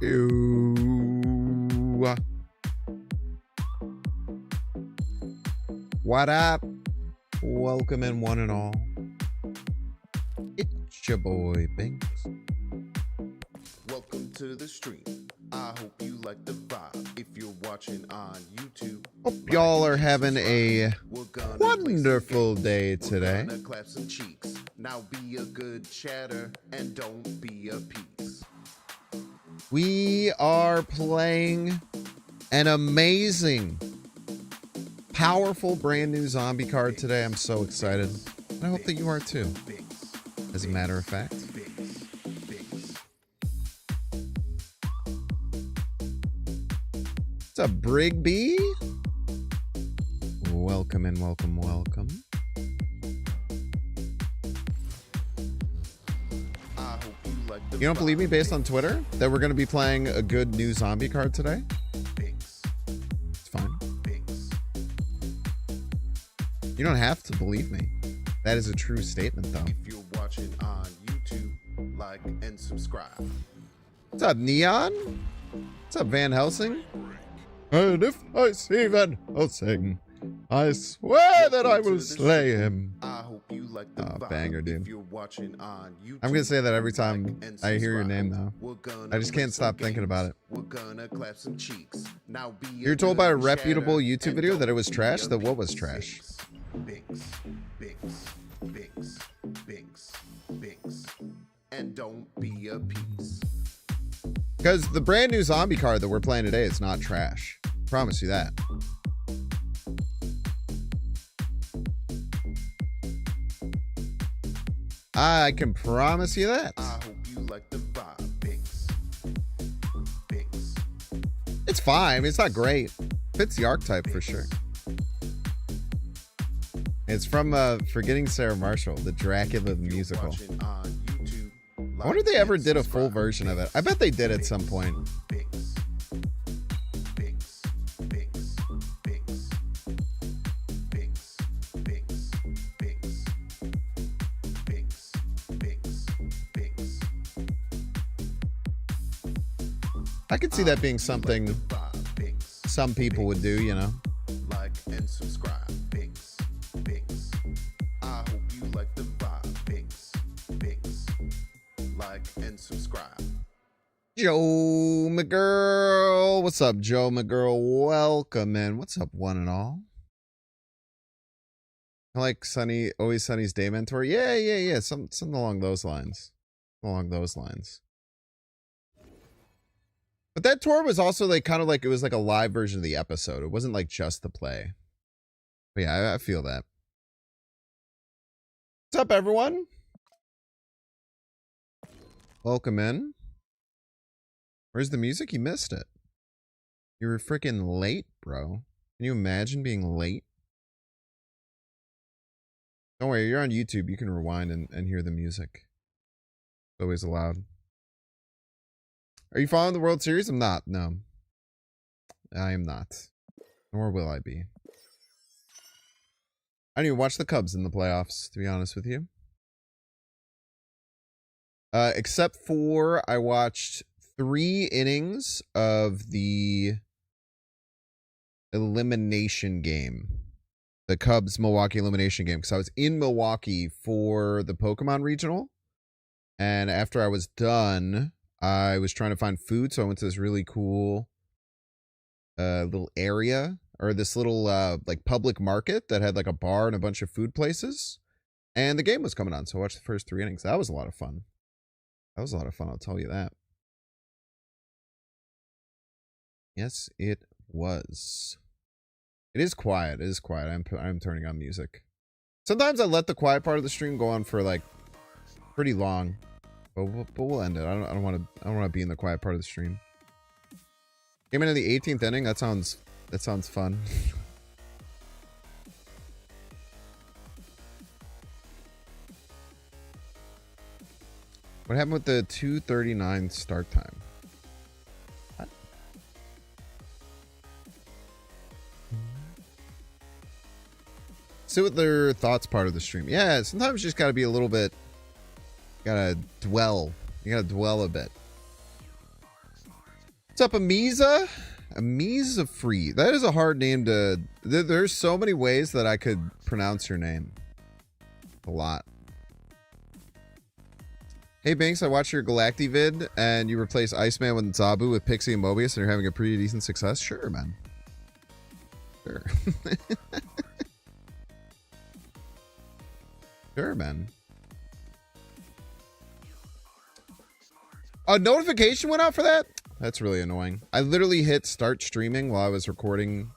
Ew. What up? Welcome in, one and all. It's your boy Binks. Welcome to the stream. I hope you like the vibe. If you're watching on YouTube, Hope y'all are having a wonderful day today. We're gonna clap some cheeks. Now be a good chatter and don't be a piece. We are playing an amazing, powerful, brand new zombie card today. I'm so excited. And I hope that you are too, as a matter of fact. What's up, Brigby? Welcome and welcome, welcome. You don't believe me based on Twitter that we're going to be playing a good new zombie card today? It's fine. You don't have to believe me. That is a true statement, though. If you're watching on YouTube, like and subscribe. What's up, Neon? What's up, Van Helsing? And if I see Van Helsing, I swear that I will slay him. I hope you like the vibe. Banger, dude. If you're watching on YouTube, I'm gonna say that every time I hear your name, though. I just can't stop thinking about it. We're gonna clap some cheeks. Now be You're told by a reputable YouTube video that it was trash? That what was trash? Binks, Binks, Binks, Binks, Binks, and don't be a piece. Because the brand new zombie card that we're playing today is not trash. Promise you that. I can promise you that. I hope you like the vibe, Binks. Binks. It's fine. It's not great. Fits the archetype for sure. It's from Forgetting Sarah Marshall, the Dracula musical. I wonder if they ever did a full version of it. I bet they did at some point. Binks. Binks. Binks. Binks. Binks. Binks. Binks. Binks. Binks. Binks. I could see that being something some people would do, you know. Like and subscribe. Binks. Binks. I hope you like the vibe. Binks. Binks. Like and subscribe. Joe McGirl. What's up, Joe McGirl? Welcome in. What's up, one and all? I like Sunny, Always Sunny's Day Mentor. Yeah. Something along those lines. But that tour was also like kind of like it was like a live version of the episode. It wasn't like just the play. But yeah, I feel that. What's up, everyone? Welcome in. Where's the music? You missed it. You were freaking late, bro. Can you imagine being late? Don't worry, you're on YouTube. You can rewind and hear the music. It's always allowed. Are you following the World Series? I'm not. No. I am not. Nor will I be. I didn't even watch the Cubs in the playoffs, to be honest with you. Except for I watched 3 innings of the elimination game. The Cubs-Milwaukee elimination game. Because I was in Milwaukee for the Pokemon Regional. And after I was done, I was trying to find food. So I went to this really cool little area. Or this little like public market that had like a bar and a bunch of food places. And the game was coming on. So I watched the first 3 innings. That was a lot of fun. That was a lot of fun, I'll tell you that. Yes, it was. It is quiet. It is quiet. I'm turning on music. Sometimes I let the quiet part of the stream go on for like pretty long, but we'll end it. I don't want to be in the quiet part of the stream. Came into the 18th inning. That sounds fun. What happened with the 2:39 start time? What? See what their thoughts part of the stream. Yeah, sometimes you just gotta be a little bit. You gotta dwell. You gotta dwell a bit. What's up, Amiza? Amiza Free. That is a hard name to... There's so many ways that I could pronounce your name. A lot. Hey, Banks, I watched your Galacti vid, and you replace Iceman with Zabu with Pixie and Mobius, and you're having a pretty decent success? Sure, man. Sure. Sure, man. A notification went out for that? That's really annoying. I literally hit start streaming while I was recording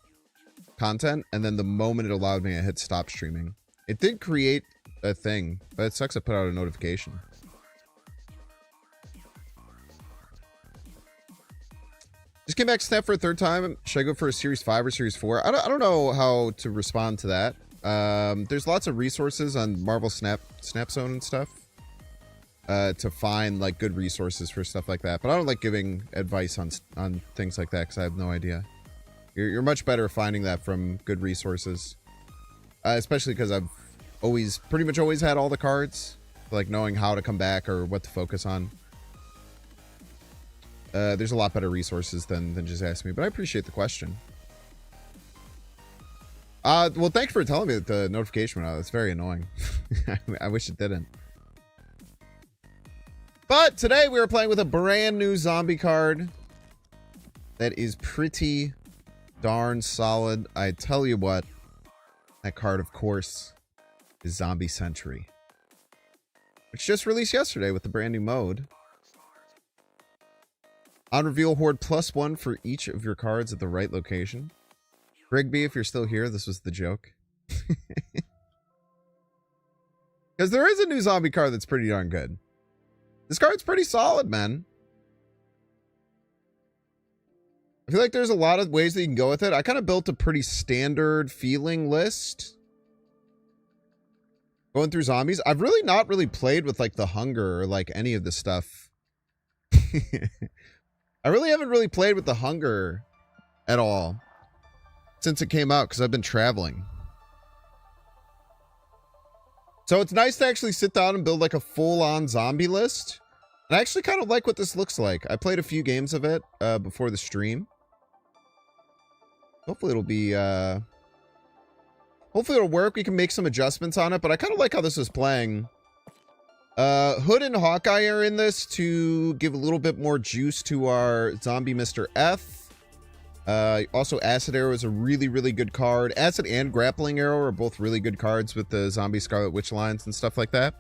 content, and then the moment it allowed me, I hit stop streaming. It did create a thing, but it sucks I put out a notification. Just came back to Snap for a third time. Should I go for a Series 5 or Series 4? I don't know how to respond to that. There's lots of resources on Marvel Snap Zone and stuff. To find like good resources for stuff like that, but I don't like giving advice on things like that because I have no idea. You're much better finding that from good resources, especially because I've pretty much always had all the cards, like knowing how to come back or what to focus on. There's a lot better resources than just asking me, but I appreciate the question. Well, thanks for telling me that the notification went out. That's very annoying. I wish it didn't. But today we are playing with a brand new zombie card that is pretty darn solid. I tell you what, that card, of course, is Zombie Sentry, which just released yesterday with the brand new mode. On reveal, hoard +1 for each of your cards at the right location. Rigby, if you're still here, this was the joke. Because there is a new zombie card that's pretty darn good. This card's pretty solid, man. I feel like there's a lot of ways that you can go with it. I kind of built a pretty standard feeling list. Going through zombies. I've really not played with like the hunger or like any of this stuff. I really haven't played with the hunger at all since it came out because I've been traveling. So it's nice to actually sit down and build like a full-on zombie list. And I actually kind of like what this looks like. I played a few games of it before the stream. Hopefully it'll be... hopefully it'll work. We can make some adjustments on it. But I kind of like how this is playing. Hood and Hawkeye are in this to give a little bit more juice to our zombie Mr. F. Also, Acid Arrow is a really good card. Acid and Grappling Arrow are both really good cards with the Zombie Scarlet Witch lines and stuff like that.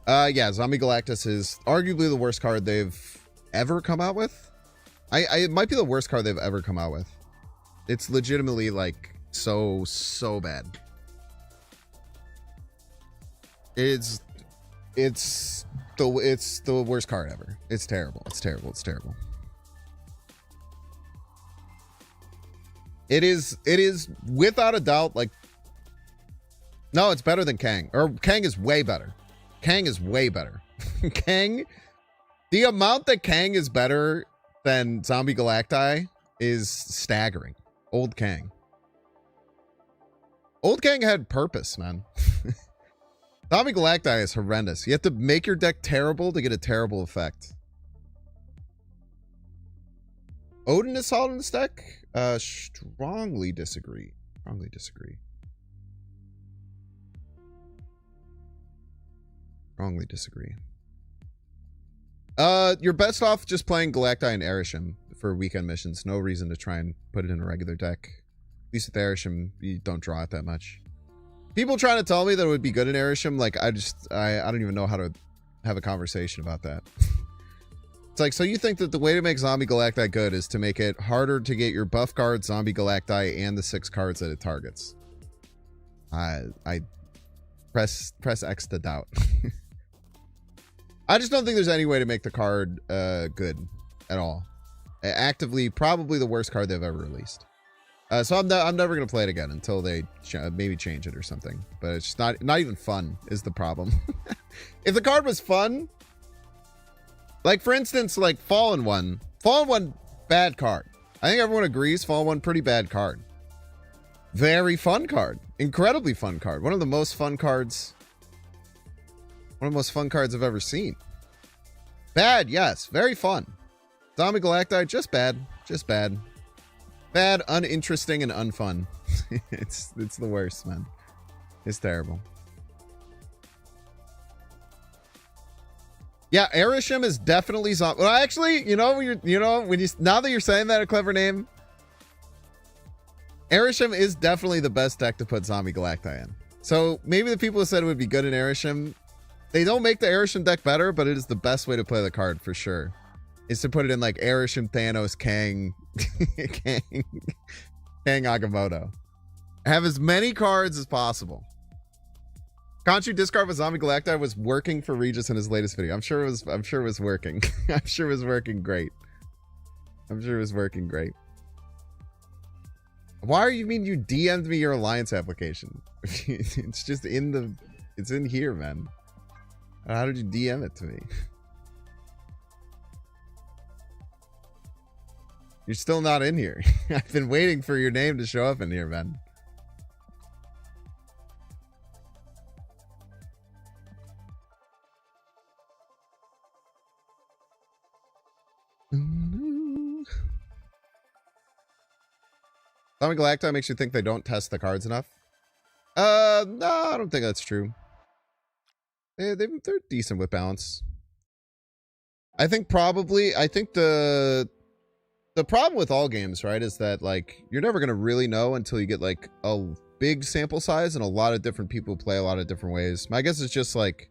Yeah, Zombie Galactus is arguably the worst card they've ever come out with. It might be the worst card they've ever come out with. It's legitimately like so bad. It's the worst card ever. It's terrible. It's terrible. It's terrible. It is without a doubt, like, no, it's better than Kang. Or Kang is way better. Kang is way better. Kang, the amount that Kang is better than Zombie Galacti is staggering. Old Kang. Old Kang had purpose, man. Zombie Galacti is horrendous. You have to make your deck terrible to get a terrible effect. Odin is solid in this deck? Strongly disagree. Strongly disagree. Strongly disagree. You're best off just playing Galacti and Erisham for weekend missions. No reason to try and put it in a regular deck. At least with Erisham, you don't draw it that much. People trying to tell me that it would be good in Erisham, like, I don't even know how to have a conversation about that. It's like, so you think that the way to make Zombie Galacti good is to make it harder to get your buff cards, Zombie Galacti, and the 6 cards that it targets. I press X to doubt. I just don't think there's any way to make the card good at all. Actively, probably the worst card they've ever released. So I'm never going to play it again until they maybe change it or something. But it's just not even fun is the problem. If the card was fun... Like, for instance, like Fallen One. Fallen One, bad card. I think everyone agrees Fallen One, pretty bad card. Very fun card. Incredibly fun card. One of the most fun cards. One of the most fun cards I've ever seen. Bad, yes. Very fun. Zombie Galactus, just bad. Just bad. Bad, uninteresting, and unfun. It's the worst, man. It's terrible. Yeah, Erisham is definitely zombie. Well, actually, now that you're saying that, a clever name, Erisham is definitely the best deck to put Zombie Galactus in. So maybe the people who said it would be good in Erisham, they don't make the Erisham deck better, but it is the best way to play the card for sure. Is to put it in like Erisham, Thanos, Kang, Kang Agamotto. Have as many cards as possible. Conchu discard with Zombie Galactus was working for Regis in his latest video. I'm sure it was working. I'm sure it was working great. I'm sure it was working great. Why are you mean you DM'd me your alliance application? It's just it's in here, man. How did you DM it to me? You're still not in here. I've been waiting for your name to show up in here, man. Zombie Galactus makes you think they don't test the cards enough. No, I don't think that's true. They're decent with balance. I think the problem with all games, right, is that like you're never gonna really know until you get like a big sample size and a lot of different people play a lot of different ways. My guess is just like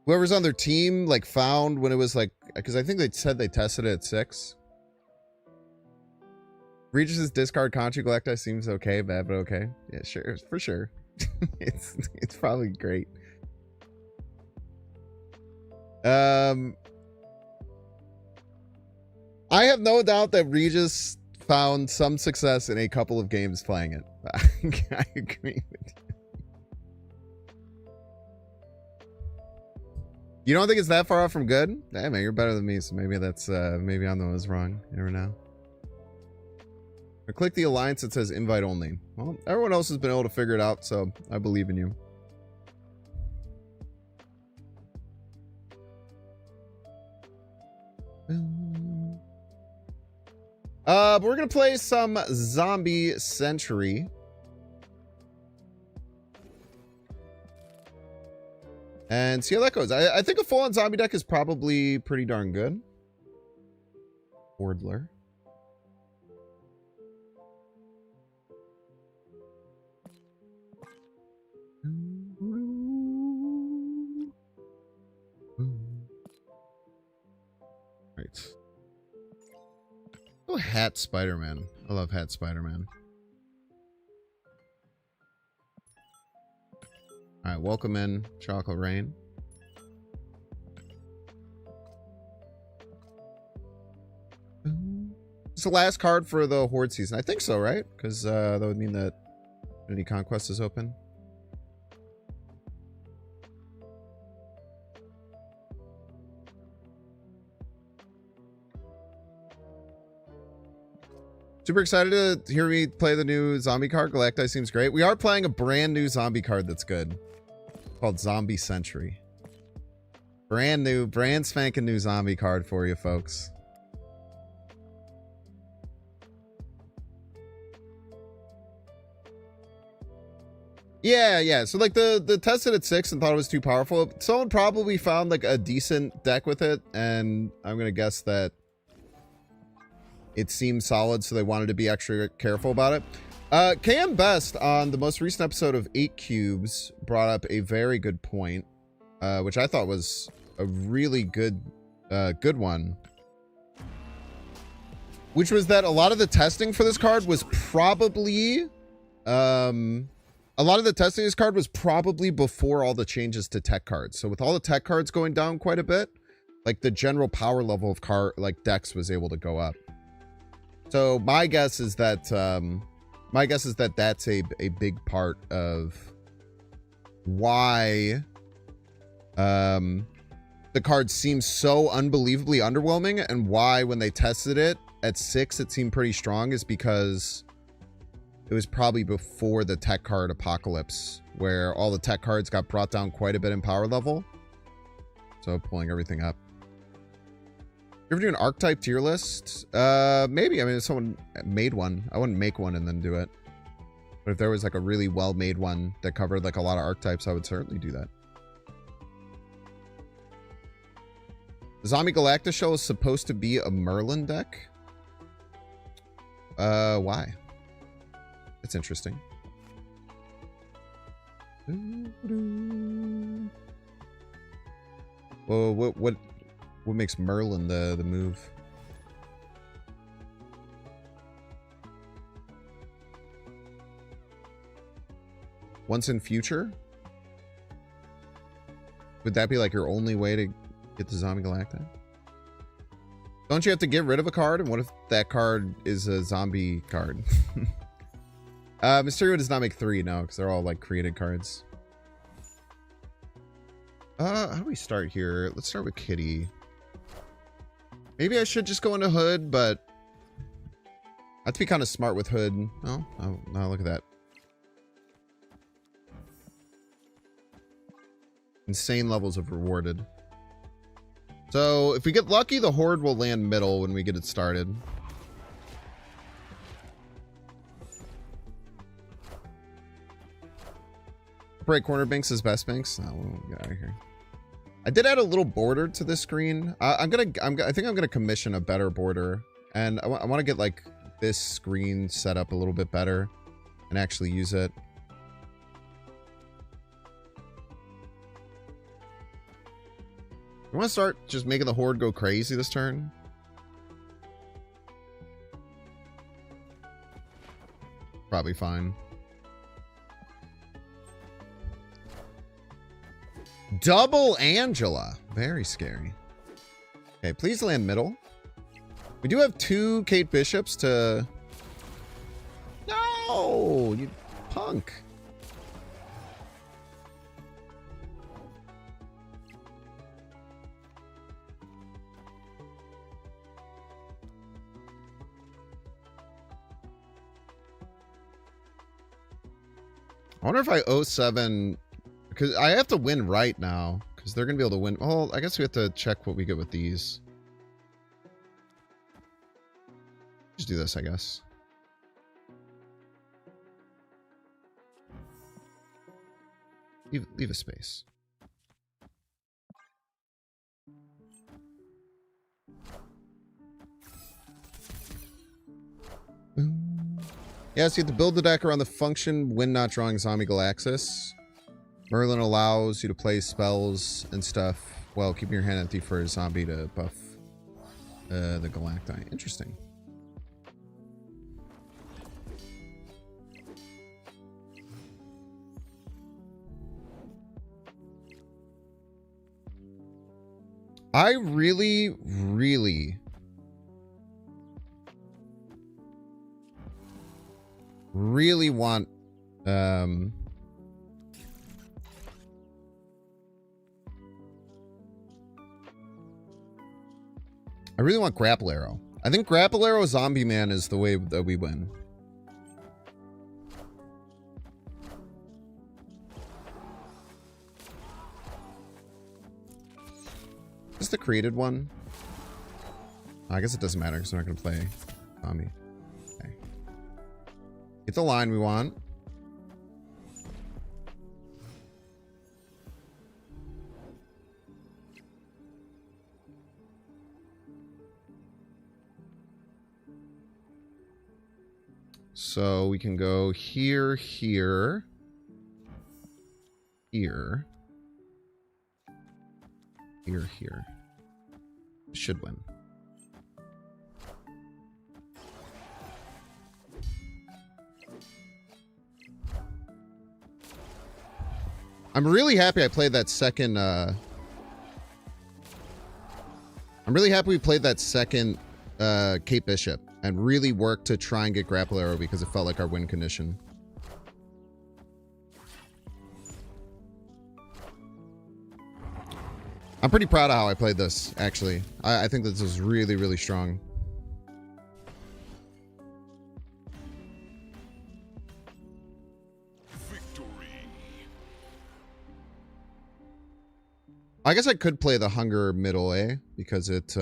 whoever's on their team like found when it was like, because I think they said they tested it at 6. Regis's discard Conchu Galactus seems okay, bad but okay. Yeah, sure, for sure. it's probably great. I have no doubt that Regis found some success in a couple of games playing it. I agree with you. You don't think it's that far off from good? Hey man, you're better than me, so maybe that's maybe I'm the one who's wrong. You never know. I click the alliance that says invite only. Well, everyone else has been able to figure it out, so I believe in you. We're gonna play some Zombie Sentry. And see how that goes. I think a full-on zombie deck is probably pretty darn good. Wardler. Right. Oh, Hat Spider-Man. I love Hat Spider-Man. Alright, welcome in Chocolate Rain. It's the last card for the Horde season. I think so, right? Because that would mean that Trinity Conquest is open. Super excited to hear me play the new zombie card. Galactus seems great. We are playing a brand new zombie card that's good. Called Zombie Sentry. Brand new, brand spanking new zombie card for you folks. Yeah. So like the tested at 6 and thought it was too powerful. Someone probably found like a decent deck with it, and I'm gonna guess that it seemed solid, so they wanted to be extra careful about it. KM Best on the most recent episode of 8 Cubes brought up a very good point, which I thought was a really good one. Which was that a lot of the testing for this card was probably before all the changes to tech cards. So with all the tech cards going down quite a bit, like the general power level of decks was able to go up. So my guess is that that's a big part of why the card seems so unbelievably underwhelming, and why when they tested it at 6 it seemed pretty strong, is because it was probably before the tech card apocalypse, where all the tech cards got brought down quite a bit in power level. So pulling everything up. You ever do an archetype tier list? Maybe. I mean, if someone made one, I wouldn't make one and then do it. But if there was like a really well-made one that covered like a lot of archetypes, I would certainly do that. The Zombie Galactus show is supposed to be a Merlin deck. Why? It's interesting. Well, what makes Merlin the move? Once in future? Would that be like your only way to get the Zombie Galactus? Don't you have to get rid of a card? And what if that card is a zombie card? Mysterio does not make 3, no, because they're all like created cards. How do we start here? Let's start with Kitty. Maybe I should just go into Hood, but I have to be kind of smart with Hood. Oh, no, look at that. Insane levels of rewarded. So, if we get lucky, the Horde will land middle when we get it started. Right corner Binks is best Binks. No, we'll get out of here. I did add a little border to this screen. I think I'm gonna commission a better border, and I want to get like this screen set up a little bit better and actually use it. You want to start just making the Horde go crazy this turn? Probably fine. Double Angela. Very scary. Okay, please land middle. We do have 2 Kate Bishops to... No! You punk. I wonder if I owe 7... Because I have to win right now. Because they're going to be able to win. Oh, I guess we have to check what we get with these. Just do this, I guess. Leave a space. Yeah, so you have to build the deck around the function when not drawing Zombie Galactus. Merlin allows you to play spells and stuff while keeping your hand empty for a zombie to buff the Galacti. Interesting. I really want I really want Grapple Arrow. I think Grapple Arrow Zombie Man is the way that we win. Is this the created one? I guess it doesn't matter because we're not going to play Zombie. Okay. Get the line we want. So we can go here, here, here, here, here. Should win. I'm really happy I played that second, I'm really happy we played that second, Kate Bishop. And really worked to try and get Grapple Arrow because it felt like our win condition. I'm pretty proud of how I played this, actually. I think this was really, really strong. Victory. I guess I could play the Hunger middle, eh? Because it,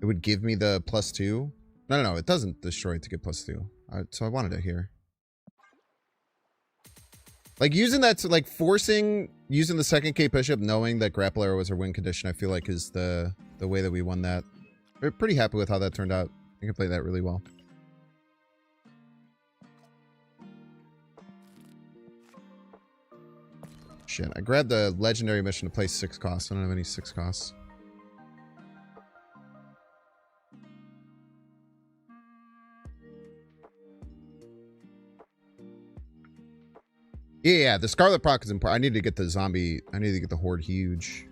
it would give me the +2. No, it doesn't destroy it to get +2. So I wanted it here. Like, using that to, like, using the second K push-up, knowing that grapple arrow was our win condition, I feel like is the way that we won that. We're pretty happy with how that turned out. I can play that really well. Shit, I grabbed the legendary mission to play 6 costs. I don't have any 6 costs. Yeah, the Scarlet proc is important. I need to get the zombie. I need to get the horde huge.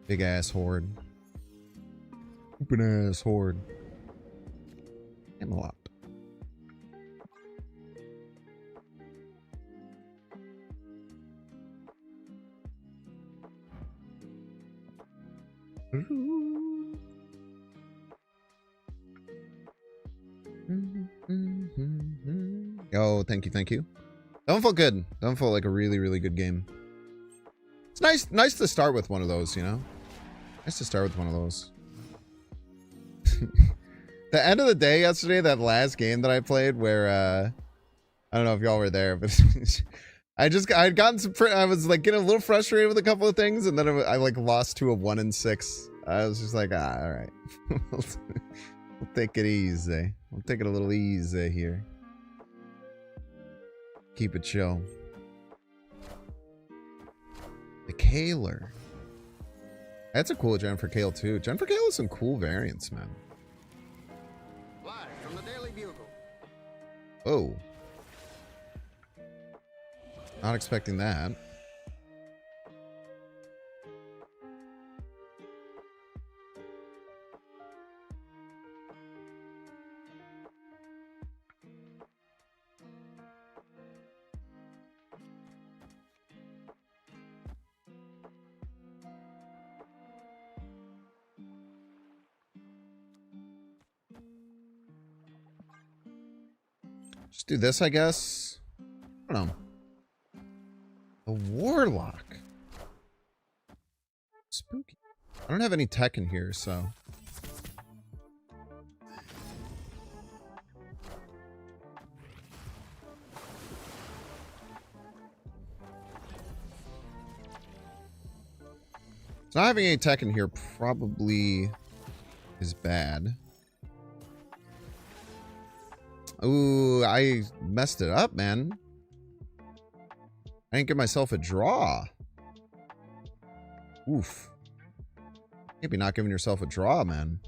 Big ass horde. Open ass horde. Camelot. Oh, thank you. Don't feel good. Don't feel like a really, really good game. It's nice to start with one of those, you know? Nice to start with one of those. The end of the day yesterday, that last game that I played where, I don't know if y'all were there, but I'd gotten some, I was like getting a little frustrated with a couple of things, and then I like lost to a 1 in 6. I was just like, all right. We'll take it easy. We'll take it a little easy here. Keep it chill. The Kaler. That's a cool gen for Kale too. Gen for Kale has some cool variants, man. Live from the Daily Bugle. Oh. Not expecting that. Just do this, I guess. I don't know. A warlock. Spooky. I don't have any tech in here, so. So not having any tech in here probably is bad. Ooh, I messed it up, man. I didn't give myself a draw. Oof. Maybe not giving yourself a draw, man.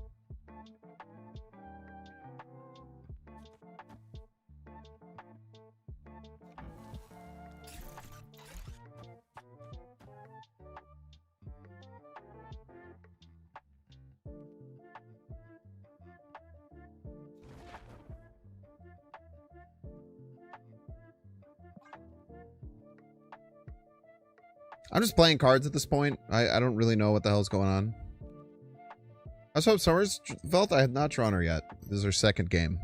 I'm just playing cards at this point. I don't really know what the hell's going on. I just hope Summers felt I had not drawn her yet. This is her second game.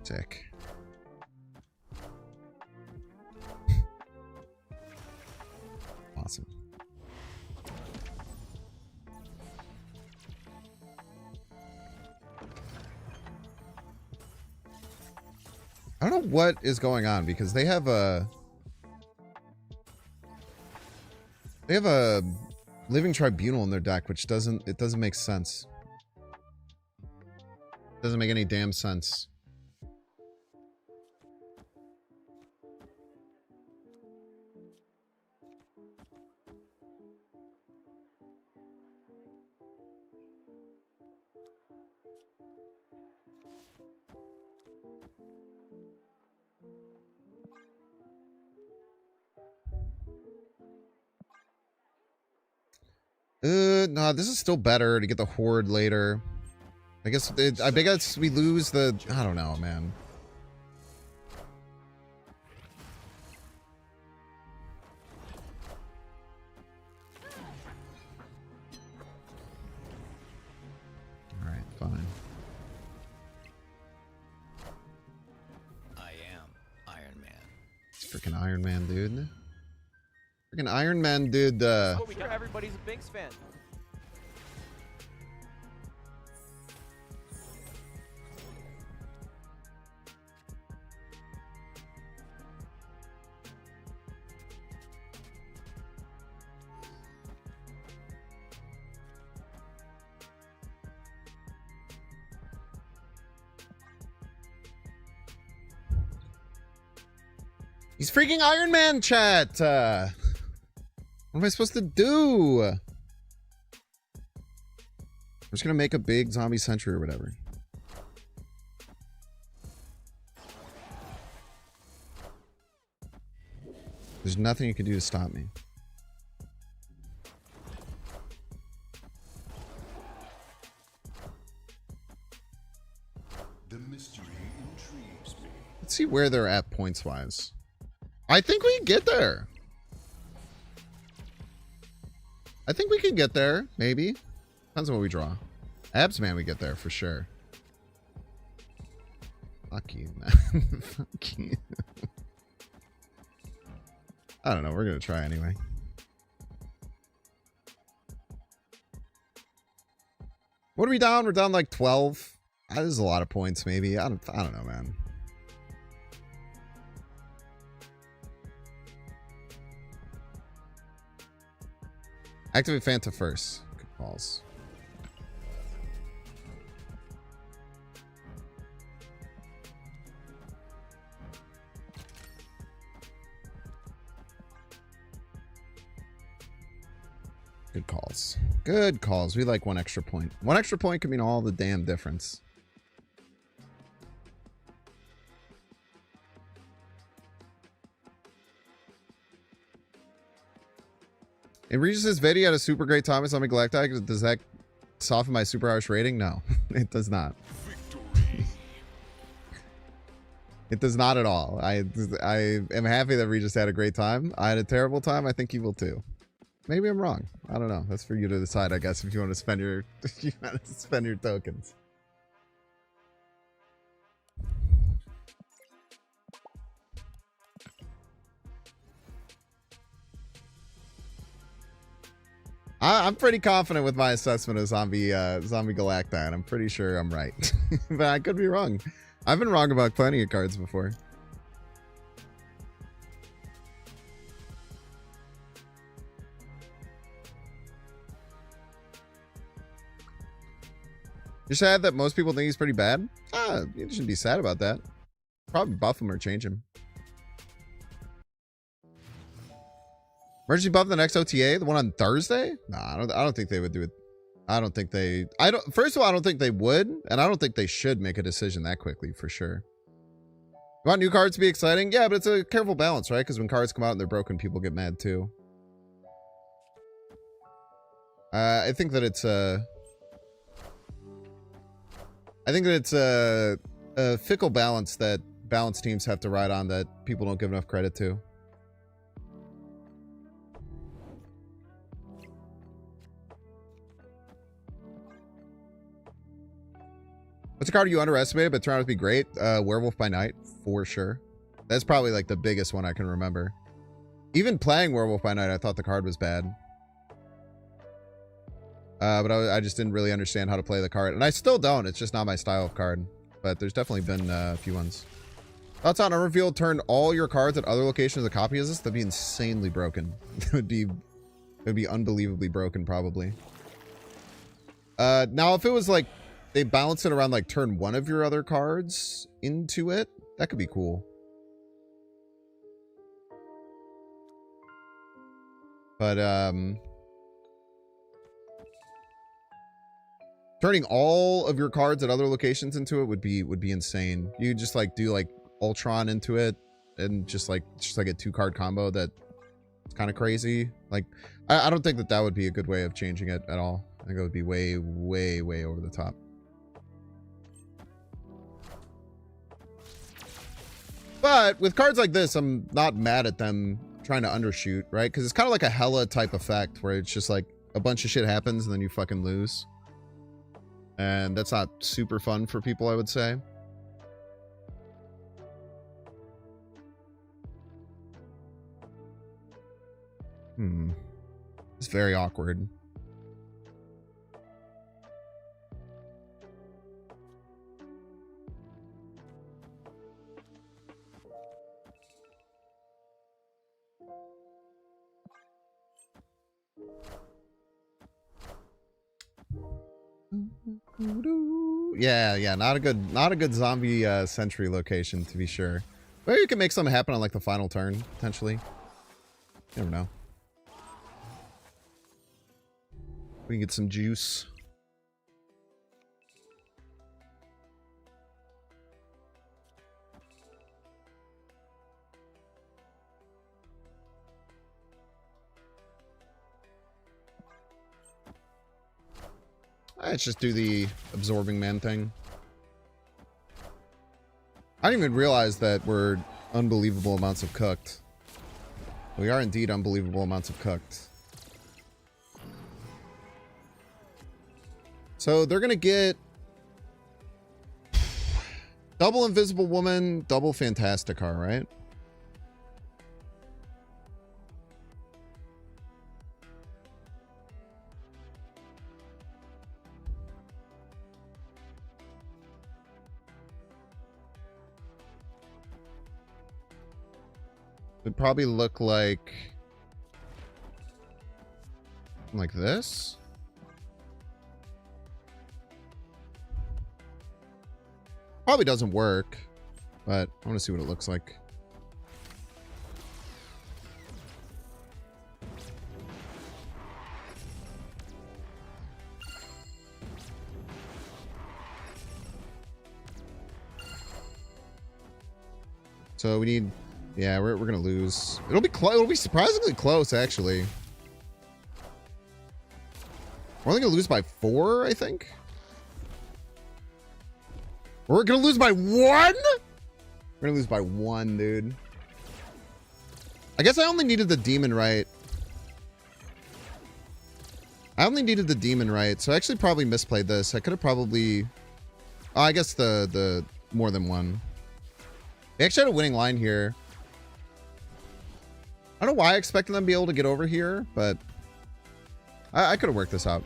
Sick. Awesome. I don't know what is going on because they have a Living Tribunal in their deck, which doesn't make sense. Doesn't make any damn sense. No, this is still better to get the horde later. I guess we lose the, I don't know, man. Freaking Iron Man, dude. Freaking Iron Man, dude. Oh, we got everybody's a Binks fan. He's freaking Iron Man, chat. What am I supposed to do? I'm just gonna make a big zombie sentry or whatever. There's nothing you can do to stop me. The mystery intrigues me. Let's see where they're at points wise. I think we can get there. I think we can get there, maybe. Depends on what we draw. Abs man, we get there for sure. Fuck you, man. Fuck you. I don't know. We're gonna try anyway. What are we down? We're down like 12. That is a lot of points, maybe. I don't know, man. Activate Fanta first. Good calls. Good calls. Good calls. We like one extra point. One extra point could mean all the damn difference. In Regis' video, had a super great time with Zombie Galactus. Does that soften my super harsh rating? No, it does not. It does not at all. I am happy that Regis had a great time. I had a terrible time. I think he will too. Maybe I'm wrong. I don't know. That's for you to decide, I guess, if you want to spend your tokens. I'm pretty confident with my assessment of Zombie Galactus. I'm pretty sure I'm right. But I could be wrong. I've been wrong about plenty of cards before. You're sad that most people think he's pretty bad? You shouldn't be sad about that. Probably buff him or change him. Emergency buff the next OTA, the one on Thursday? Nah, I don't think they would do it. First of all, I don't think they would, and I don't think they should make a decision that quickly for sure. You want new cards to be exciting? Yeah, but it's a careful balance, right? Because when cards come out and they're broken, people get mad too. I think that it's a fickle balance that balanced teams have to ride on that people don't give enough credit to. What's a card you underestimated but turned out to be great? Werewolf by Night, for sure. That's probably like the biggest one I can remember. Even playing Werewolf by Night, I thought the card was bad. But I just didn't really understand how to play the card. And I still don't. It's just not my style of card. But there's definitely been a few ones. Thoughts on Unrevealed? Turn all your cards at other locations as a copy of this? That'd be insanely broken. It would be unbelievably broken, probably. Now, if it was like, they balance it around like turn one of your other cards into it, that could be cool. But turning all of your cards at other locations into it would be insane. You just like do like Ultron into it and just like a 2-card combo that's kind of crazy. Like I don't think that would be a good way of changing it at all. I think it would be way over the top. But with cards like this, I'm not mad at them trying to undershoot, right? Because it's kind of like a Hella type effect where it's just like a bunch of shit happens and then you fucking lose. And that's not super fun for people, I would say. It's very awkward. Yeah, not a good zombie sentry location to be sure. Maybe you can make something happen on like the final turn, potentially. Never know. We can get some juice. Let's just do the absorbing man thing. I didn't even realize that we're unbelievable amounts of cooked. We are indeed unbelievable amounts of cooked. So they're gonna get double Invisible Woman, double Fantastic Car, right? It'd probably look like this. Probably doesn't work, but I want to see what it looks like. So we need, yeah, we're gonna lose. It'll be close. It'll be surprisingly close, actually. We're only gonna lose by 4, I think. We're gonna lose by 1? We're gonna lose by 1, dude. I guess I only needed the demon right. I only needed the demon right, so I actually probably misplayed this. I could have probably... Oh, I guess the more than one. We actually had a winning line here. I don't know why I expected them to be able to get over here, but I could have worked this out.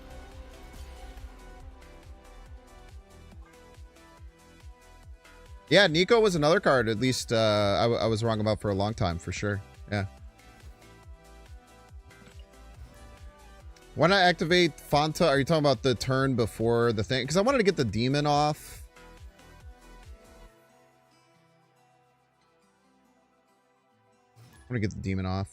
Yeah, Nico was another card, at least I was wrong about for a long time, for sure. Yeah. Why not activate Fanta? Are you talking about the turn before the thing? Because I wanted to get the demon off. I want to get the demon off.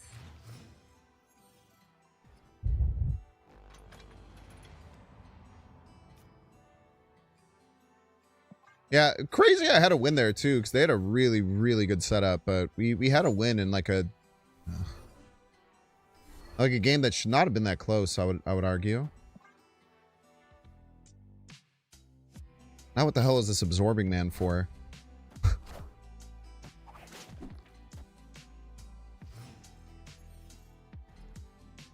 Yeah, crazy I had a win there too, because they had a really, really good setup, but we had a win in like a game that should not have been that close, I would argue. Now what the hell is this absorbing man for?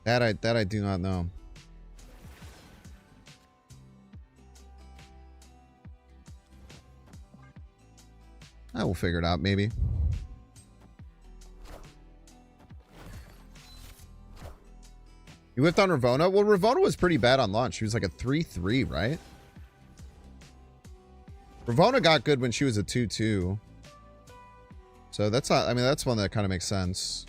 That I do not know. I will figure it out, maybe. You whiffed on Ravona? Well, Ravona was pretty bad on launch. She was like a 3-3, right? Ravona got good when she was a 2-2. So that's not... I mean, that's one that kind of makes sense.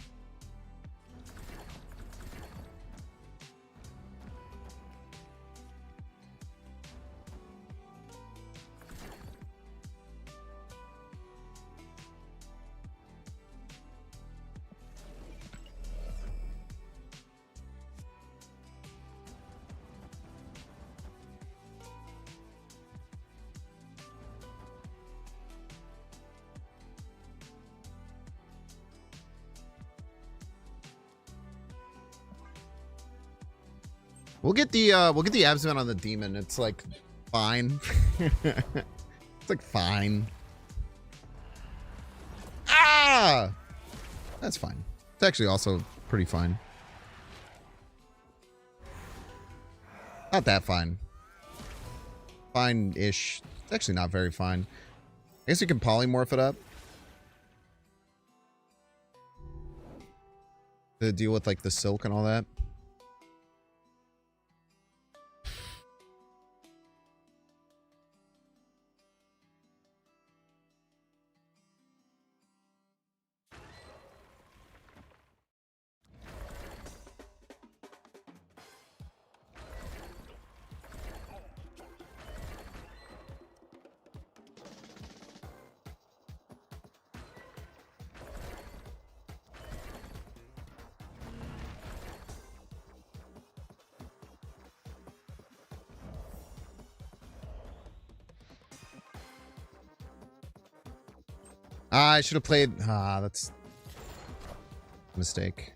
We'll get the absent on the demon. It's like fine. It's like fine. Ah! That's fine. It's actually also pretty fine. Not that fine. Fine-ish. It's actually not very fine. I guess you can polymorph it up. to deal with like the silk and all that. I should have played. That's a mistake.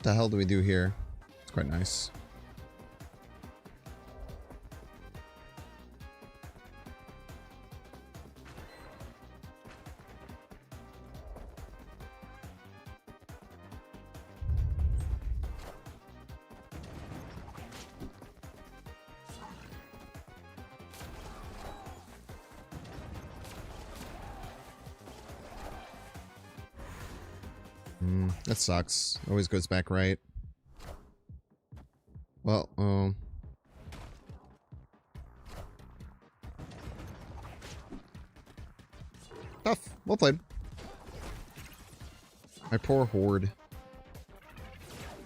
What the hell do we do here? It's quite nice. That sucks. Always goes back right. Well, tough. Well played. My poor horde.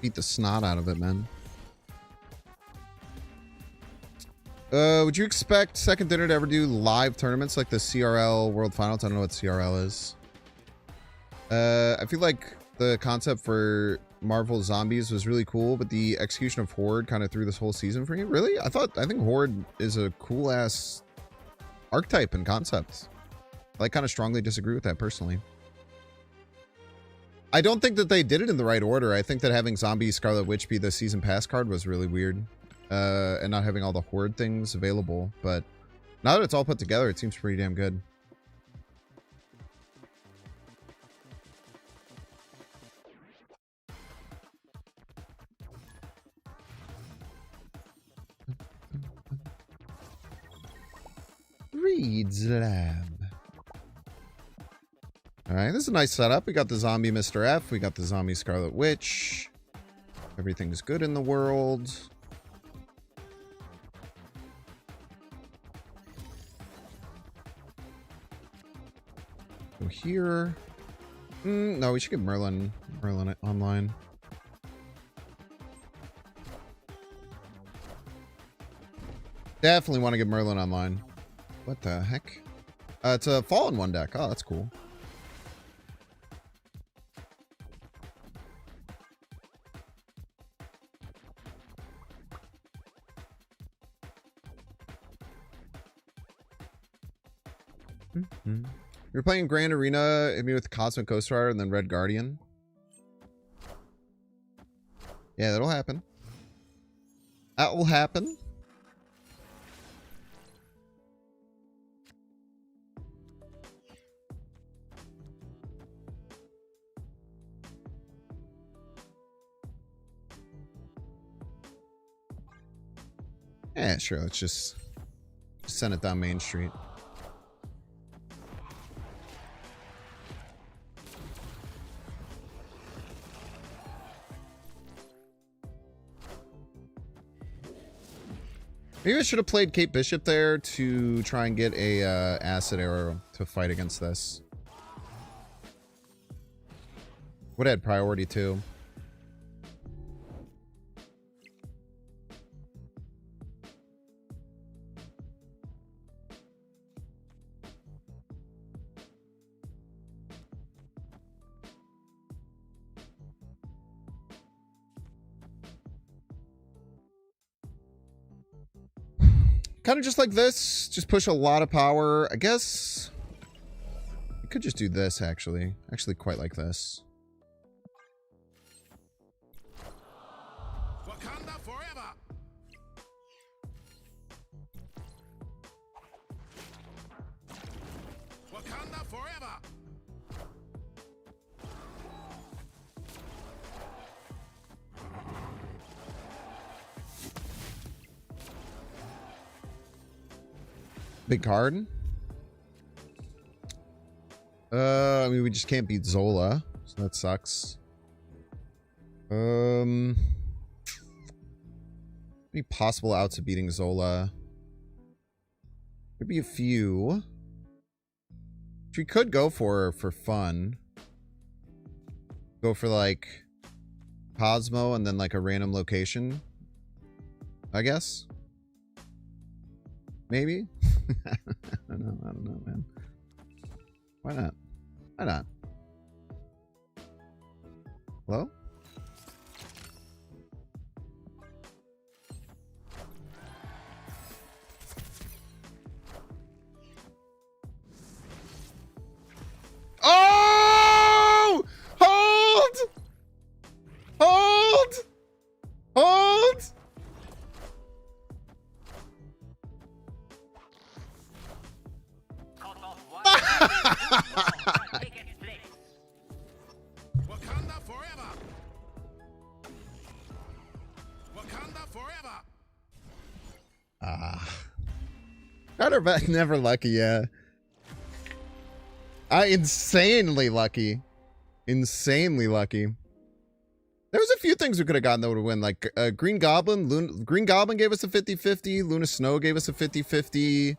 Beat the snot out of it, man. Would you expect Second Dinner to ever do live tournaments like the CRL World Finals? I don't know what CRL is. I feel like the concept for Marvel Zombies was really cool, but the execution of Horde kind of threw this whole season for me. Really? I think Horde is a cool ass archetype and concept. I kind of strongly disagree with that personally. I don't think that they did it in the right order. I think that having Zombie Scarlet Witch be the season pass card was really weird. And not having all the Horde things available. But now that it's all put together, it seems pretty damn good. Reed's Lab. Alright, this is a nice setup. We got the zombie Mr. F. We got the zombie Scarlet Witch. Everything's good in the world. Go here. No, we should get Merlin online. Definitely want to get Merlin online. What the heck? It's a Fallen One deck. Oh, that's cool. You're playing Grand Arena, hit me with Cosmic Ghost Rider and then Red Guardian. Yeah, that'll happen. That will happen. Yeah, sure. Let's just send it down Main Street. Maybe I should have played Kate Bishop there to try and get a acid arrow to fight against this. Would have had priority too. kind of just like this. Just push a lot of power. I guess I could just do this, actually. Actually quite like this. Wakanda forever. Wakanda forever. Big card. I mean, we just can't beat Zola, so that sucks. Any possible outs of beating Zola? Could be a few. Which we could go for fun. Go for like Cosmo and then like a random location, I guess. Maybe. I don't know, man. Why not? Why not? Hello? Oh! Hold! Hold! Hold! Wakanda forever. Wakanda forever. Better bet never lucky, yeah. Insanely lucky. Insanely lucky. There was a few things we could have gotten that would win. Like Green Goblin. Green Goblin gave us a 50-50. Luna Snow gave us a 50-50.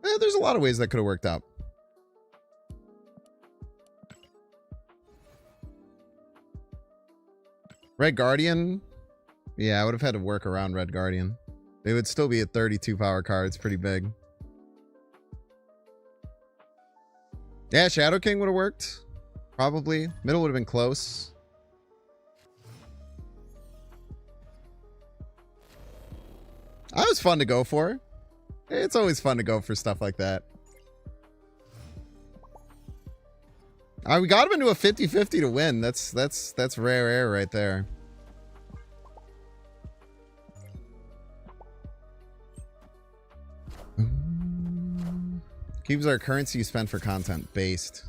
There's a lot of ways that could have worked out. Red Guardian. Yeah, I would have had to work around Red Guardian. They would still be at 32 power cards. Pretty big. Yeah, Shadow King would have worked. Probably. Middle would have been close. That was fun to go for. It's always fun to go for stuff like that. We got him into a 50-50 to win. That's rare air right there. Keeps our currency spent for content based.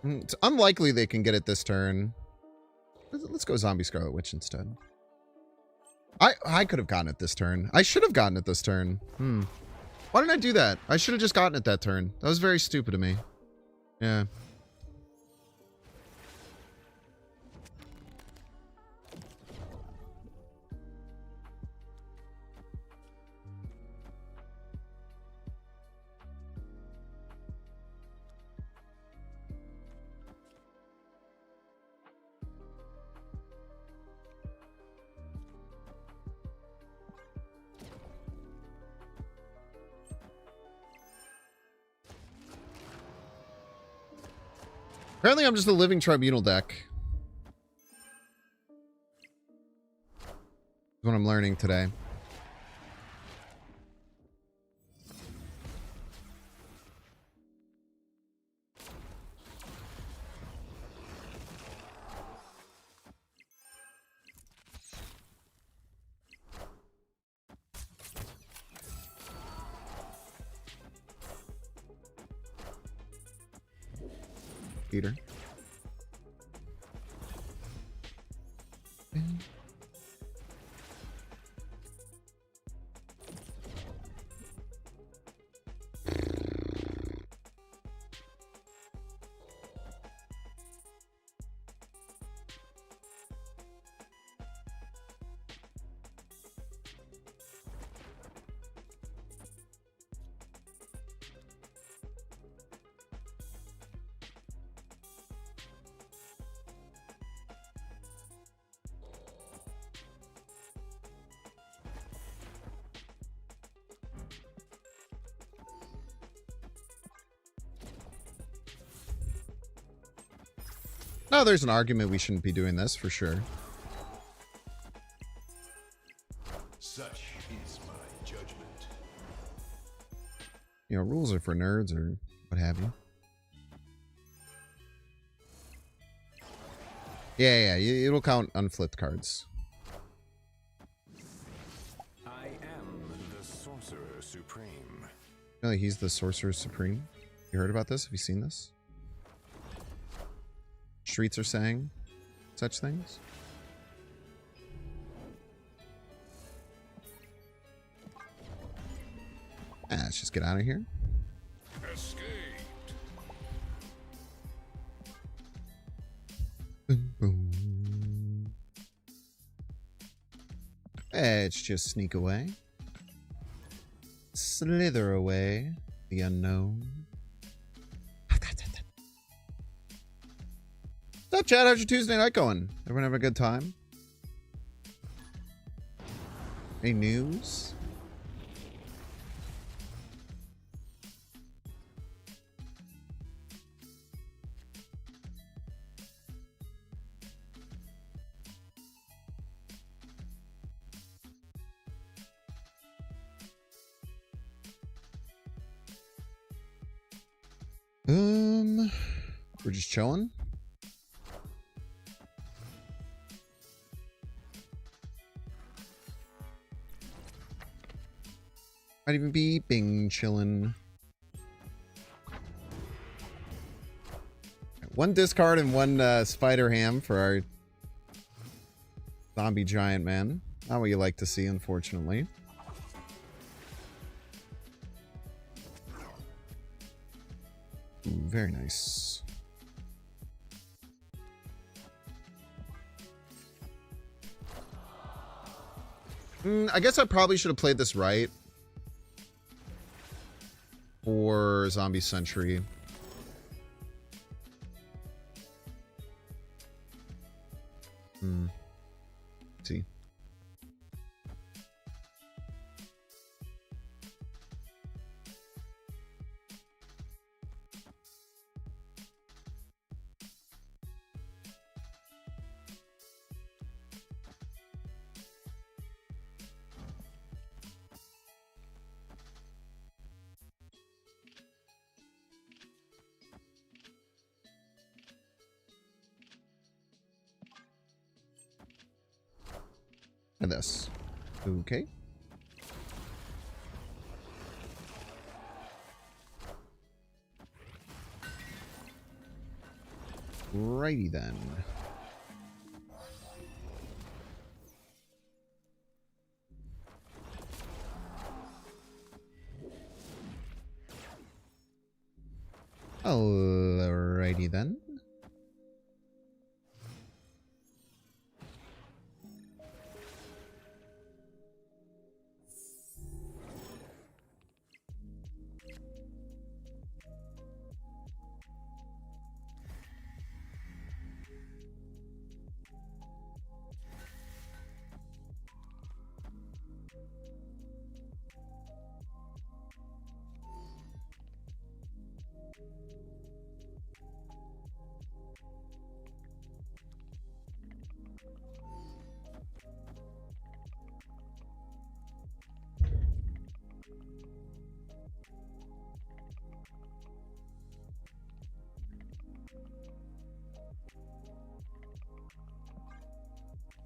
It's unlikely they can get it this turn. Let's go Zombie Scarlet Witch instead. I could have gotten it this turn. I should have gotten it this turn. Why didn't I do that? I should have just gotten it that turn. That was very stupid of me. Yeah. Apparently I'm just a living tribunal deck. That's what I'm learning today. Peter. Oh, there's an argument we shouldn't be doing this for sure. Such is my judgment. You know, rules are for nerds or what have you. Yeah, it'll count unflipped cards. I am the Sorcerer Supreme. Really, he's the Sorcerer Supreme. You heard about this? Have you seen this? Streets are saying such things. Let's just get out of here. Escaped. Boom, boom. Let's just sneak away. Slither away. The unknown. What's up, Chad? How's your Tuesday night going? Everyone having a good time? Any news? We're just chilling. Might even be beeping, chilling. One discard and one spider ham for our zombie giant man. Not what you like to see, unfortunately. Ooh, very nice. I guess I probably should have played this right for Zombie Sentry. Let's see. And this. Okay. Righty then. Alrighty then.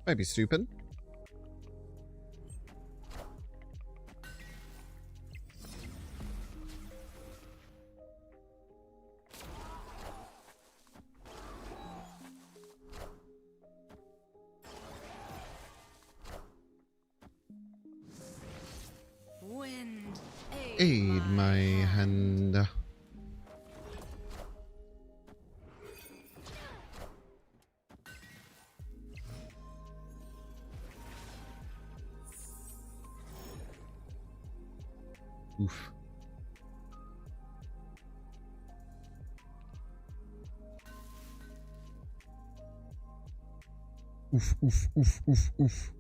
Might be stupid. Wind, Aid my hand. Oof. Oof, oof, oof, oof, oof.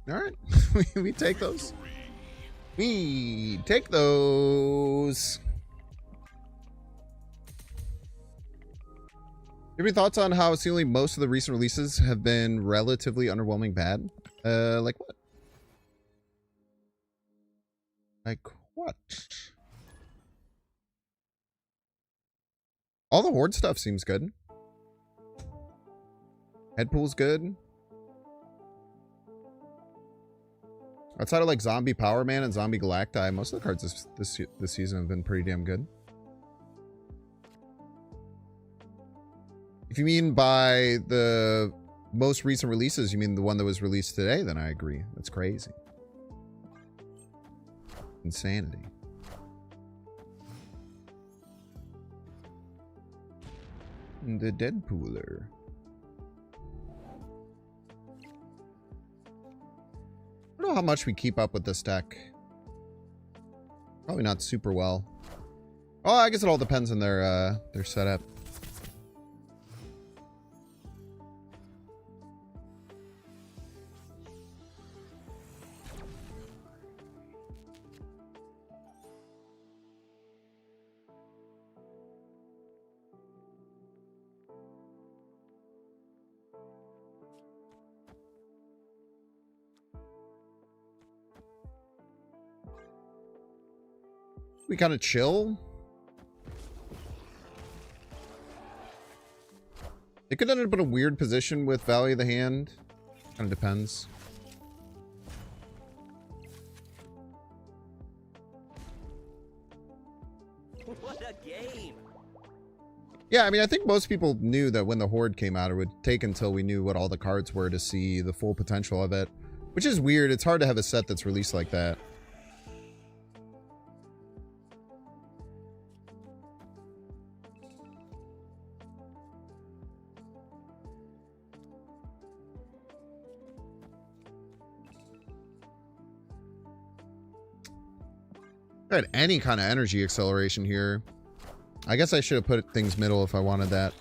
All right. We take those. We take those. Any thoughts on how seemingly most of the recent releases have been relatively underwhelming bad? Like what? Like what? All the Horde stuff seems good. Headpool's good. Outside of like Zombie Power Man and Zombie Galactus, most of the cards this season have been pretty damn good. If you mean by the most recent releases, you mean the one that was released today, then I agree. That's crazy. Insanity. The Deadpooler. I don't know how much we keep up with this deck. Probably not super well. Oh, I guess it all depends on their setup. We kind of chill. It could end up in a weird position with Value of the Hand. Kind of depends. What a game! Yeah, I mean, I think most people knew that when the Horde came out, it would take until we knew what all the cards were to see the full potential of it. Which is weird. It's hard to have a set that's released like that. I had any kind of energy acceleration here. I guess I should have put things middle if I wanted that.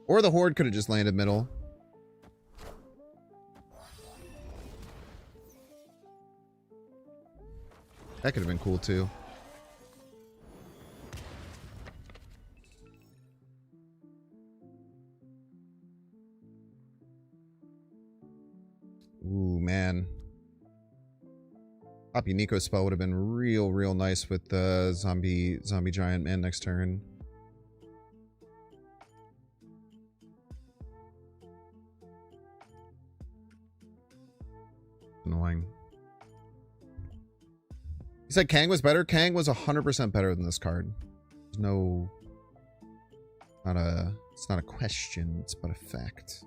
Or the Horde could have just landed middle. That could have been cool too. Ooh, man. Copy Nico's spell would have been real nice with the zombie giant man next turn. Annoying. He said Kang was better. Kang was 100% better than this card. There's no... It's not a question. It's but a fact.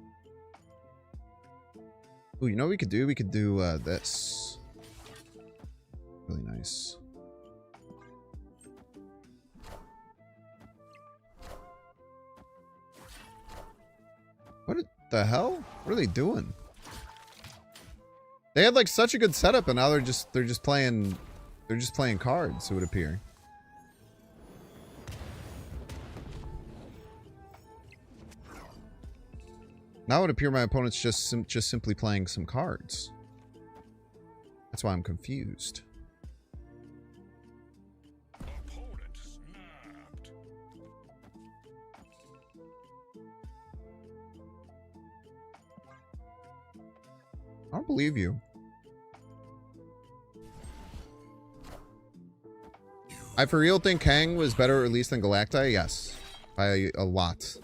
Ooh, you know what we could do? We could do this. Really nice. What the hell? What are they doing? They had like such a good setup, and now they're just playing cards, it would appear. Now it would appear my opponent's just simply playing some cards. That's why I'm confused. Opponent snapped. I don't believe you. I for real think Kang was better released than Galactus? Yes. By a lot.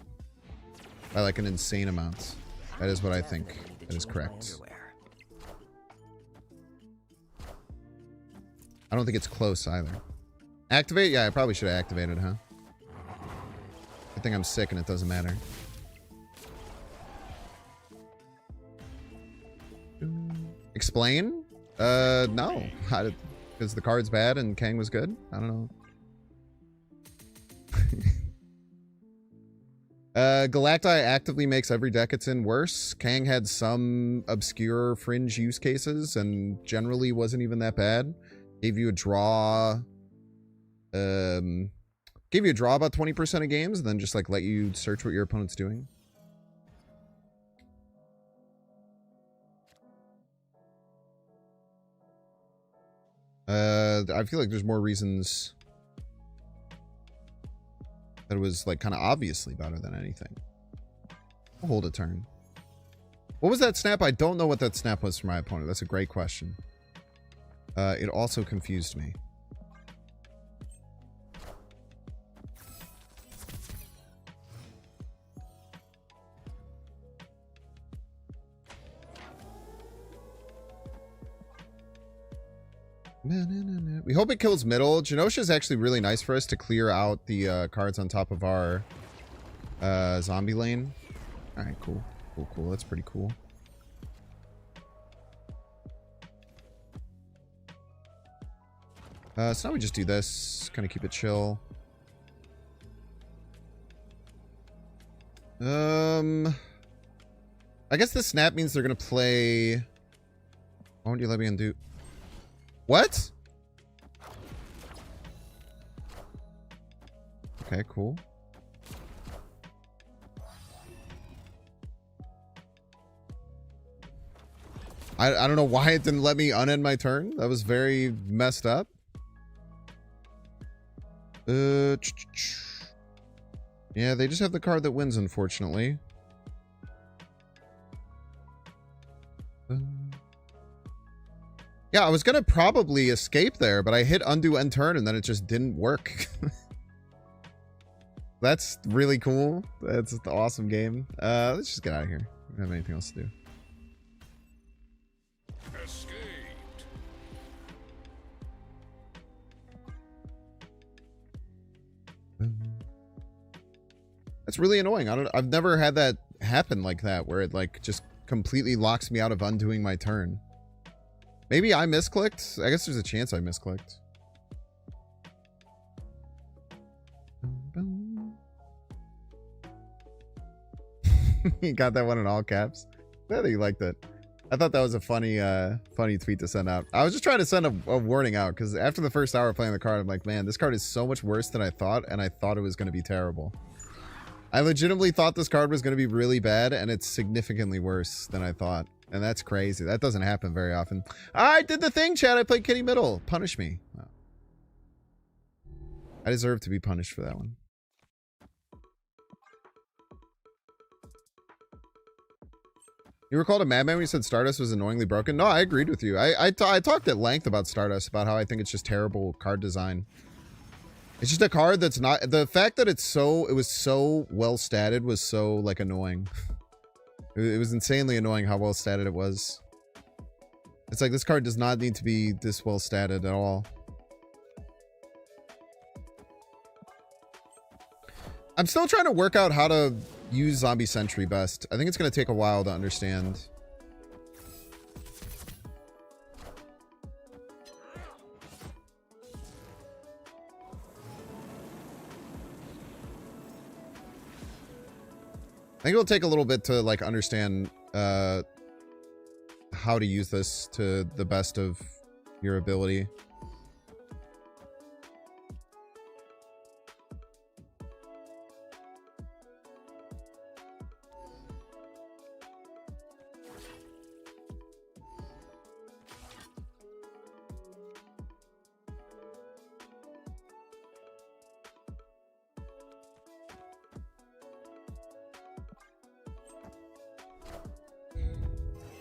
By like an insane amount. That is what I think. That is correct. I don't think it's close either. Activate? Yeah, I probably should have activated, huh? I think I'm sick and it doesn't matter. Explain? No. Because the card's bad and Kang was good? I don't know. Galactus actively makes every deck it's in worse. Kang had some obscure fringe use cases and generally wasn't even that bad. Gave you a draw. Gave you a draw about 20% of games and then just like let you search what your opponent's doing. I feel like there's more reasons that it was like kind of obviously better than anything. We'll hold a turn. What was that snap? I don't know what that snap was for my opponent. That's a great question. It also confused me. We hope it kills middle. Genosha is actually really nice for us to clear out the cards on top of our zombie lane. All right, cool. Cool. That's pretty cool. So now we just do this. Kind of keep it chill. I guess the snap means they're going to play... Why won't you let me undo... What? Okay, cool. I don't know why it didn't let me unend my turn. That was very messed up. Yeah, they just have the card that wins, unfortunately. Yeah, I was gonna probably escape there, but I hit undo end turn and then it just didn't work. That's really cool. That's an awesome game. Let's just get out of here. We don't have anything else to do. Escaped. That's really annoying. I've never had that happen like that, where it like just completely locks me out of undoing my turn. Maybe I misclicked. I guess there's a chance I misclicked. You got that one in all caps. I think you liked it. I thought that was a funny tweet to send out. I was just trying to send a warning out because after the first hour playing the card, I'm like, man, this card is so much worse than I thought, and I thought it was going to be terrible. I legitimately thought this card was going to be really bad, and it's significantly worse than I thought. And that's crazy. That doesn't happen very often. I did the thing, Chad. I played Kitty Middle. Punish me. No. I deserve to be punished for that one. You were called a madman when you said Stardust was annoyingly broken? No, I agreed with you. I talked at length about Stardust, about how I think it's just terrible card design. It's just a card that's not... The fact that it was so well statted was so, like, annoying. It was insanely annoying how well statted it was. It's like, this card does not need to be this well statted at all. I'm still trying to work out how to use Zombie Sentry best. I think it's going to take a while to understand. I think it'll take a little bit to like understand how to use this to the best of your ability.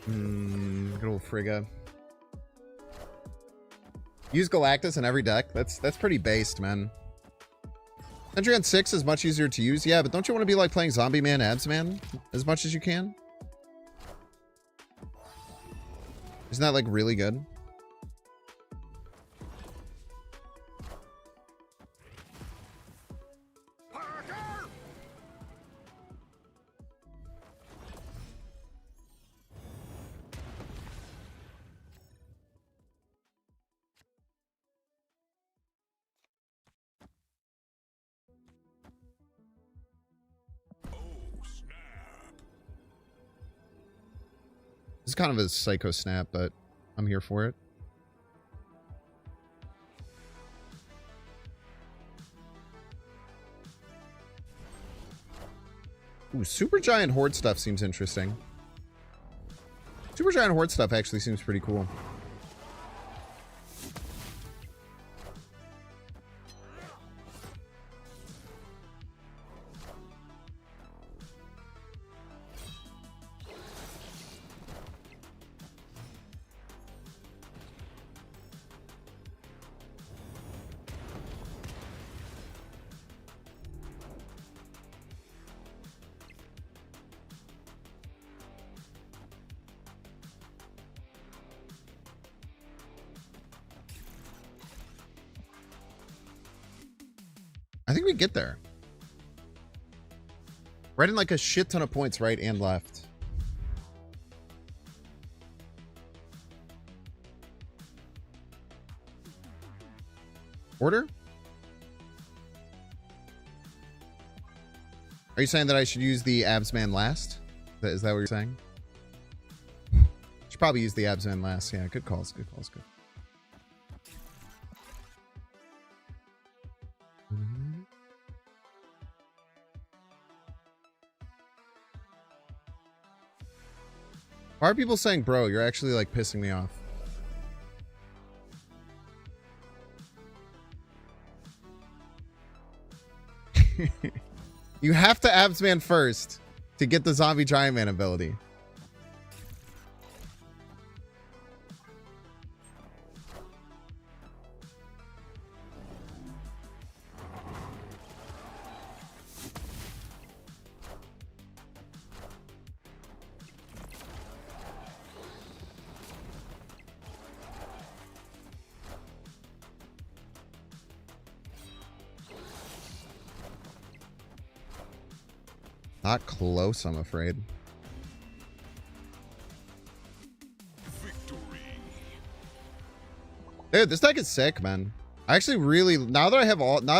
Good old Frigga. Use Galactus in every deck. That's pretty based, man. Sentry on 6 is much easier to use. Yeah, but don't you want to be like playing Zombie Man, Abs Man as much as you can? Isn't that like really good? This is kind of a psycho snap, but I'm here for it. Ooh, Super Giant Horde stuff seems interesting. Super Giant Horde stuff actually seems pretty cool. I think we get there. Right in like a shit ton of points, right and left. Order? Are you saying that I should use the abs man last? Is that what you're saying? Should probably use the abs man last. Yeah, good calls, good calls, good. Why are people saying, bro, you're actually like pissing me off? You have to abs man first to get the zombie giant man ability. Not close, I'm afraid. Victory. Dude, this deck is sick, man. I actually really, now that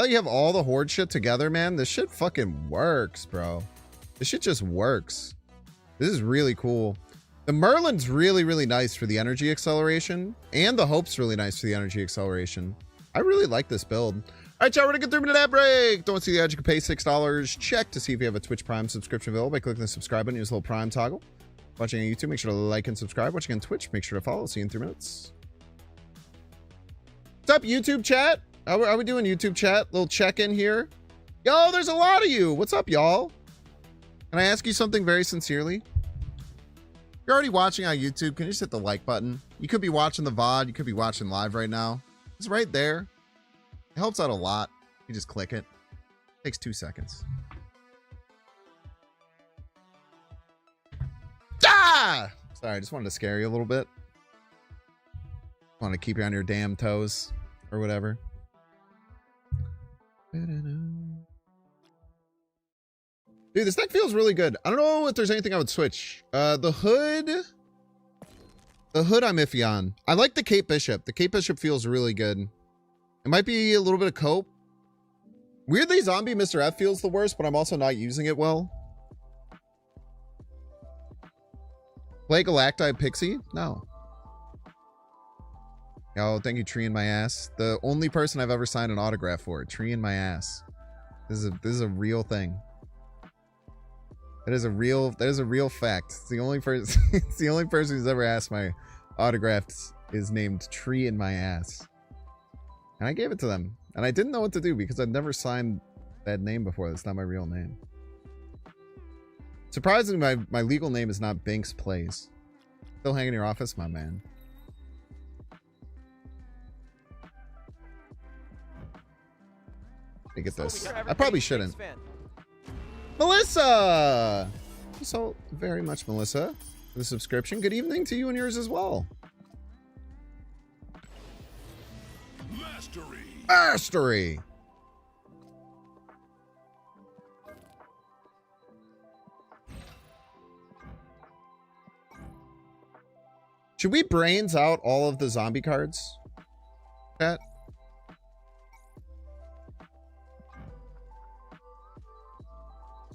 you have all the horde shit together, man, this shit fucking works, bro. This shit just works. This is really cool. The Merlin's really, really nice for the energy acceleration, and the Hope's really nice for the energy acceleration. I really like this build. All right, y'all, we're gonna get 3-minute ad break. Don't see the ad, you can pay $6. Check to see if you have a Twitch Prime subscription available by clicking the subscribe button. Use the little Prime toggle. Watching on YouTube, make sure to like and subscribe. Watching on Twitch, make sure to follow. See you in 3 minutes. What's up, YouTube chat? How are we doing, YouTube chat? Little check-in here. Yo, there's a lot of you. What's up, y'all? Can I ask you something very sincerely? If you're already watching on YouTube, can you just hit the like button? You could be watching the VOD. You could be watching live right now. It's right there. It helps out a lot. You just click it. Takes 2 seconds. Ah! Sorry, I just wanted to scare you a little bit. Want to keep you on your damn toes or whatever. Dude, this deck feels really good. I don't know if there's anything I would switch. The hood I'm iffy on. I like the Cape Bishop. The Cape Bishop feels really good. It might be a little bit of cope. Weirdly, Zombie Mr. F feels the worst, but I'm also not using it well. Play Galacti Pixie? No. Oh, thank you, Tree in my ass. The only person I've ever signed an autograph for. Tree in my ass. This is a real thing. That is a real fact. It's the only person it's the only person who's ever asked my autographs is named Tree in my ass. And I gave it to them. And I didn't know what to do because I'd never signed that name before. That's not my real name. Surprisingly, my legal name is not Binks Plays. Still hanging in your office, my man. Let me get this. I probably shouldn't. Melissa! Thank you so very much, Melissa, for the subscription. Good evening to you and yours as well. Mastery. Mastery! Should we brains out all of the zombie cards? Chat?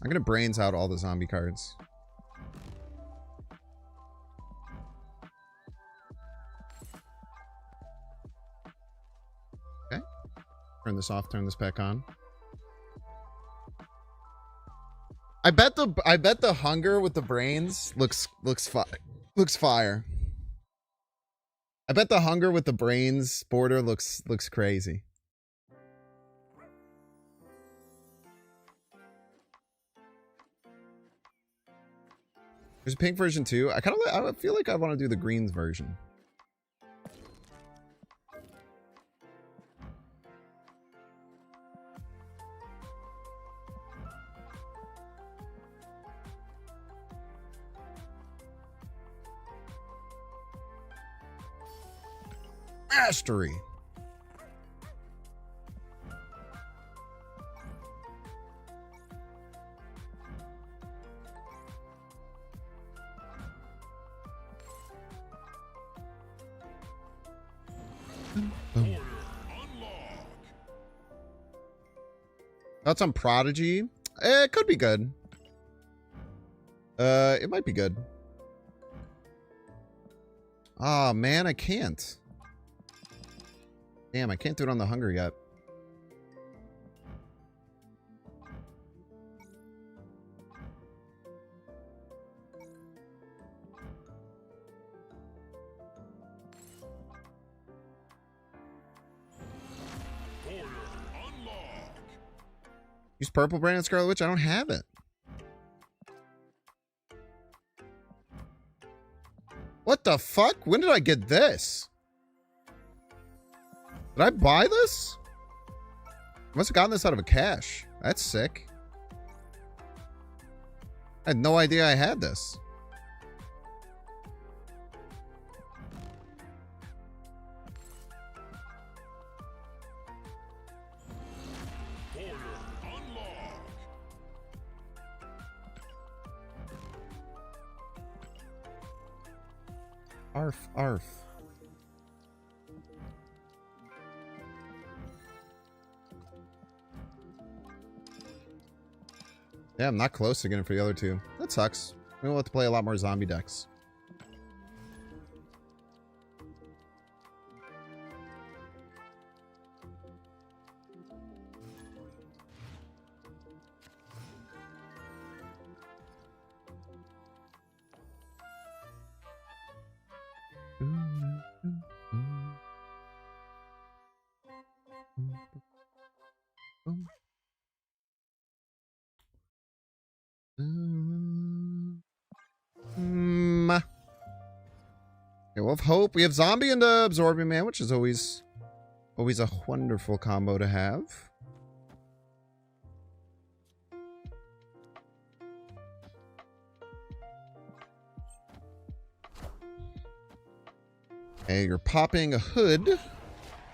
I'm gonna brains out all the zombie cards. Okay. Turn this off, turn this back on. I bet the hunger with the brains looks fire. I bet the hunger with the brains border looks crazy. There's a pink version too. I feel like I want to do the greens version. Mastery. Thoughts on Prodigy? It could be good. It might be good. Oh, man, I can't. Damn, I can't do it on the hunger yet. Use purple brand and Scarlet Witch? I don't have it. What the fuck? When did I get this? Did I buy this? I must have gotten this out of a cache. That's sick. I had no idea I had this. Arf, arf. Yeah, I'm not close to getting for the other two. That sucks. We'll have to play a lot more zombie decks. Okay, well, hope we have zombie and absorbing man, which is always a wonderful combo to have. Okay, you're popping a hood.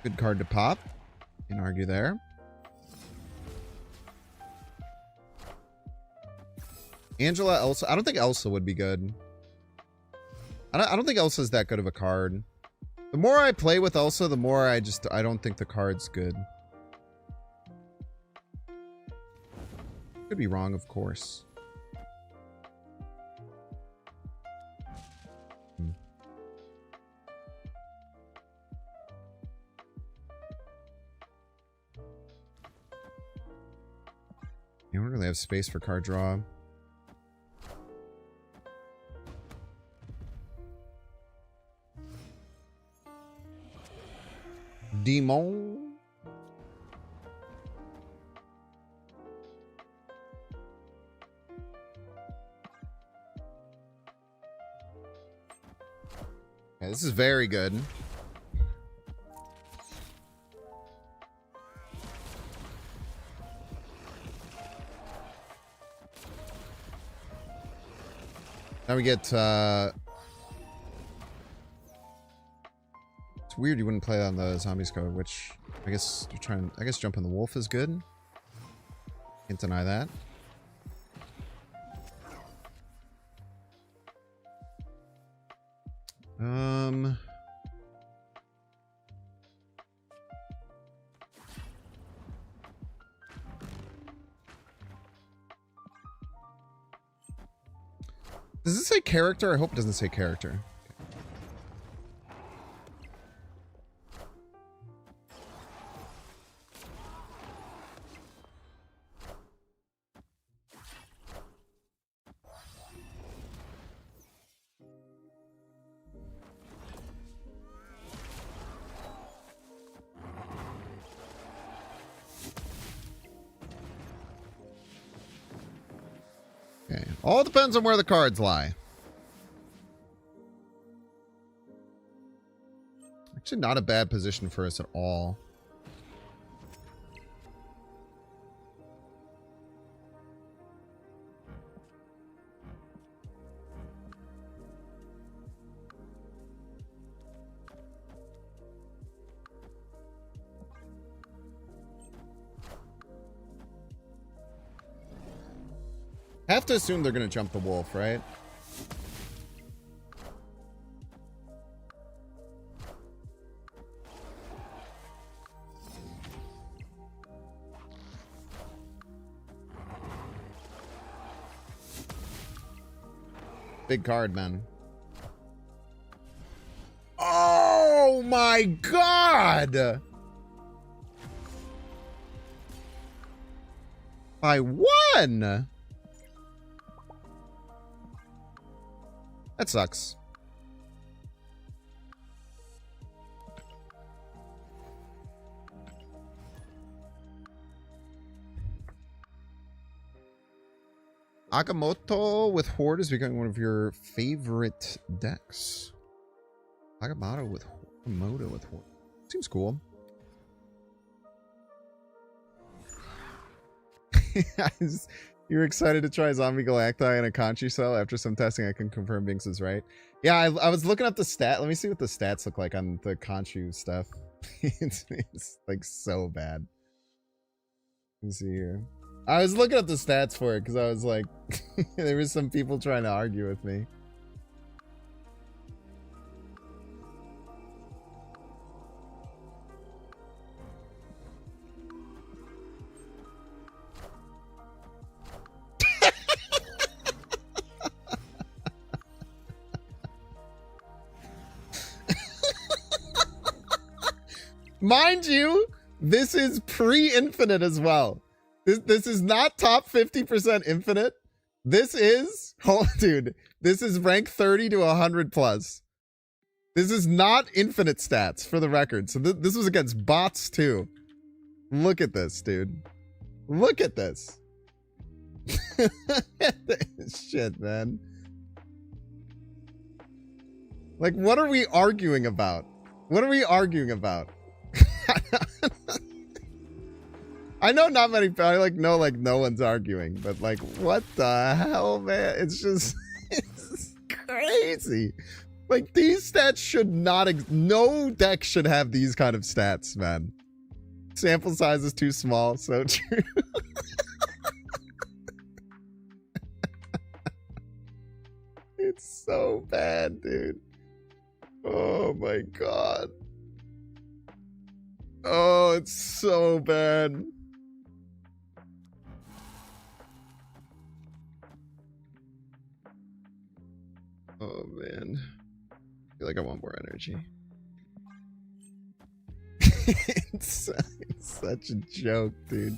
Good card to pop. Can't argue there. Angela, Elsa. I don't think Elsa would be good. I don't think Elsa's that good of a card. The more I play with Elsa, the more I don't think the card's good. Could be wrong, of course. You don't really have space for card draw. Demon. Yeah, this is very good. Now we get it's weird you wouldn't play that on the zombies code, which I guess you're trying. I guess jumping the wolf is good. Can't deny that. Does it say character? I hope it doesn't say character. Okay. All depends on where the cards lie. Actually, not a bad position for us at all. Have to assume they're going to jump the wolf, right? Big card, man. Oh my god! By one! That sucks. Agamotto with Horde is becoming one of your favorite decks. Agamotto with Horde. Seems cool. You're excited to try Zombie Galactus and a Conchi cell. After some testing, I can confirm Binks is right. Yeah, I was looking up the stat. Let me see what the stats look like on the Conchu stuff. it's like so bad. Let me see here. I was looking up the stats for it because I was like, there was some people trying to argue with me. Mind you, this is pre-infinite as well. This is not top 50% infinite. This is, oh, dude, this is rank 30 to 100 plus. This is not infinite stats for the record. So this was against bots too. Look at this, dude. Look at this. Shit, man. Like, what are we arguing about? What are we arguing about? I know not many people, I know no one's arguing, but like, what the hell, man? It's just, it's crazy. Like, these stats should not, no deck should have these kind of stats, man. Sample size is too small, so true. It's so bad, dude. Oh my god. Oh, it's so bad. Oh man. I feel like I want more energy. it's such a joke, dude.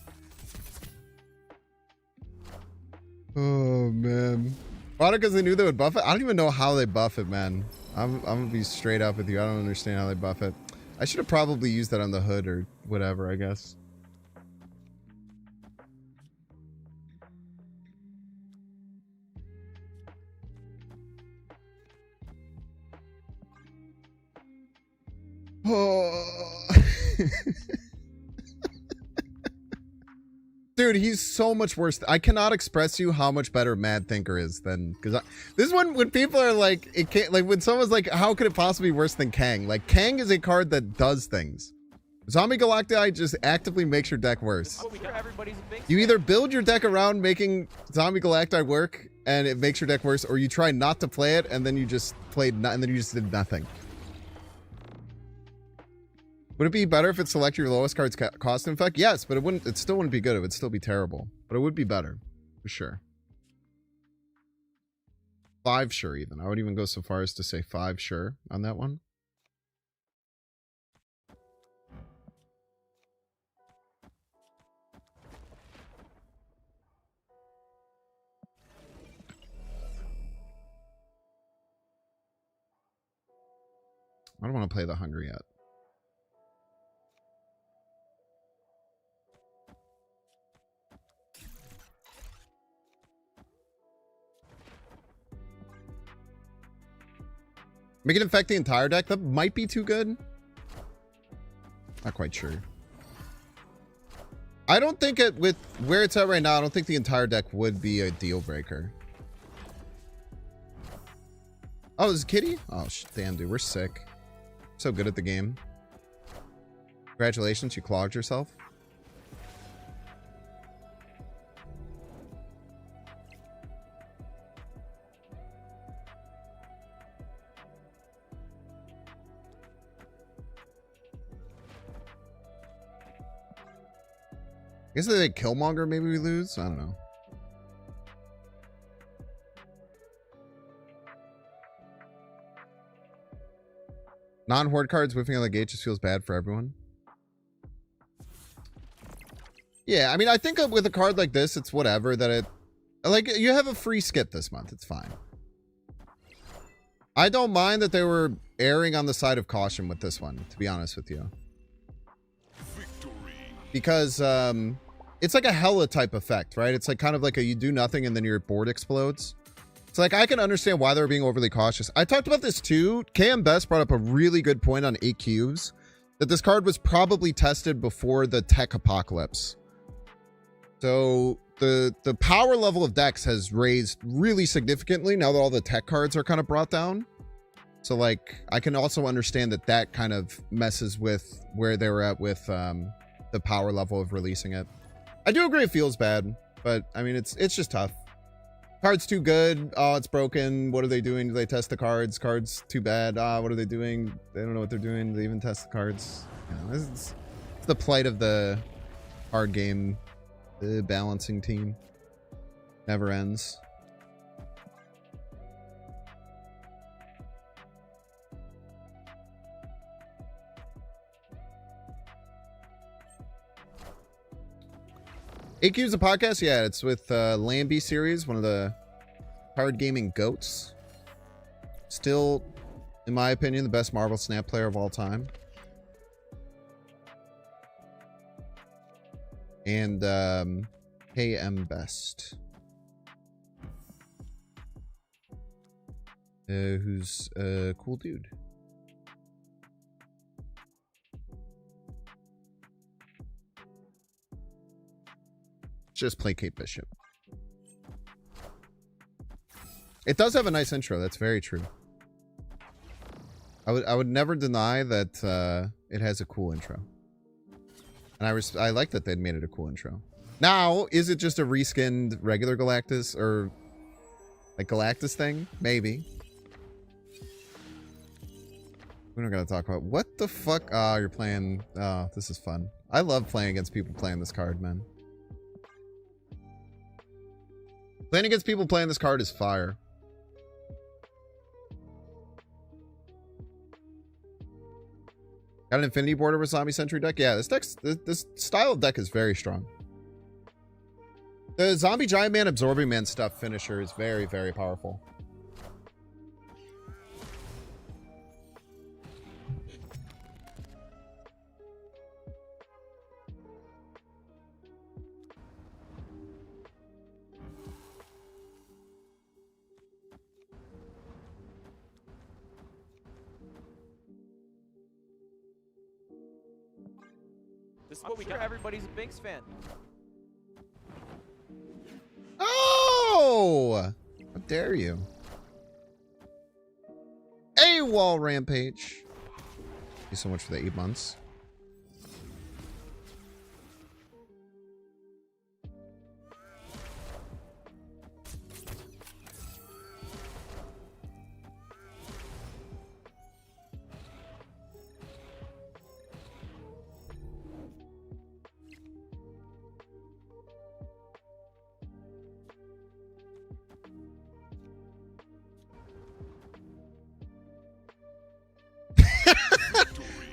Oh man. Bought it because they knew they would buff it? I don't even know how they buff it, man. I'm gonna be straight up with you. I don't understand how they buff it. I should have probably used that on the hood or whatever, I guess. Oh. Dude, he's so much worse. I cannot express you how much better Mad Thinker is than, because this one, when people are like, it can't, like when someone's like, how could it possibly be worse than Kang? Like, Kang is a card that does things. Zombie Galactus just actively makes your deck worse. You either build your deck around making Zombie Galactus work and it makes your deck worse, or you try not to play it and then you just played, and then you just did nothing. Would it be better if it selected your lowest card's cost effect? Yes, but it wouldn't. It still wouldn't be good. It would still be terrible. But it would be better, for sure. 5 sure even. I would even go so far as to say 5 sure on that one. I don't want to play the Hungry yet. Make it infect the entire deck? That might be too good. Not quite sure. I don't think it, with where it's at right now, I don't think the entire deck would be a deal breaker. Oh, is it Kitty? Oh, damn, dude, we're sick. So good at the game. Congratulations, you clogged yourself. I guess they Killmonger, maybe we lose? I don't know. Non-horde cards whiffing on the gate just feels bad for everyone. Yeah, I mean, I think with a card like this, it's whatever that it... Like, you have a free skip this month. It's fine. I don't mind that they were erring on the side of caution with this one, to be honest with you. Because, it's like a Hella type effect, right? It's like kind of like a you do nothing and then your board explodes. So like I can understand why they're being overly cautious. I talked about this too. KM Best brought up a really good point on 8 cubes. That this card was probably tested before the tech apocalypse. So the power level of decks has raised really significantly now that all the tech cards are kind of brought down. So like I can also understand that that kind of messes with where they were at with the power level of releasing it. I do agree it feels bad, but I mean it's just tough. Card's too good. Oh, it's broken. What are they doing? Do they test the cards? Cards too bad. What are they doing? They don't know what they're doing. Do they even test the cards? You know, it's the plight of the card game. The balancing team. Never ends. AQ's a podcast? Yeah, it's with Lambie series, one of the card gaming goats. Still, in my opinion, the best Marvel Snap player of all time. And KM Best. Who's a cool dude. Just play Kate Bishop. It does have a nice intro. That's very true. I would never deny that it has a cool intro. And I like that they'd made it a cool intro. Now, is it just a reskinned regular Galactus or like Galactus thing? Maybe. We're not gonna talk about what the fuck. Oh, you're playing. Oh, this is fun. I love playing against people playing this card, man. Playing against people playing this card is fire. Got an Infinity Border with Zombie Sentry deck? Yeah, this style of deck is very strong. The Zombie Giant Man Absorbing Man stuff finisher is very, very powerful. This is what we got. Everybody's a Binks fan. Oh! How dare you? AWOL Rampage. Thank you so much for the 8 months.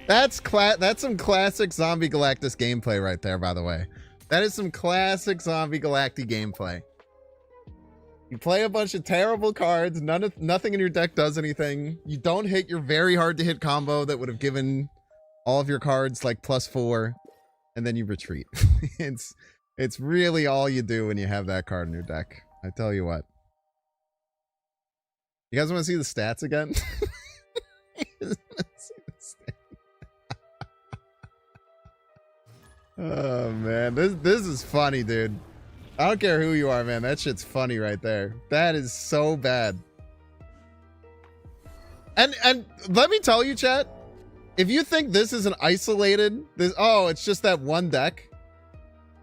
That's some classic Zombie Galactus gameplay right there, by the way. That is some classic Zombie Galactus gameplay. You play a bunch of terrible cards, nothing in your deck does anything. You don't hit your very hard to hit combo that would have given all of your cards like +4, and then you retreat. It's really all you do when you have that card in your deck. I tell you what. You guys want to see the stats again? Oh man, this is funny, dude. I don't care who you are, man. That shit's funny right there. That is so bad. And let me tell you, chat, if you think this is an isolated, it's just that one deck.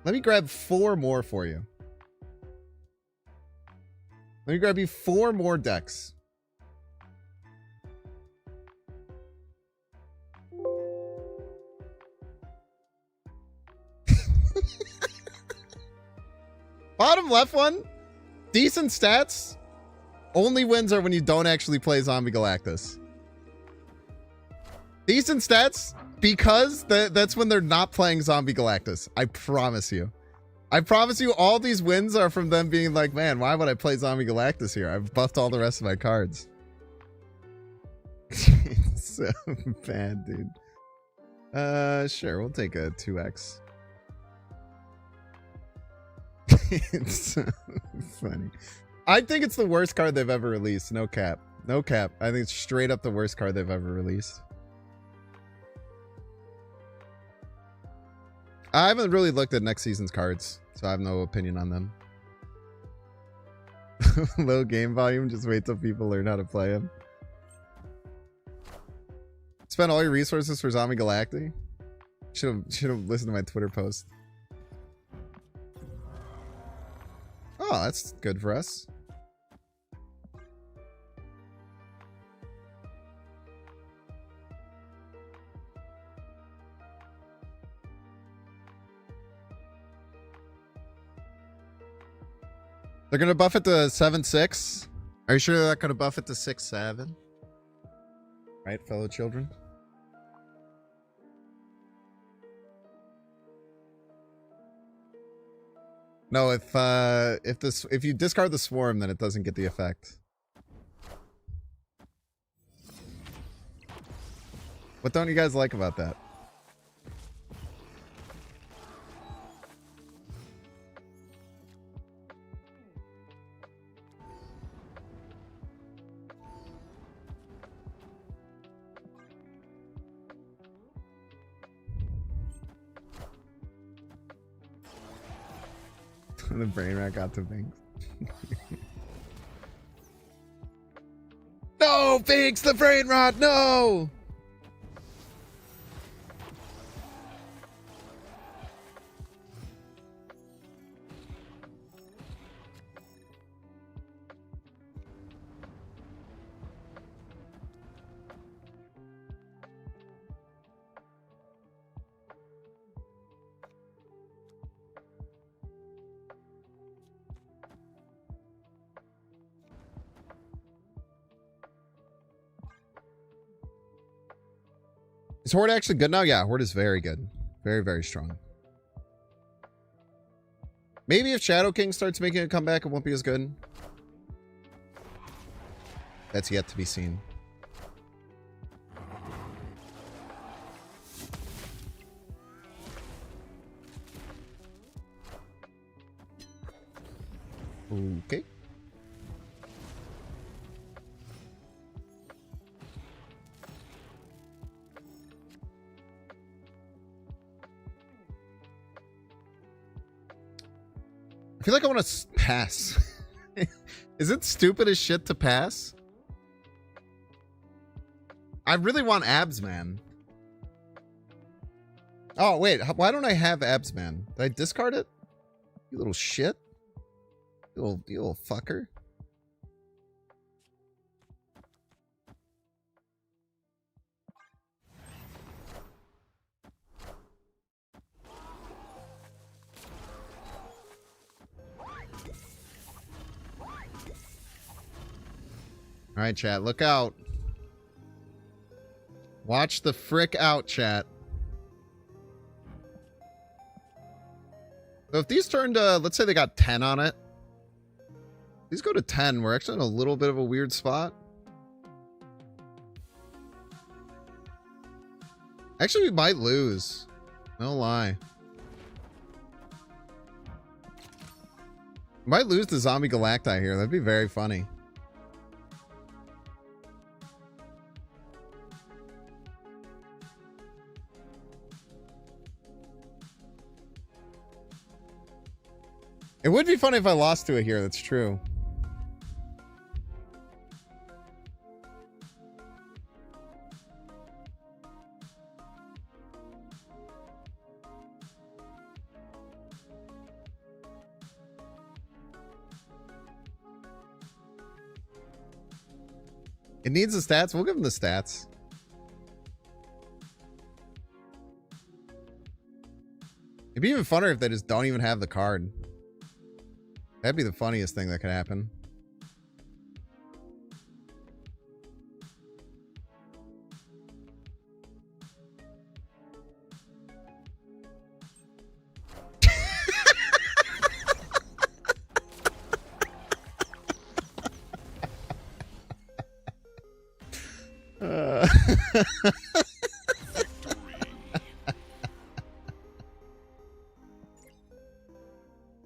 Let me grab 4 more for you. Let me grab you 4 more decks. Bottom left one, decent stats. Only wins are when you don't actually play Zombie Galactus. Decent stats because that's when they're not playing Zombie Galactus. I promise you. I promise you all these wins are from them being like, man, why would I play Zombie Galactus here? I've buffed all the rest of my cards. It's so bad, dude. Sure, we'll take a 2x. It's so funny. I think it's the worst card they've ever released. No cap. No cap. I think it's straight up the worst card they've ever released. I haven't really looked at next season's cards, so I have no opinion on them. Low game volume, just wait till people learn how to play him. Spend all your resources for Zombie Galactus? Should have listened to my Twitter post. Oh, that's good for us. They're gonna buff it to 7-6. Are you sure they're not gonna buff it to 6-7? Right, fellow children? No, if you discard the swarm, then it doesn't get the effect. What don't you guys like about that? The brain rat got to Binks. No, Binks, the brain rot, no! Is Horde actually good now? Yeah, Horde is very good. Very, very strong. Maybe if Shadow King starts making a comeback, it won't be as good. That's yet to be seen. Okay. I feel like I want to pass. Is it stupid as shit to pass? I really want abs, man. Oh, wait. Why don't I have abs, man? Did I discard it? You little shit. You little fucker. All right, chat. Look out. Watch the frick out, chat. So if these turned, let's say they got 10 on it. These go to 10. We're actually in a little bit of a weird spot. Actually, we might lose. No lie. We might lose to Zombie Galactus here. That'd be very funny. It would be funny if I lost to it here. That's true. It needs the stats. We'll give them the stats. It'd be even funner if they just don't even have the card. That'd be the funniest thing that could happen.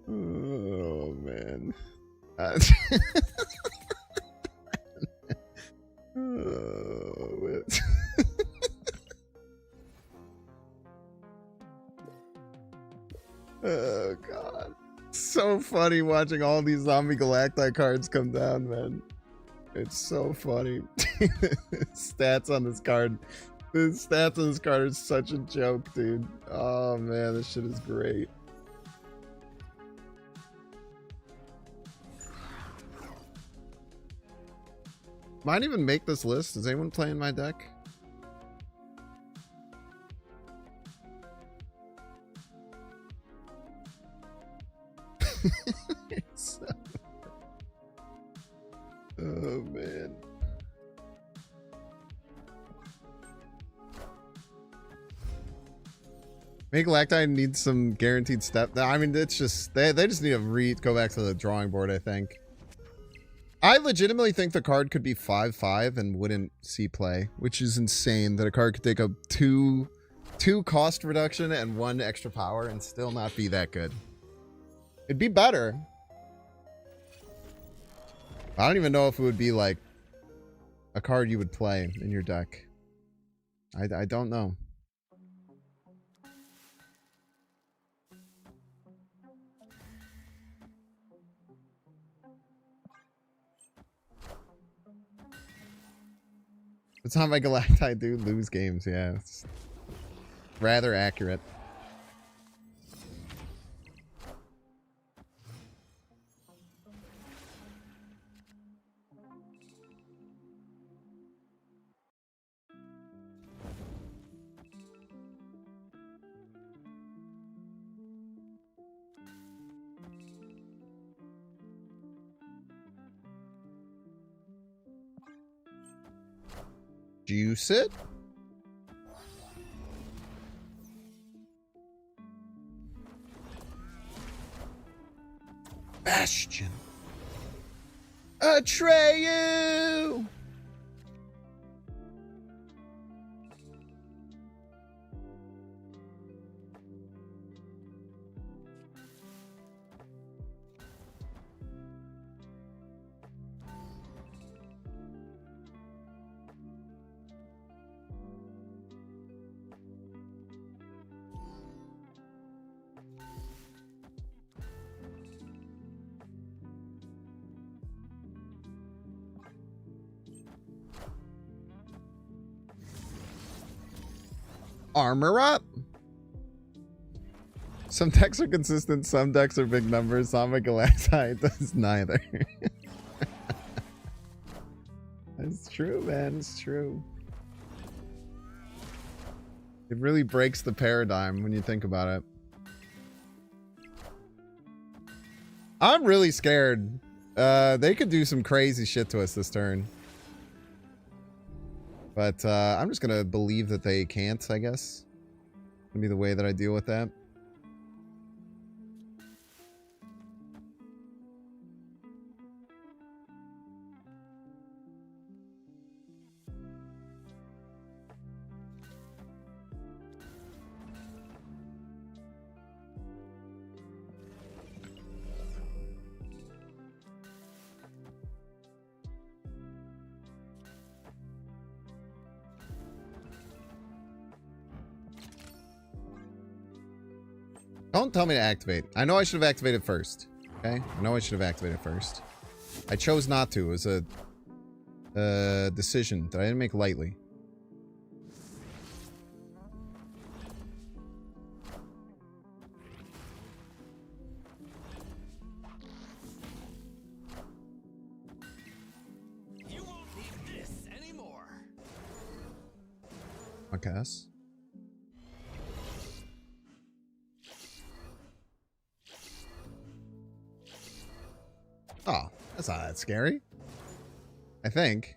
Oh man. Oh, oh god. So funny watching all these Zombie Galactus cards come down, man. It's so funny. Stats on this card. The stats on this card are such a joke, dude. Oh man, this shit is great. Might even make this list. Does anyone play in my deck? Oh man. Make Galactus needs some guaranteed step. I mean, it's just they just need to go back to the drawing board, I think. I legitimately think the card could be 5/5 and wouldn't see play, which is insane that a card could take a two cost reduction and 1 extra power and still not be that good. It'd be better. I don't even know if it would be like a card you would play in your deck. I don't know. It's not my Galactus do lose games, yeah. It's rather accurate. Juice it. Bastion. Atreyu. Armor up. Some decks are consistent, some decks are big numbers. Zombie Galactus does neither. That's true, man. It's true. It really breaks the paradigm when you think about it. I'm really scared. They could do some crazy shit to us this turn. But I'm just going to believe that they can't, I guess. That'll be the way that I deal with that. Don't tell me to activate. I know I should have activated first. Okay? I know I should have activated first. I chose not to. It was a decision that I didn't make lightly. You won't need this anymore. Okay. Oh, that's not that scary. I think.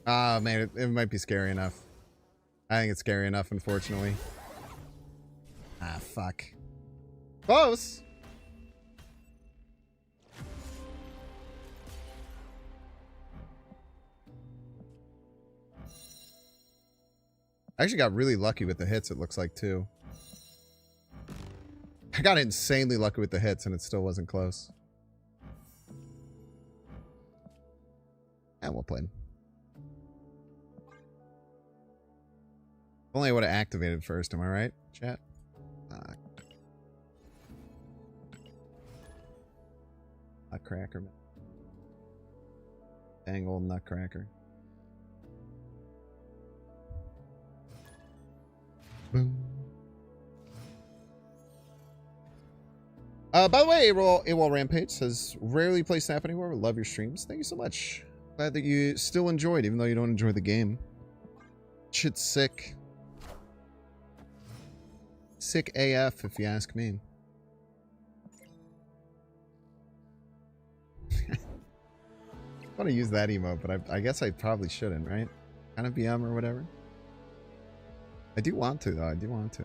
Ah, man, it might be scary enough. I think it's scary enough, unfortunately. Ah, fuck. Close! I actually got really lucky with the hits, it looks like, too. I got insanely lucky with the hits, and it still wasn't close. And we'll play. If only I would have activated first, am I right, chat? Nutcracker, man. Dang old nutcracker. Boom. By the way, AWOL Rampage says, rarely play Snap anymore. Love your streams. Thank you so much. Glad that you still enjoyed, even though you don't enjoy the game. Shit's sick. Sick AF, if you ask me. I want to use that emote, but I guess I probably shouldn't, right? Kind of BM or whatever. I do want to, though. I do want to.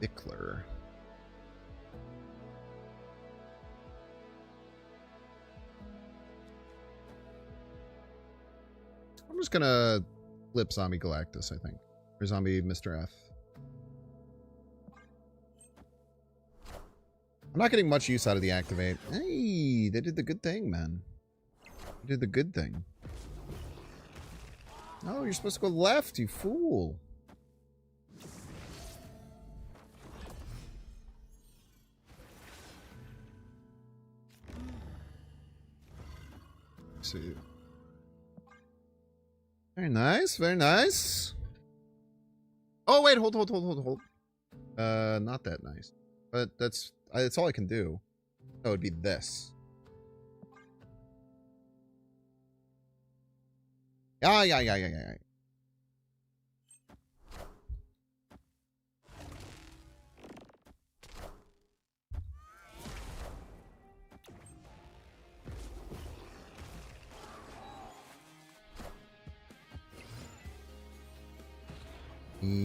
The Dickler. I'm just gonna flip Zombie Galactus, I think. Or Zombie Mr. F. I'm not getting much use out of the activate. Hey, they did the good thing, man. They did the good thing. Oh, you're supposed to go left, you fool. Let's see. Very nice, very nice. Oh, wait, hold. Not that nice. But that's all I can do. That would be this. Yeah.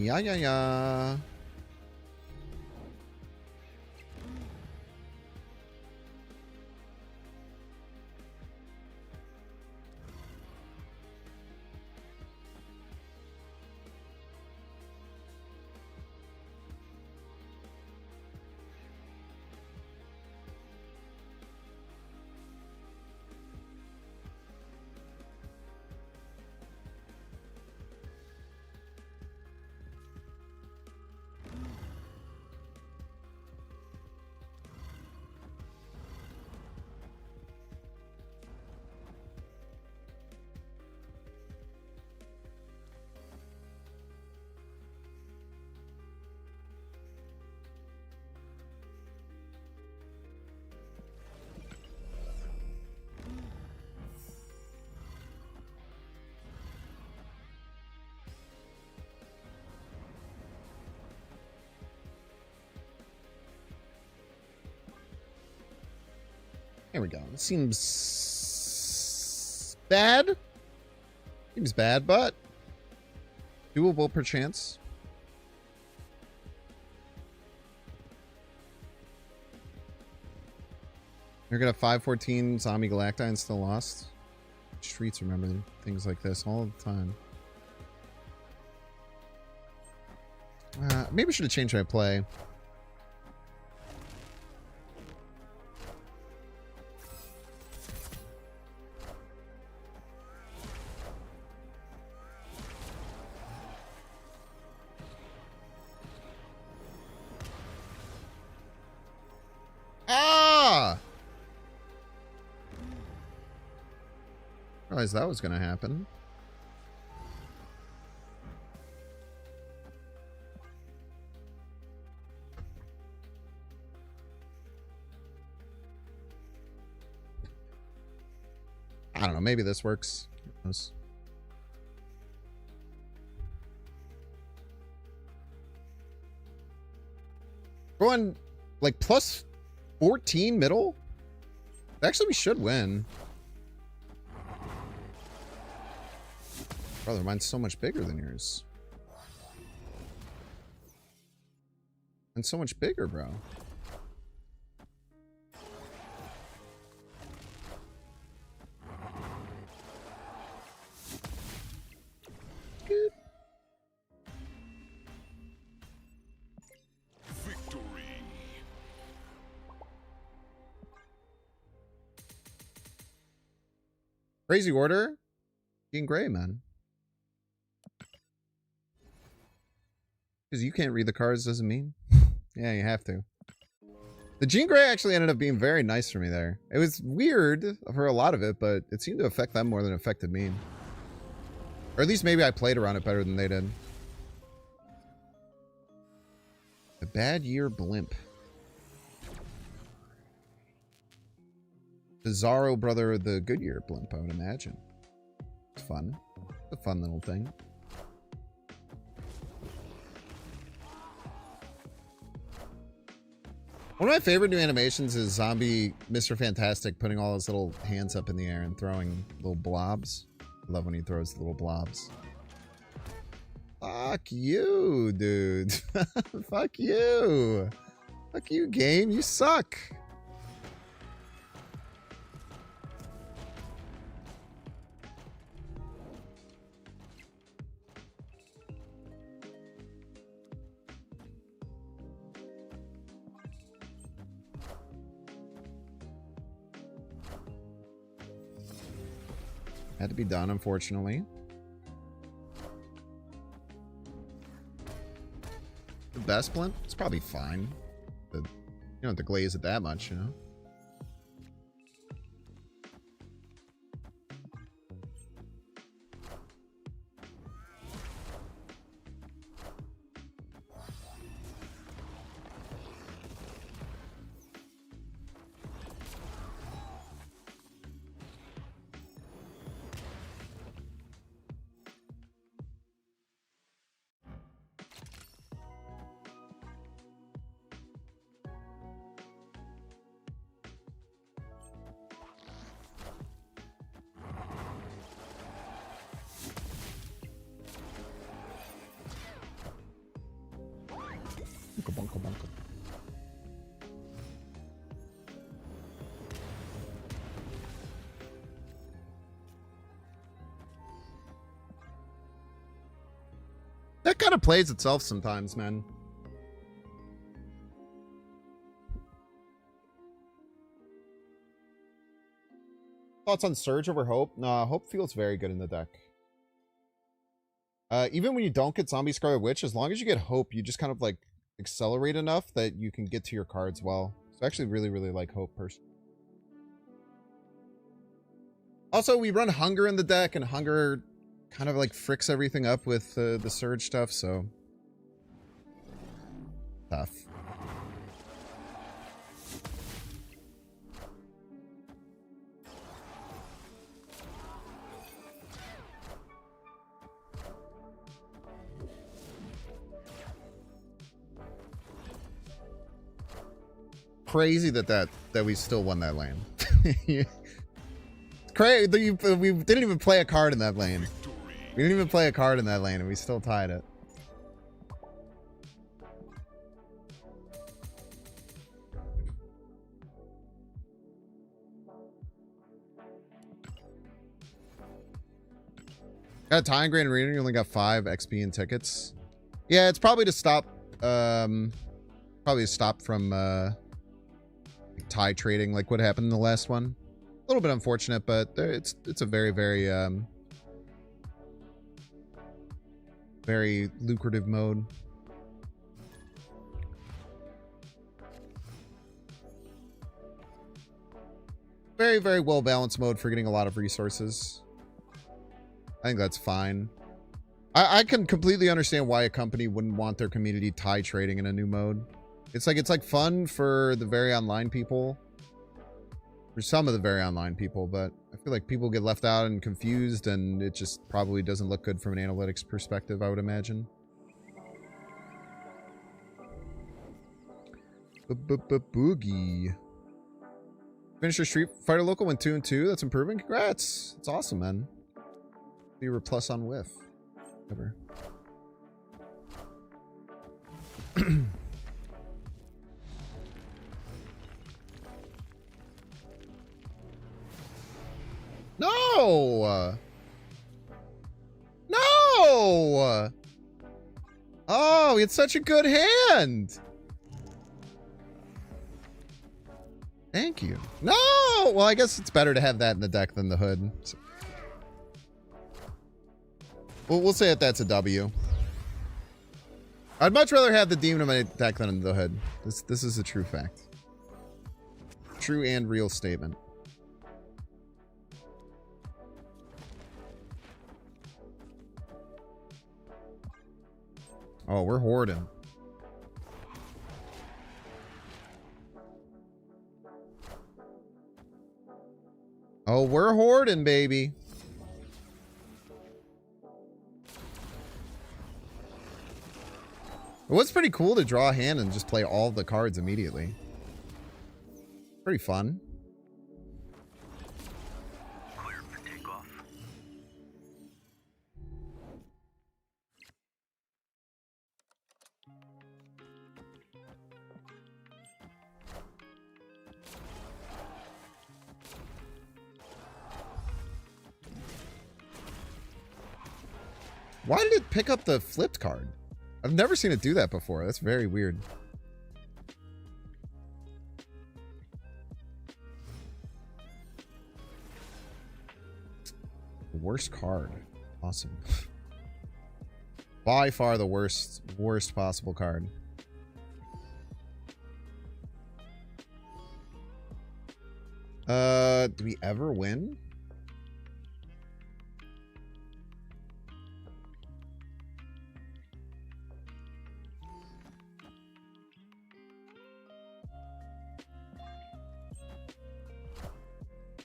Yeah. There we go. It seems bad. Seems bad, but doable perchance. You're gonna 514 Zombie Galacti and still lost. Streets remember things like this all the time. Maybe I should have changed my play. Realized that was going to happen. I don't know. Maybe this works. Who knows? Going like plus 14 middle? Actually, we should win. Brother, mine's so much bigger than yours. And so much bigger, bro. Good. Victory. Crazy order. Jean Grey, man. Because you can't read the cards doesn't mean. Yeah, you have to. The Jean Grey actually ended up being very nice for me there. It was weird for a lot of it, but it seemed to affect them more than it affected me. Or at least maybe I played around it better than they did. A bad year blimp. The Zorro brother of the Goodyear blimp, I would imagine. It's fun. It's a fun little thing. One of my favorite new animations is Zombie Mr. Fantastic putting all his little hands up in the air and throwing little blobs. I love when he throws the little blobs. Fuck you, dude. Fuck you. Fuck you, game. You suck. Had to be done, unfortunately. The best blimp? It's probably fine. But you don't have to glaze it that much, you know? Bunka, bunka. That kind of plays itself sometimes, man. Thoughts on Surge over Hope? Nah, Hope feels very good in the deck. Even when you don't get Zombie Scarlet Witch, as long as you get Hope, you just kind of like accelerate enough that you can get to your cards well. So I actually really, really like Hope personally. Also, we run Hunger in the deck, and Hunger kind of like fricks everything up with the Surge stuff, so tough. Crazy that we still won that lane. Crazy. We didn't even play a card in that lane. We didn't even play a card in that lane, and we still tied it. Got a tie in Grand Arena. You only got 5 XP and tickets. Yeah, it's probably to stop. Probably to stop from tie trading, like what happened in the last one. A little bit unfortunate, but it's a very, very very lucrative mode. Very, very well balanced mode for getting a lot of resources. I think that's fine. I can completely understand why a company wouldn't want their community tie trading in a new mode. It's like fun for the very online people. For some of the very online people, but I feel like people get left out and confused, and it just probably doesn't look good from an analytics perspective, I would imagine. Boogie. Finish your Street Fighter local, went 2-2. That's improving. Congrats. That's awesome, man. You were plus on whiff. Whatever. Oh, it's such a good hand. Thank you. No! Well, I guess it's better to have that in the deck than the hood. So. Well, we'll say that that's a W. I'd much rather have the demon in my deck than the hood. This is a true fact. True and real statement. Oh, we're hoarding. Oh, we're hoarding, baby. It was pretty cool to draw a hand and just play all the cards immediately. Pretty fun. Clear for takeoff. Why did it pick up the flipped card? I've never seen it do that before. That's very weird. Worst card. Awesome. By far the worst possible card. Do we ever win?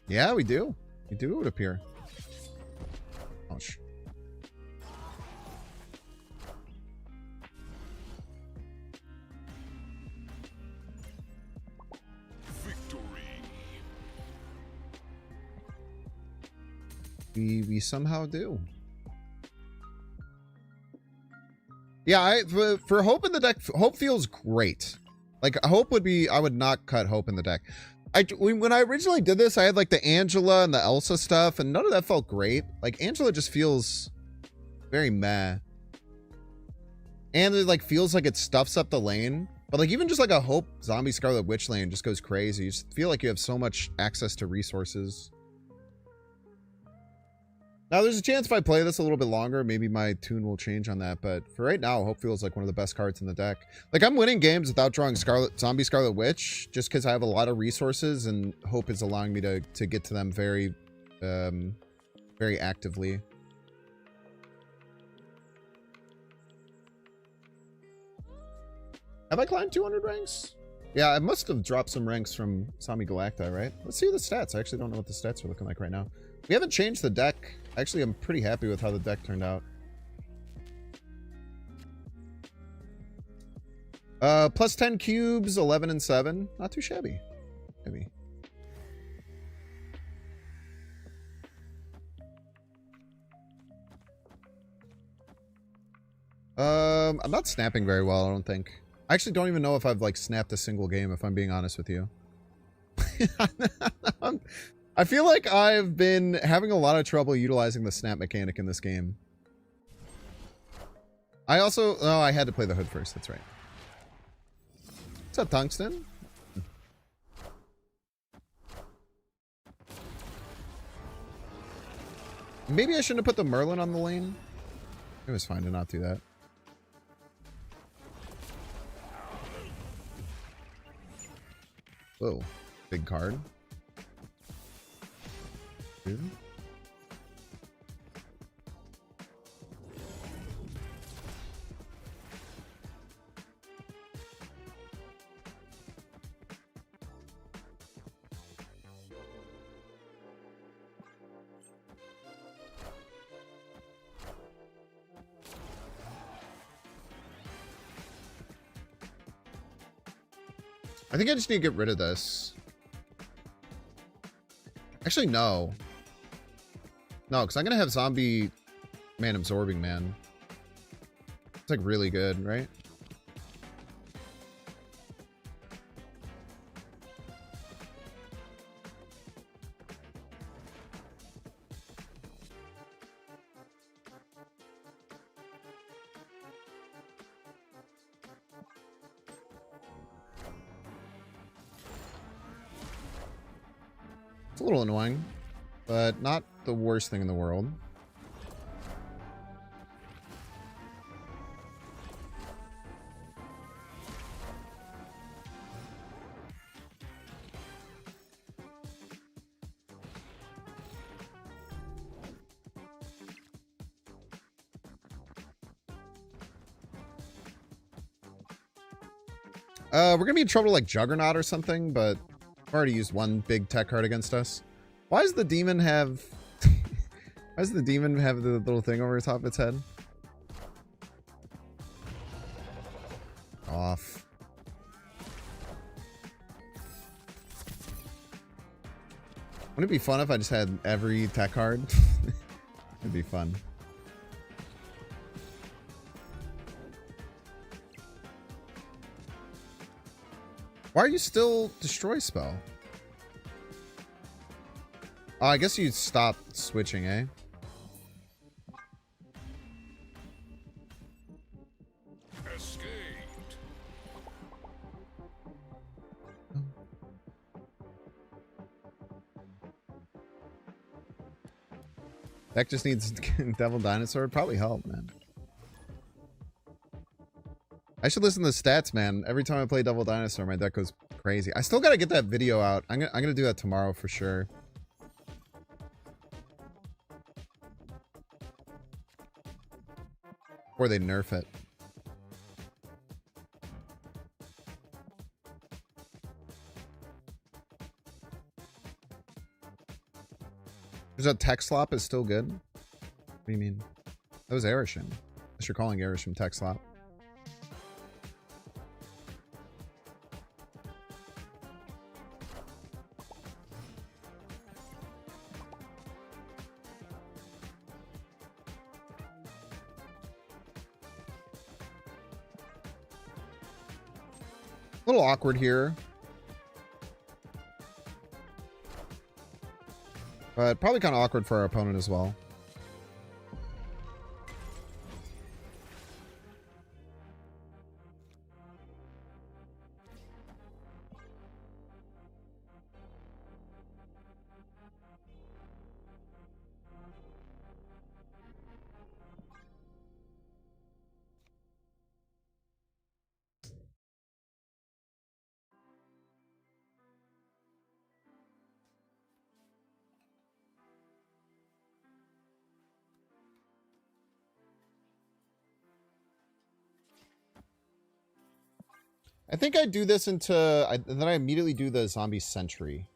Yeah, we do. We do, it would appear. Ouch. Victory. We somehow do. Yeah, for Hope in the deck, Hope feels great. Like, Hope would be, I would not cut Hope in the deck. When I originally did this, I had like the Angela and the Elsa stuff, and none of that felt great. Like, Angela just feels very meh. And it like feels like it stuffs up the lane. But like even just like a Hope Zombie Scarlet Witch lane just goes crazy. You just feel like you have so much access to resources. Now, there's a chance if I play this a little bit longer, maybe my tune will change on that. But for right now, Hope feels like one of the best cards in the deck. Like, I'm winning games without drawing Zombie Scarlet Witch just because I have a lot of resources, and Hope is allowing me to get to them very, very actively. Have I climbed 200 ranks? Yeah, I must have dropped some ranks from Zombie Galactus, right? Let's see the stats. I actually don't know what the stats are looking like right now. We haven't changed the deck. Actually, I'm pretty happy with how the deck turned out. Plus 10 cubes, 11 and 7. Not too shabby. Maybe. I'm not snapping very well, I don't think. I actually don't even know if I've like snapped a single game, if I'm being honest with you. I feel like I've been having a lot of trouble utilizing the snap mechanic in this game. I also... Oh, I had to play the hood first. That's right. What's up, Tungsten? Maybe I shouldn't have put the Merlin on the lane. It was fine to not do that. Whoa. Big card. Dude. I think I just need to get rid of this. Actually, no. No, because I'm going to have Zombie Man Absorbing Man. It's like really good, right? It's a little annoying, but not the worst thing in the world. We're gonna be in trouble like Juggernaut or something, but I've already used one big tech card against us. Why does the demon have... Why does the demon have the little thing over the top of its head? Off. Wouldn't it be fun if I just had every tech card? It'd be fun. Why are you still destroy spell? Oh, I guess you stopped switching, eh? Escaped. Deck just needs Devil Dinosaur. It'd probably help, man. I should listen to the stats, man. Every time I play Devil Dinosaur, my deck goes crazy. I still gotta get that video out. I'm gonna do that tomorrow for sure. Or they nerf it. There's a tech slop is still good. What do you mean? That was Arishem. Unless you're calling Arishem tech slop. A little awkward here. But probably kind of awkward for our opponent as well. I think I do this into... then I immediately do the Zombie Sentry.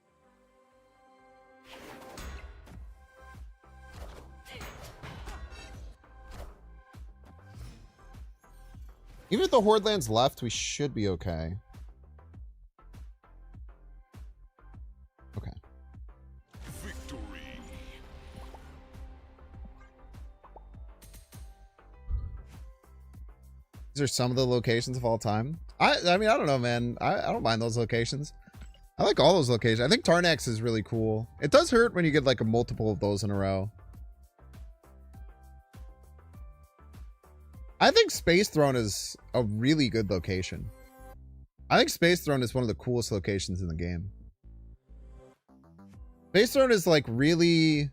Even if the Horde lands left, we should be okay. Okay. Victory. These are some of the locations of all time. I mean, I don't know, man. I don't mind those locations. I like all those locations. I think Tarnax is really cool. It does hurt when you get like a multiple of those in a row. I think Space Throne is a really good location. I think Space Throne is one of the coolest locations in the game. Space Throne is like really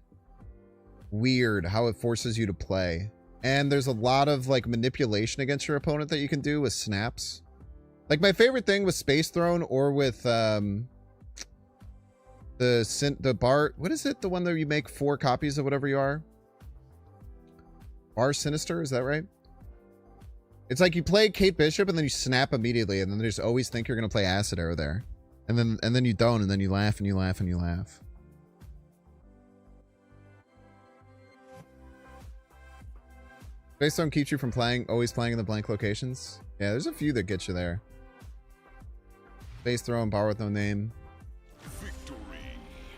weird how it forces you to play. And there's a lot of like manipulation against your opponent that you can do with snaps. Like my favorite thing with Space Throne or with the bar, what is it? The one that you make 4 copies of whatever you are? Bar Sinister, is that right? It's like you play Kate Bishop and then you snap immediately and then they just always think you're gonna play Acid Arrow there. And then you don't, and then you laugh and you laugh and you laugh. Space Throne keeps you from always playing in the blank locations. Yeah, there's a few that get you there. Space Throne, Bar with No Name. Victory.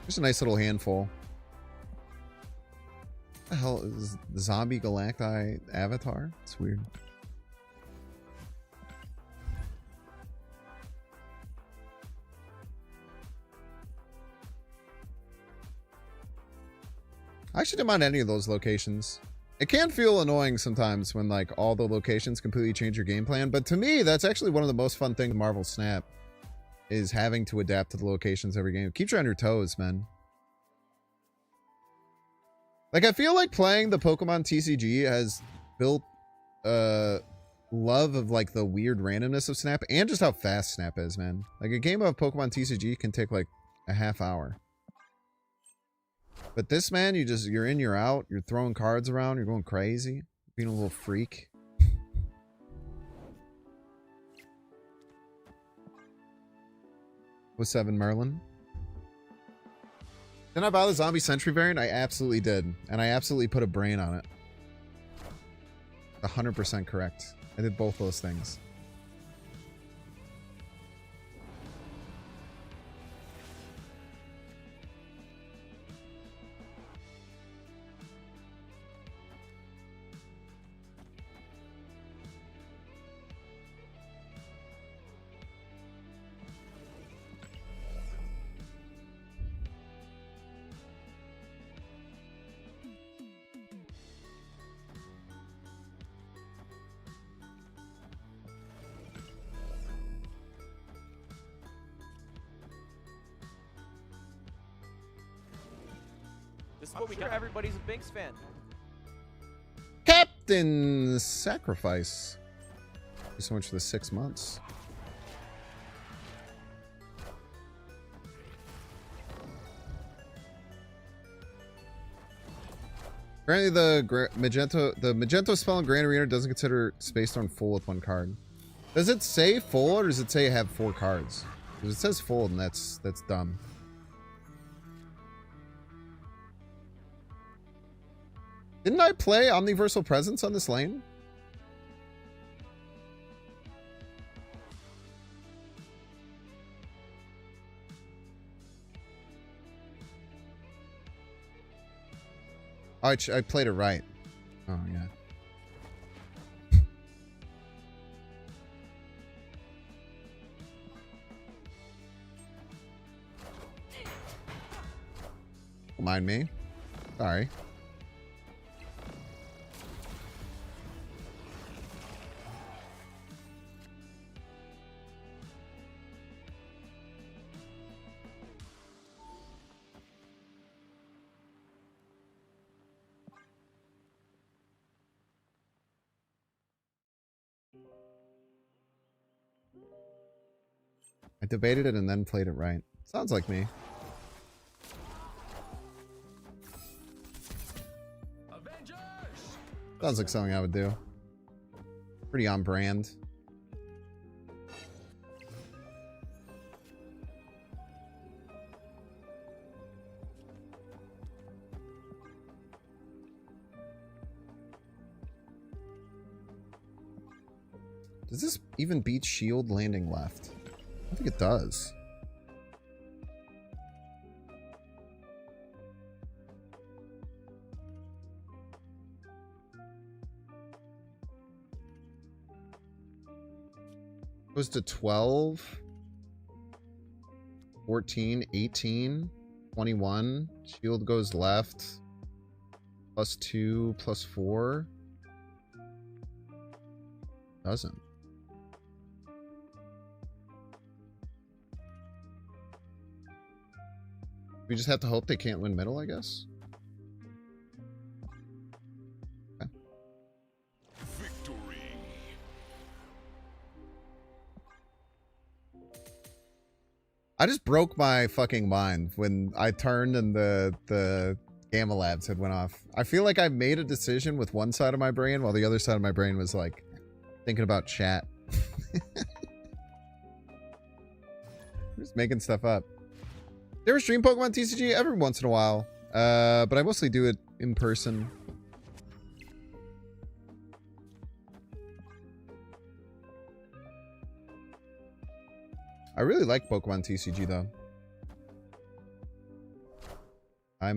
Just a nice little handful. What the hell is the Zombie Galactus avatar? It's weird. I actually didn't mind any of those locations. It can feel annoying sometimes when like all the locations completely change your game plan, but to me, that's actually one of the most fun things in Marvel Snap is having to adapt to the locations every game. Keeps you on your toes, man. Like, I feel like playing the Pokemon TCG has built love of like the weird randomness of Snap and just how fast Snap is, man. Like a game of Pokemon TCG can take like a half hour. But this, man, you're in, you're out, you're throwing cards around, you're going crazy, being a little freak. With 7 Merlin. Didn't I buy the Zombie Sentry variant? I absolutely did. And I absolutely put a brain on it. 100% correct. I did both those things. This is what we got. Everybody's a Binks fan. Captain Sacrifice. Thank you so much for the 6 months. Apparently the Magento spell in Grand Arena doesn't consider Space Storm full with 1 card. Does it say full or does it say you have 4 cards? Because it says full and that's dumb. Didn't I play Omniversal Presence on this lane? Oh, I played it right. Oh, yeah. Don't mind me. Sorry. I debated it and then played it right. Sounds like me. Sounds like something I would do. Pretty on brand. Does this even beat shield landing left? I think it does. Goes to 12, 14, 18, 21. Shield goes left. +2, +4. Doesn't. We just have to hope they can't win middle, I guess. Okay. Victory. I just broke my fucking mind when I turned and the Gamma Labs had went off. I feel like I made a decision with one side of my brain while the other side of my brain was like thinking about chat. Just making stuff up. Never stream Pokemon TCG every once in a while, but I mostly do it in person. I really like Pokemon TCG though. I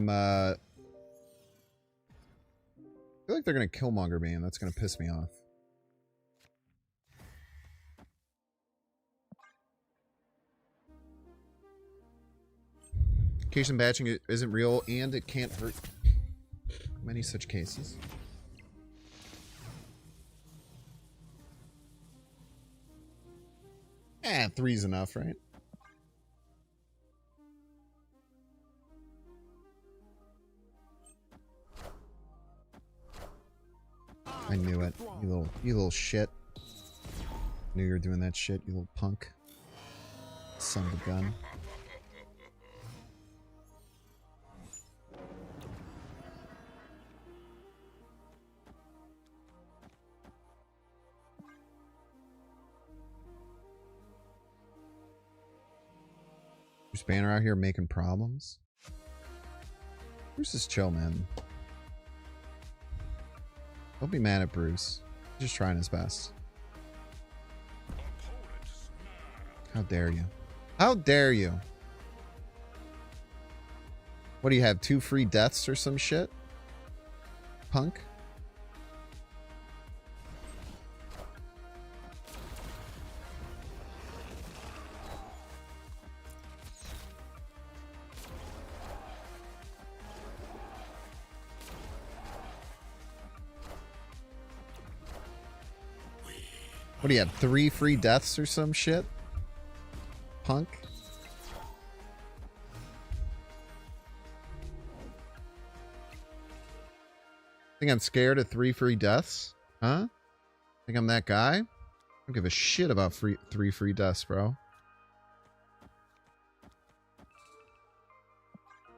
feel like they're gonna Killmonger me and that's gonna piss me off. Cation batching isn't real and it can't hurt. Many such cases. Eh, 3's enough, right? it. You little shit. Knew you were doing that shit, you little punk. Son of a gun. Bruce Banner out here making problems. Bruce is chill, man. Don't be mad at Bruce. He's just trying his best. How dare you? How dare you? What do you have? 2 free deaths or some shit? Punk? What do you have? 3 free deaths or some shit? Punk? Think I'm scared of 3 free deaths? Huh? Think I'm that guy? I don't give a shit about 3 free deaths, bro.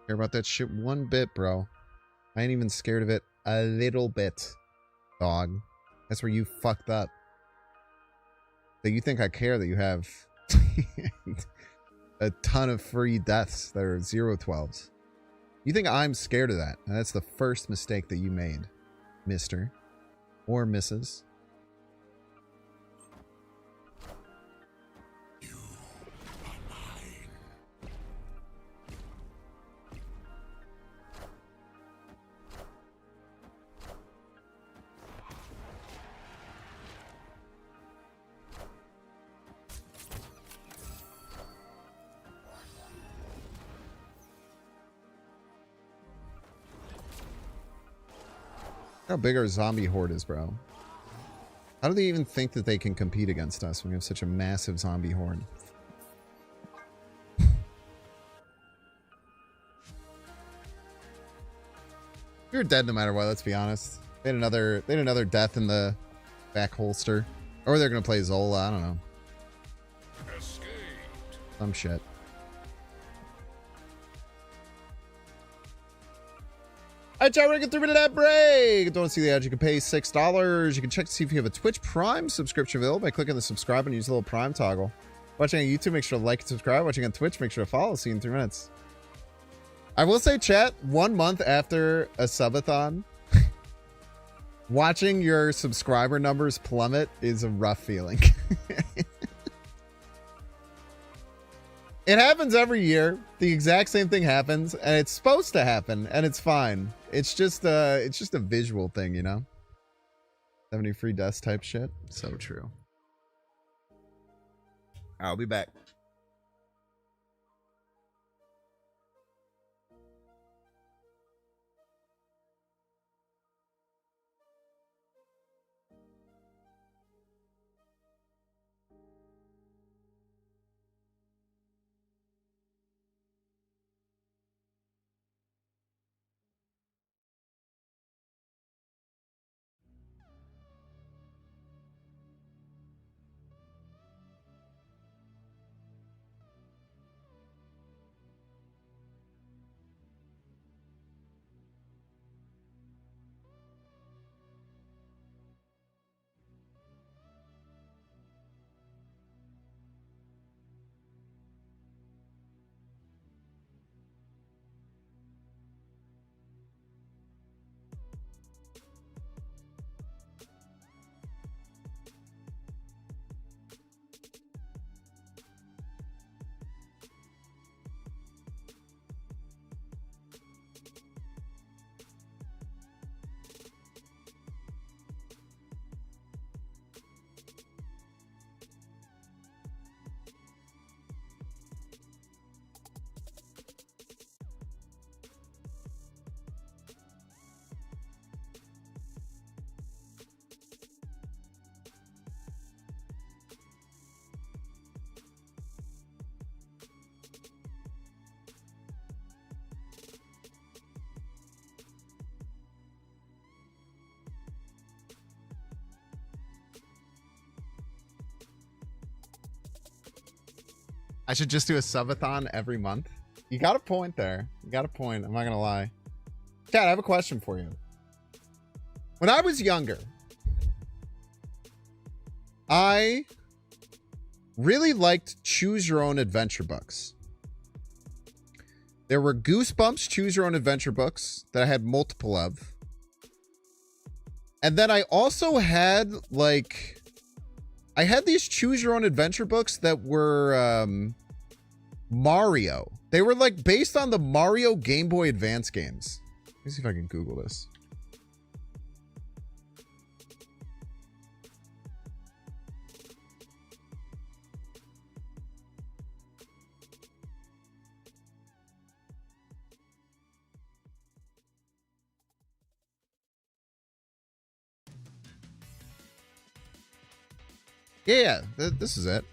Care about that shit one bit, bro. I ain't even scared of it a little bit, dog. That's where you fucked up. That you think I care that you have a ton of free deaths that are 0-12s. You think I'm scared of that? And that's the first mistake that you made, mister. Or Mrs. How big our zombie horde is, bro. How do they even think that they can compete against us when we have such a massive zombie horde? You're dead no matter what, let's be honest. They had another death in the back holster. Or they're gonna play Zola, I don't know. Escaped. Some shit. Alright, chat, we're gonna get 3 minute ad break. Don't see the ad, you can pay $6. You can check to see if you have a Twitch Prime subscription available by clicking the subscribe and use the little Prime toggle. Watching on YouTube, make sure to like and subscribe. Watching on Twitch, make sure to follow. See you in 3 minutes. I will say, chat, 1 month after a subathon, watching your subscriber numbers plummet is a rough feeling. It happens every year. The exact same thing happens, and it's supposed to happen, and it's fine. It's just a visual thing, you know? 70 free deaths type shit. So true. I'll be back. I should just do a subathon every month. You got a point there. You got a point. I'm not gonna lie. Cat, I have a question for you. When I was younger, I really liked choose your own adventure books. There were Goosebumps choose your own adventure books that I had multiple of. And then I also had like, I had these choose your own adventure books that were Mario. They were like based on the Mario Game Boy Advance games. Let me see if I can Google this. Yeah, this is it.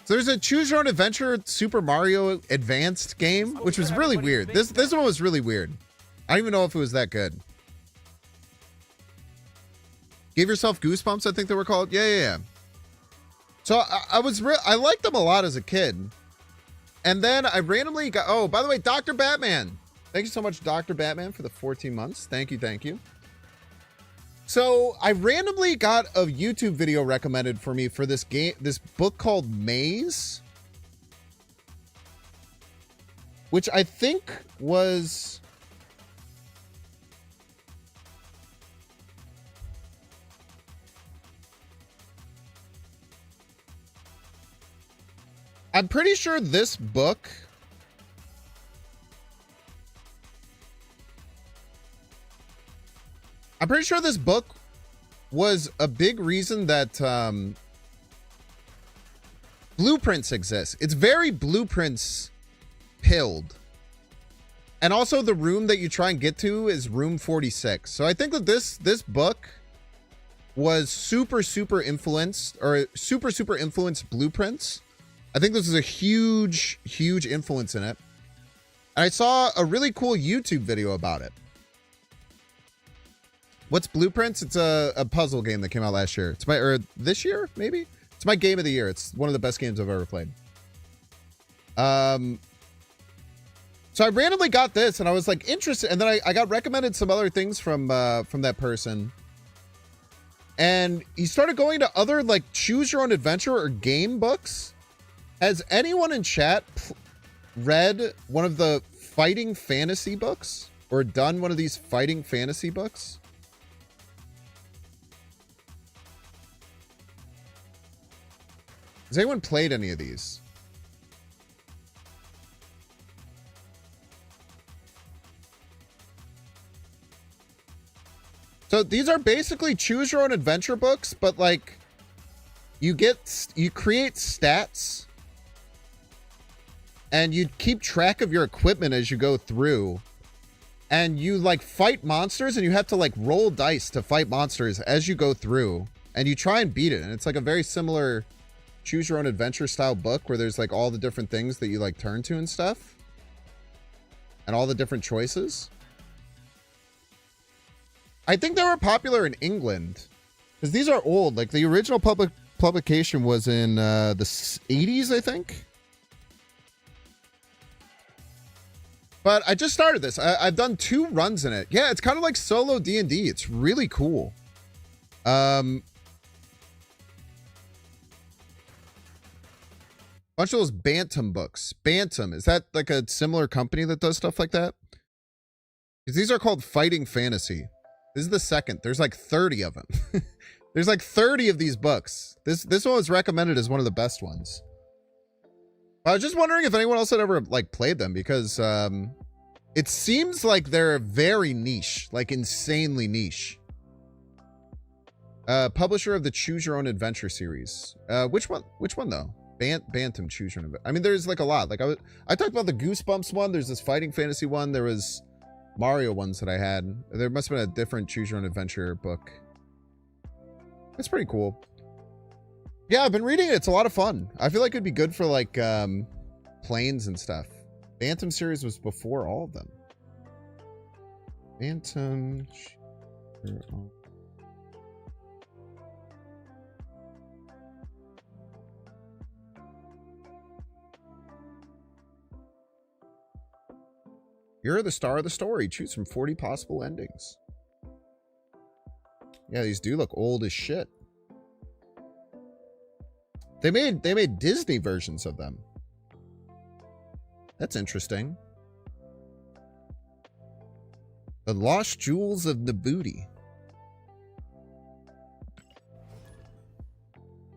So there's a choose your own adventure Super Mario Advanced game, which was really weird. This one was really weird. I don't even know if it was that good. Give yourself goosebumps, I think they were called. Yeah. So I liked them a lot as a kid. And then I randomly got, oh, by the way, Dr. Batman. Thank you so much, Dr. Batman, for the 14 months. Thank you. So I randomly got a YouTube video recommended for me for this book called Maze, which I think was, I'm pretty sure this book was a big reason that Blueprints exists. It's very Blueprints pilled. And also the room that you try and get to is room 46. So I think that this book was super influenced, or super influenced Blueprints. I think this is a huge influence in it. And I saw a really cool YouTube video about it. What's Blueprints? It's a puzzle game that came out last year. Or this year, maybe? It's my game of the year. It's one of the best games I've ever played. So I randomly got this and I was like interested, and then I got recommended some other things from that person. And he started going to other like choose your own adventure or game books. Has anyone in chat read one of the fighting fantasy books or done one of these fighting fantasy books? Has anyone played any of these? So these are basically choose your own adventure books, but like you create stats and you keep track of your equipment as you go through, and you like fight monsters and you have to like roll dice to fight monsters as you go through, and you try and beat it. And it's like a very similar choose your own adventure style book where there's like all the different things that you like turn to and stuff and all the different choices. I think they were popular in England because these are old. Like the original publication was in the 80s, I think. But I just started this. I've done 2 runs in it. Yeah, it's kind of like solo D&D. It's really cool. Bunch of those Bantam books. Bantam, is that like a similar company that does stuff like that? Because these are called Fighting Fantasy. This is the second. There's like 30 of them. There's like 30 of these books. This one was recommended as one of the best ones. I was just wondering if anyone else had ever like played them, because it seems like they're very niche, like insanely niche. Publisher of the Choose Your Own Adventure series. Which one though? Bantam Choose Your Own Adventure. I mean, there's like a lot. Like I talked about the Goosebumps one. There's this fighting fantasy one. There was Mario ones that I had. There must have been a different Choose Your Own Adventure book. It's pretty cool. Yeah, I've been reading it. It's a lot of fun. I feel like it'd be good for like planes and stuff. Bantam series was before all of them. Bantam. You're the star of the story. Choose from 40 possible endings. Yeah, these do look old as shit. They made Disney versions of them. That's interesting. The Lost Jewels of Nabooti.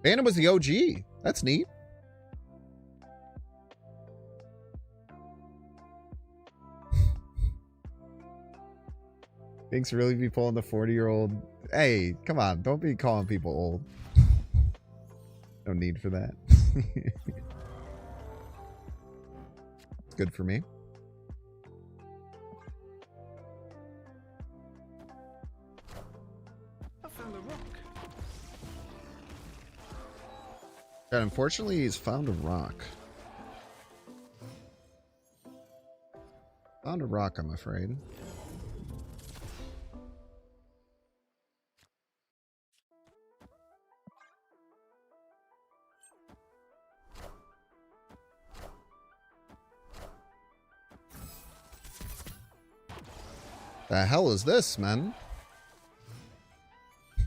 Phantom was the OG. That's neat. Thinks really be pulling the 40-year-old. Hey, come on. Don't be calling people old. No need for that. It's good for me. I found a rock. God, unfortunately, he's found a rock. Found a rock, I'm afraid. The hell is this, man? I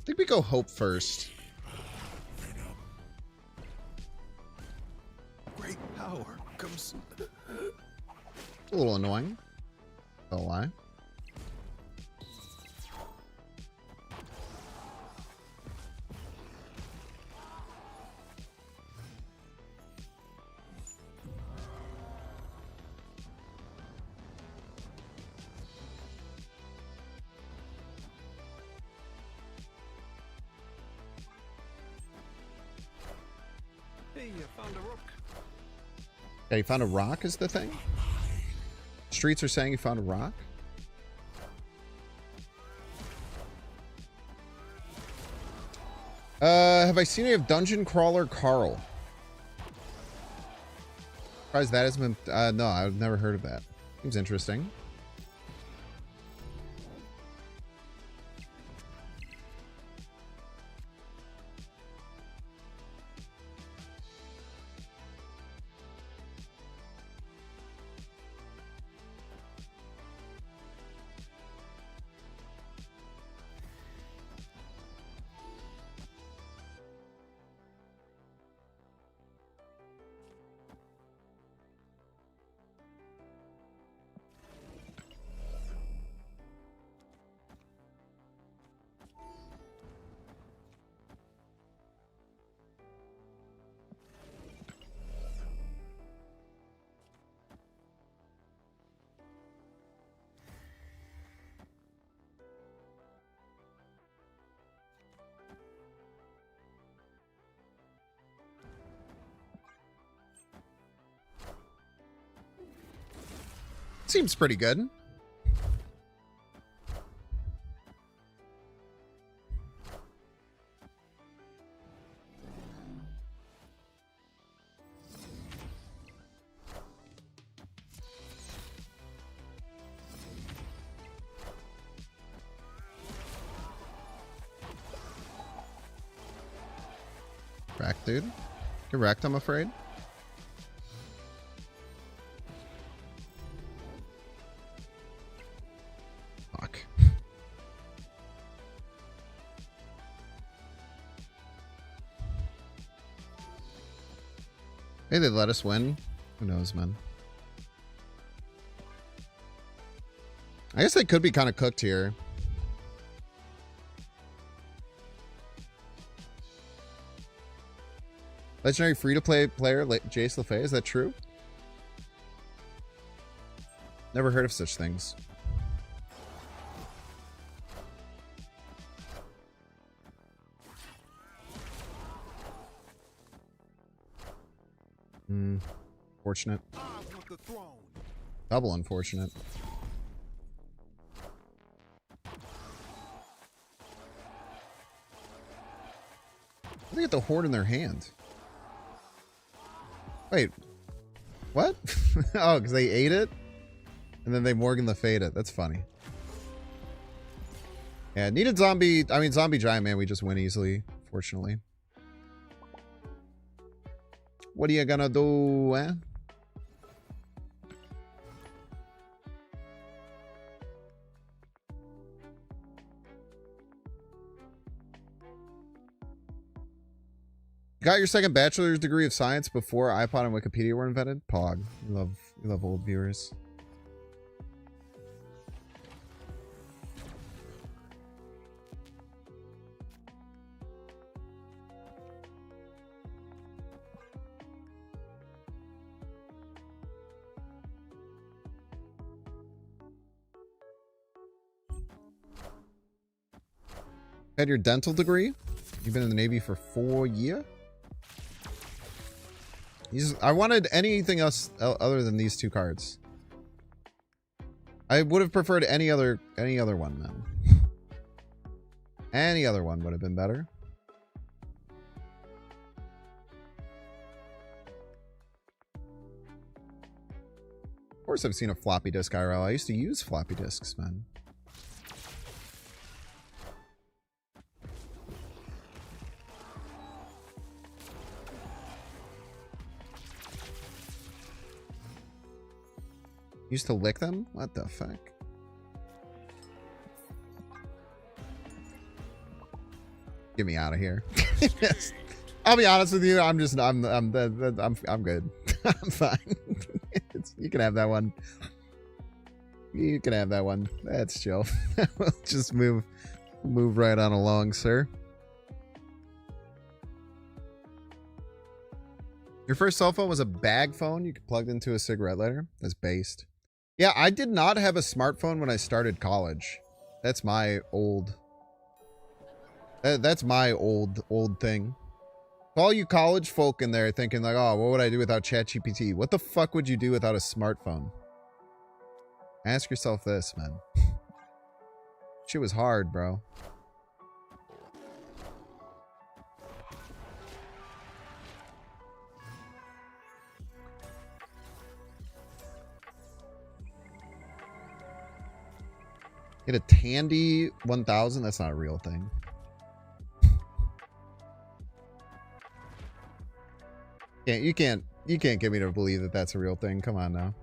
think we go hope first. Great power comes. It's a little annoying. Don't lie. Hey, I found a rock. Yeah, you found a rock is the thing? Streets are saying you found a rock? Have I seen any of Dungeon Crawler Carl? Surprised that hasn't been... no, I've never heard of that. Seems interesting. Seems pretty good. Wrecked, dude. Get wrecked, I'm afraid. Fuck. Hey, they let us win. Who knows, man? I guess they could be kind of cooked here. Legendary free-to-play player Jace LaFay, is that true? Never heard of such things. Fortunate. Double unfortunate. They get the horn in their hand. Wait. What? Oh, because they ate it? And then they Morgan Le Fayed it. That's funny. Yeah, needed zombie... I mean, zombie giant man, we just win easily, fortunately. What are you gonna do, eh? Got your second bachelor's degree of science before iPod and Wikipedia were invented? Pog. We love old viewers. Had your dental degree? You've been in the Navy for 4 years? I wanted anything else other than these two cards. I would have preferred any other one, man. Any other one would have been better. Of course I've seen a floppy disk IRL. I used to use floppy disks, man. Used to lick them? What the fuck? Get me out of here. I'll be honest with you. I'm good. I'm fine. You can have that one. You can have that one. That's chill. We'll just move right on along, sir. Your first cell phone was a bag phone you could plug into a cigarette lighter? That's based. Yeah, I did not have a smartphone when I started college. That's my old... That's my old thing. All you college folk in there thinking like, oh, what would I do without ChatGPT? What the fuck would you do without a smartphone? Ask yourself this, man. Shit was hard, bro. Get a Tandy 1000? That's not a real thing. You can't get me to believe that that's a real thing. Come on now.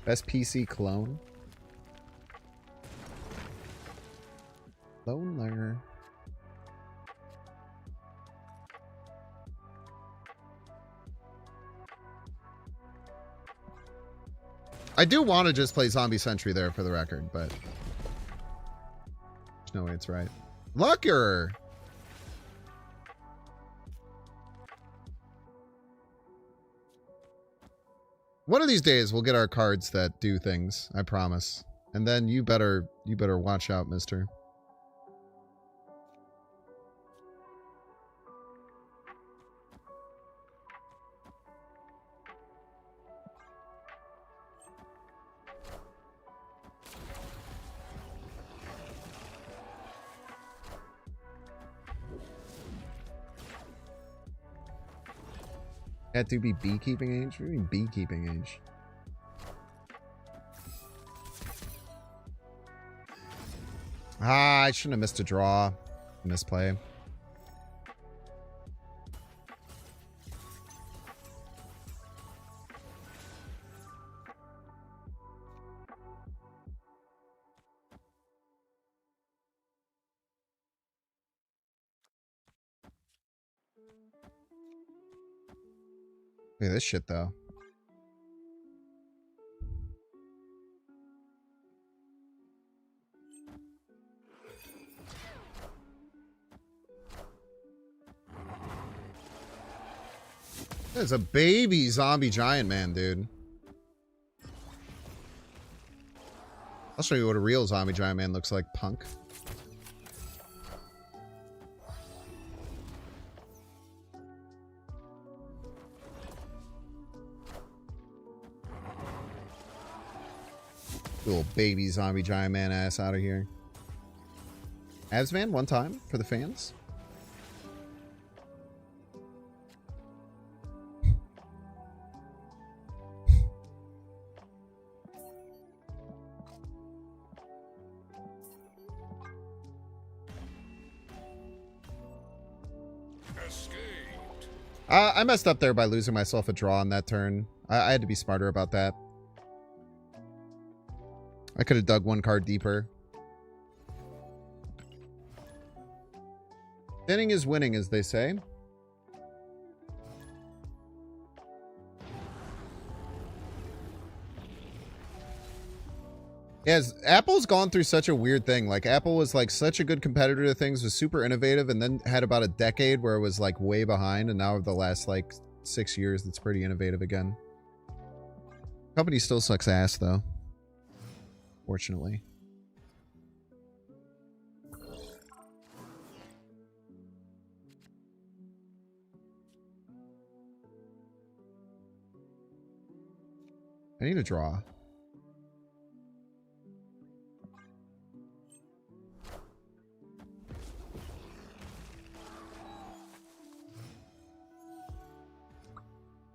Best PC clone. Loner. I do want to just play Zombie Sentry there for the record, but there's no way it's right. Lucker! One of these days we'll get our cards that do things, I promise. And then you better watch out, mister. That do be beekeeping age? What do you mean beekeeping age? Ah, I shouldn't have missed a draw. Misplay. Look at this shit, though. There's a baby zombie giant man, dude. I'll show you what a real zombie giant man looks like, punk. Little baby zombie giant man ass out of here. Avsman, one time for the fans. Escaped. I messed up there by losing myself a draw on that turn. I had to be smarter about that. I could have dug one card deeper. Thinning is winning, as they say. Yes, Apple's gone through such a weird thing. Like, Apple was like such a good competitor to things, was super innovative, and then had about a decade where it was like way behind, and now over the last like 6 years, it's pretty innovative again. Company still sucks ass, though. Fortunately. I need a draw.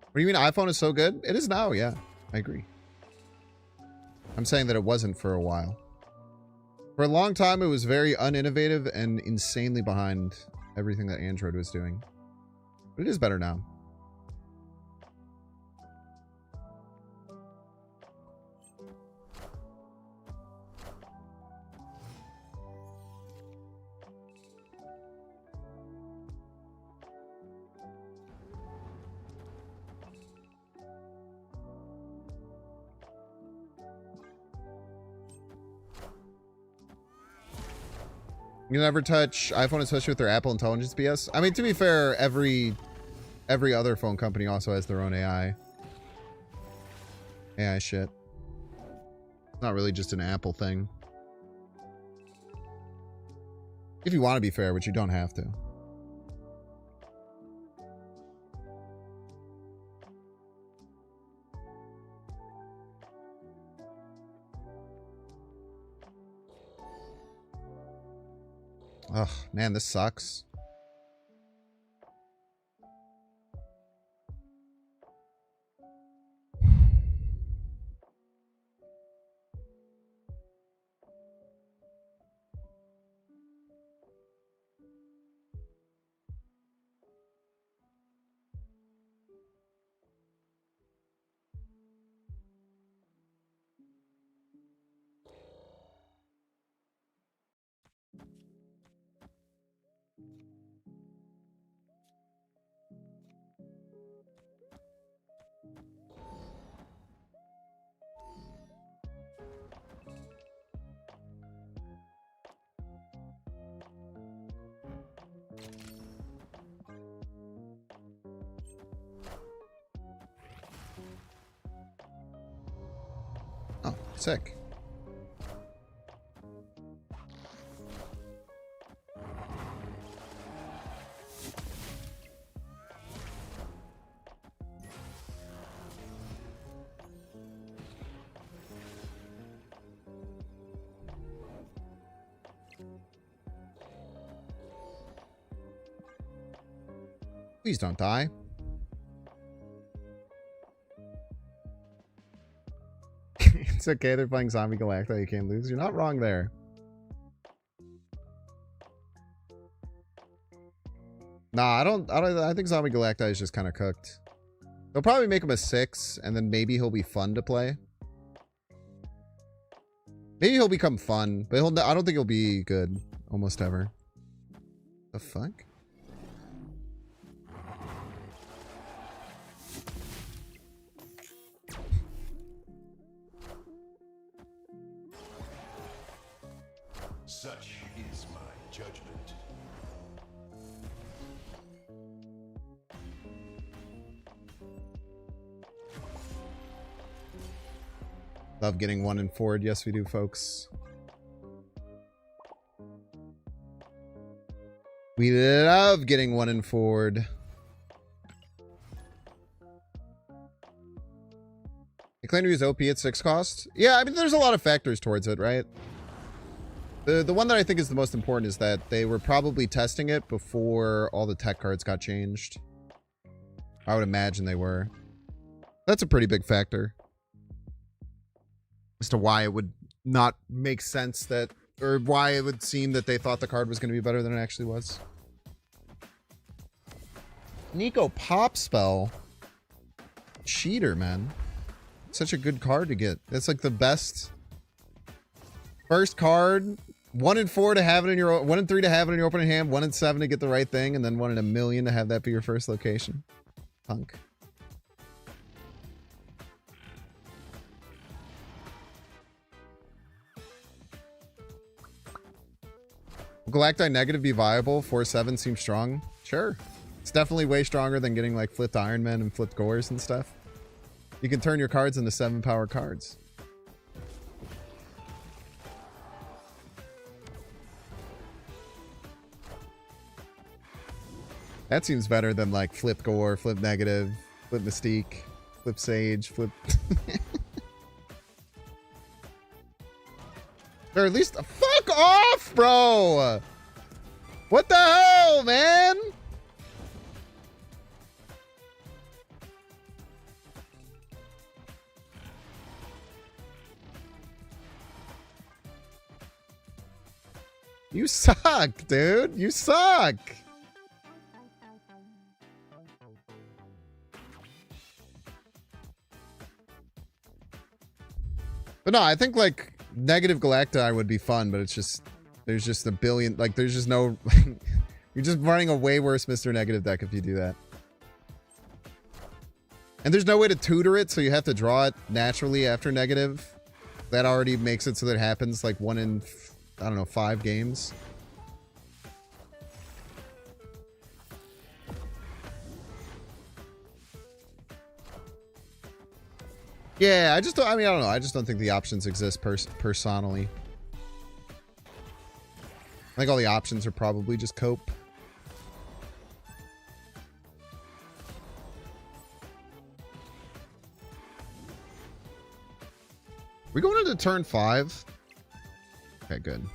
What do you mean iPhone is so good? It is now, yeah. I agree. I'm saying that it wasn't for a while. For a long time, it was very uninnovative and insanely behind everything that Android was doing. But it is better now. You never touch iPhone, especially with their Apple Intelligence BS. I mean, to be fair, every other phone company also has their own AI. AI shit. It's not really just an Apple thing. If you want to be fair, but you don't have to. Ugh, man, this sucks. Oh, sick. Please don't die. It's okay, they're playing Zombie Galactus, you can't lose. You're not wrong there. Nah, I think Zombie Galactus is just kind of cooked. They'll probably make him a 6, and then maybe he'll be fun to play. Maybe he'll become fun, but I don't think he'll be good almost ever. The fuck? Such is my judgment. Love getting 1 and forward. Yes, we do, folks. We love getting 1 and forward. They claim to use OP at 6 cost. Yeah, I mean, there's a lot of factors towards it, right? The one that I think is the most important is that they were probably testing it before all the tech cards got changed. I would imagine they were. That's a pretty big factor as to why it would not make sense that, or why it would seem that they thought the card was going to be better than it actually was. Nico Pop Spell. Cheater, man. Such a good card to get. That's like the best first card. 1 in 4 to have it in your 1 in 3 to have it in your opening hand. 1 in 7 to get the right thing, and then 1 in a million to have that be your first location. Punk. Will Galacti negative be viable? 4/7 seems strong. Sure. It's definitely way stronger than getting like flipped Iron Man and flipped Gores and stuff. You can turn your cards into 7 power cards. That seems better than like flip Gore, flip negative, flip Mystique, flip Sage, flip... Or at least... Fuck off, bro! What the hell, man? You suck, dude. You suck. But no, I think like negative Galacti would be fun, but it's just there's just a billion, like there's just no you're just running a way worse Mr. Negative deck if you do that. And there's no way to tutor it, so you have to draw it naturally after negative. That already makes it so that it happens like 1 in, I don't know, 5 games. Yeah, I don't know. I just don't think the options exist personally. I think all the options are probably just cope. We going into turn 5? Okay, good.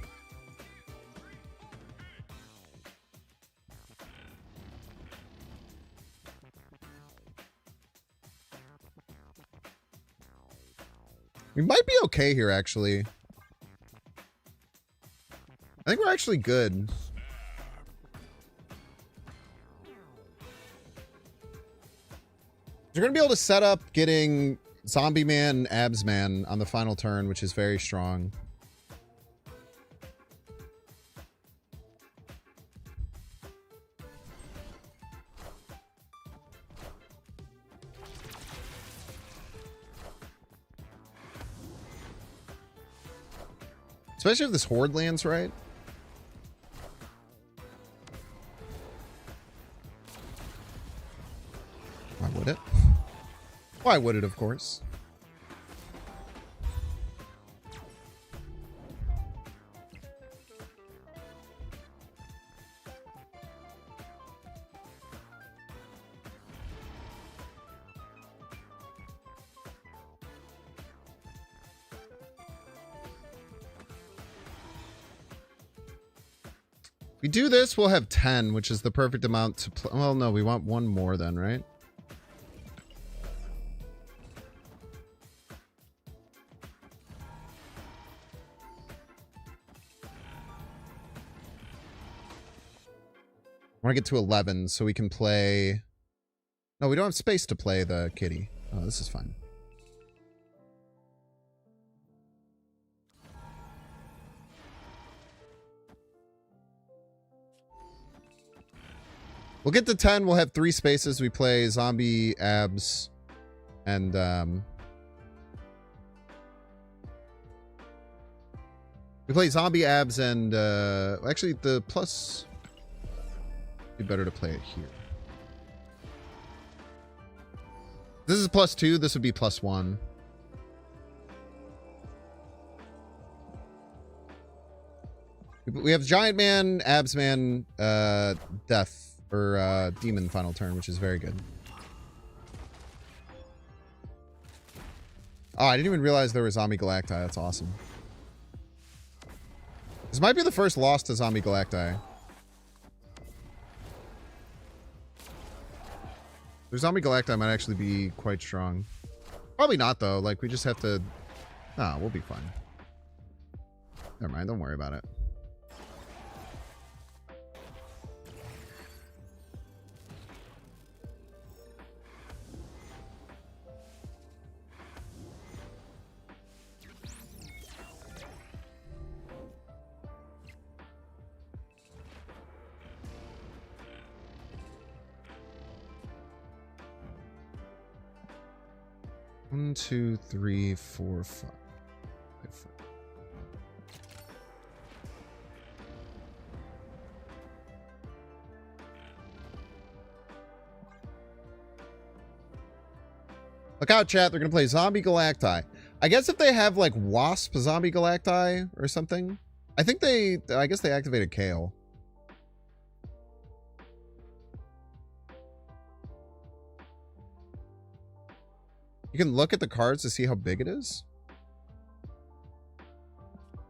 We might be okay here, actually. I think we're actually good. You're going to be able to set up getting Zombie Man, Abs Man on the final turn, which is very strong. Especially if this Horde lands right. Why would it? Why would it, of course? We do this, we'll have 10, which is the perfect amount to play. Well, no, we want one more then, right? I want to get to 11 so we can play... No, we don't have space to play the kitty. Oh, this is fine. We'll get to 10. We'll have 3 spaces. We play Zombie, Abs, and... we play Zombie, Abs, and... actually, the plus... It'd be better to play it here. This is +2. This would be +1. We have Giant Man, Abs Man, Death. Or Demon final turn, which is very good. Oh, I didn't even realize there was Zombie Galacti. That's awesome. This might be the first loss to Zombie Galacti. The Zombie Galacti might actually be quite strong. Probably not, though. Like, we just have to... Ah, we'll be fine. Never mind. Don't worry about it. One, two, three, four, five. Look out, chat. They're going to play Zombie Galacti. I guess if they have, like, Wasp Zombie Galacti or something. I guess they activated Kale. You can look at the cards to see how big it is.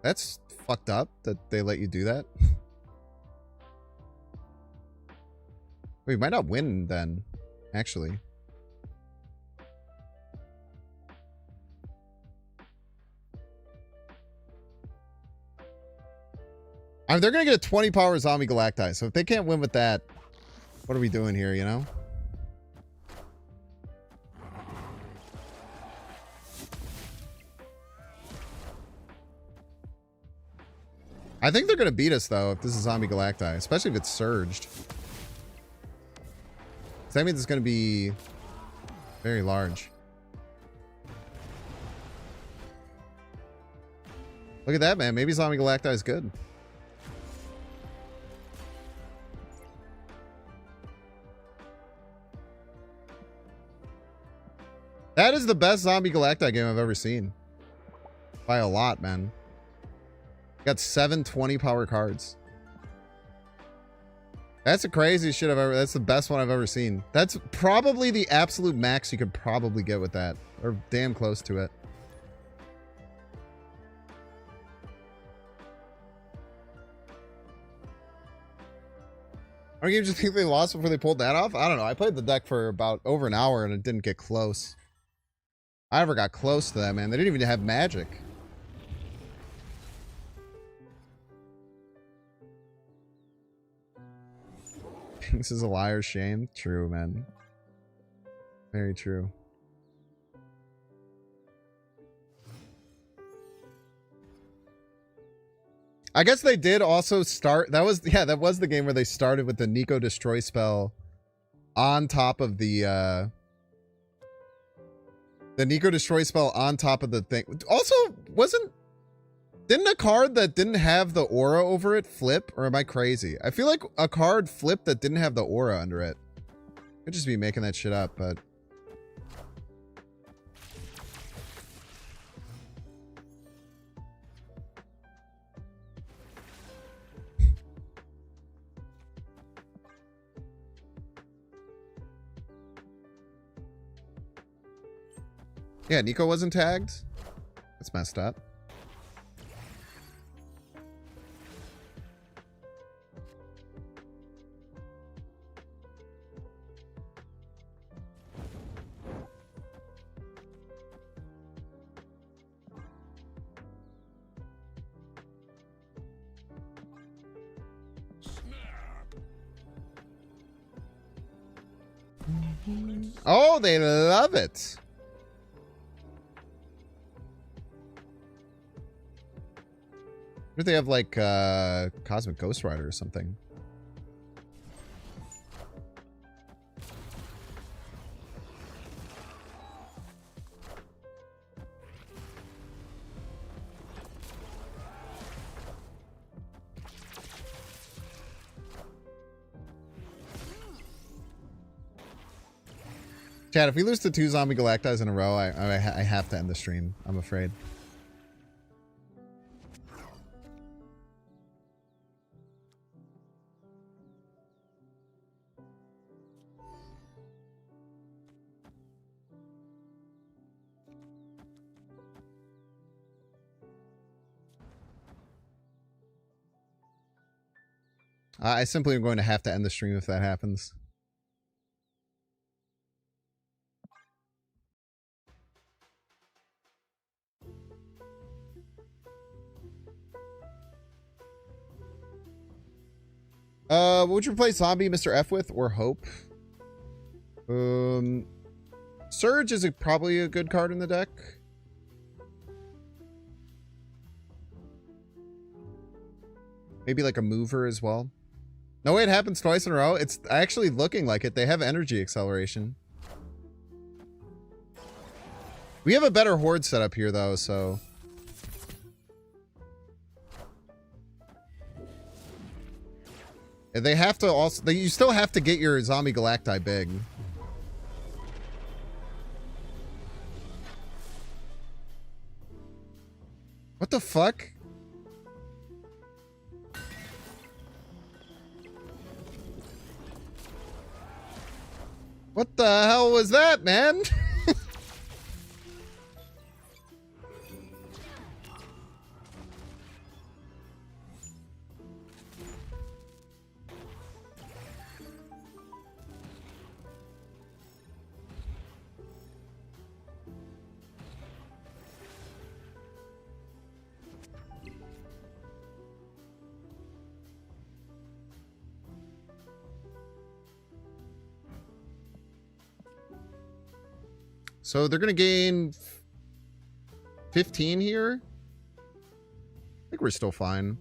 That's fucked up that they let you do that. We might not win then, actually. I mean, they're going to get a 20 power Zombie Galacti, so if they can't win with that, what are we doing here, you know? I think they're going to beat us, though, if this is Zombie Galacti, especially if it's surged. That means it's going to be very large. Look at that, man. Maybe Zombie Galacti is good. That is the best Zombie Galacti game I've ever seen. By a lot, man. Got 7 20 power cards. That's the craziest shit I've ever... That's the best one I've ever seen. That's probably the absolute max you could probably get with that. Or damn close to it. Or you just think they lost before they pulled that off? I don't know. I played the deck for about over an hour and it didn't get close. I never got close to that, man. They didn't even have magic. This is a liar's shame. True, man. Very true. I guess they did also start. That was the game where they started with the Nico Destroy spell on top of the Nico Destroy spell on top of the thing. Also, didn't a card that didn't have the aura over it flip? Or am I crazy? I feel like a card flipped that didn't have the aura under it. Could just be making that shit up, but... Yeah, Nico wasn't tagged? That's messed up. Oh, they love it. What if they have like Cosmic Ghost Rider or something? Chad, if we lose to 2 Zombie Galactis in a row, I have to end the stream, I'm afraid. I simply am going to have to end the stream if that happens. What would you replace Zombie, Mr. F with, or Hope? Surge is probably a good card in the deck. Maybe like a mover as well. No way, it happens twice in a row. It's actually looking like it. They have energy acceleration. We have a better horde setup here, though, so... They have to also... You still have to get your Zombie Galacti big. What the fuck? What the hell was that, man? So they're going to gain 15 here. I think we're still fine.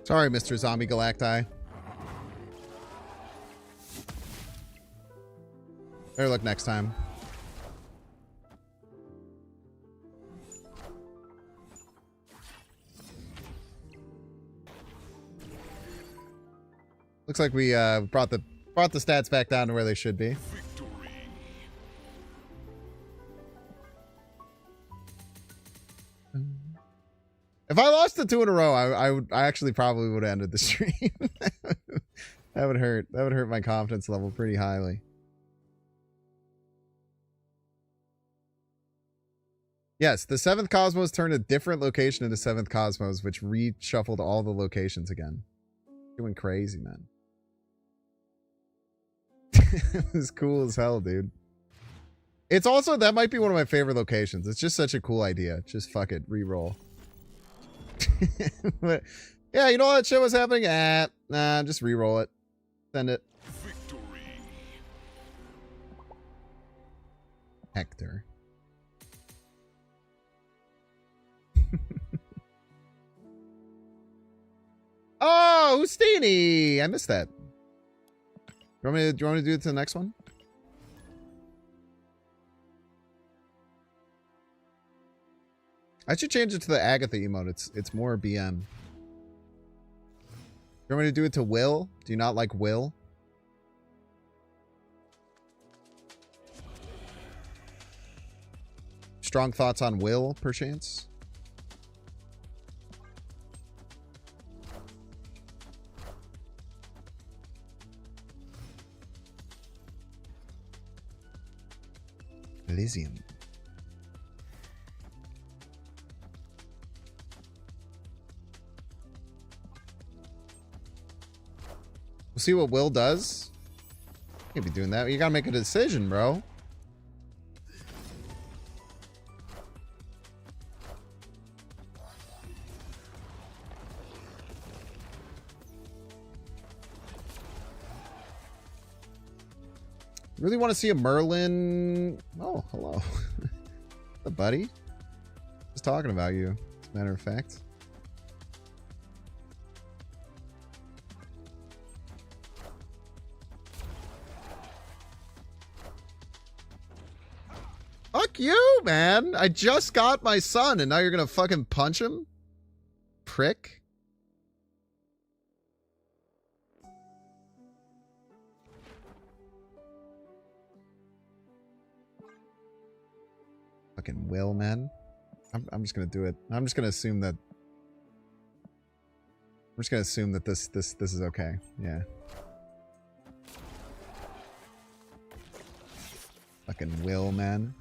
Sorry, Mr. Zombie Galacti. Better luck next time. Looks like we brought the stats back down to where they should be. If I lost the 2 in a row, I actually probably would have ended the stream. That would hurt. That would hurt my confidence level pretty highly. Yes, the 7th Cosmos turned a different location into 7th Cosmos, which reshuffled all the locations again. Doing crazy, man. It was cool as hell, dude. It's also, that might be one of my favorite locations. It's just such a cool idea. Just fuck it, re-roll. But yeah, you know all that shit was happening? Nah, just re-roll it. Send it. Victory. Hector. Oh, Houstini! I missed that. Do you want me to do it to the next one? I should change it to the Agatha emote. It's more BM. You want me to do it to Will? Do you not like Will? Strong thoughts on Will, perchance? Elysium. We'll see what Will does. You can't be doing that. You gotta make a decision, bro. Really want to see a Merlin. Oh, hello. What's up, buddy? Just talking about you, as a matter of fact. Fuck you, man. I just got my son and now you're gonna fucking punch him? Prick. Fucking will, man. I'm just gonna do it. I'm just gonna assume that this is okay. Yeah. Fucking will, man.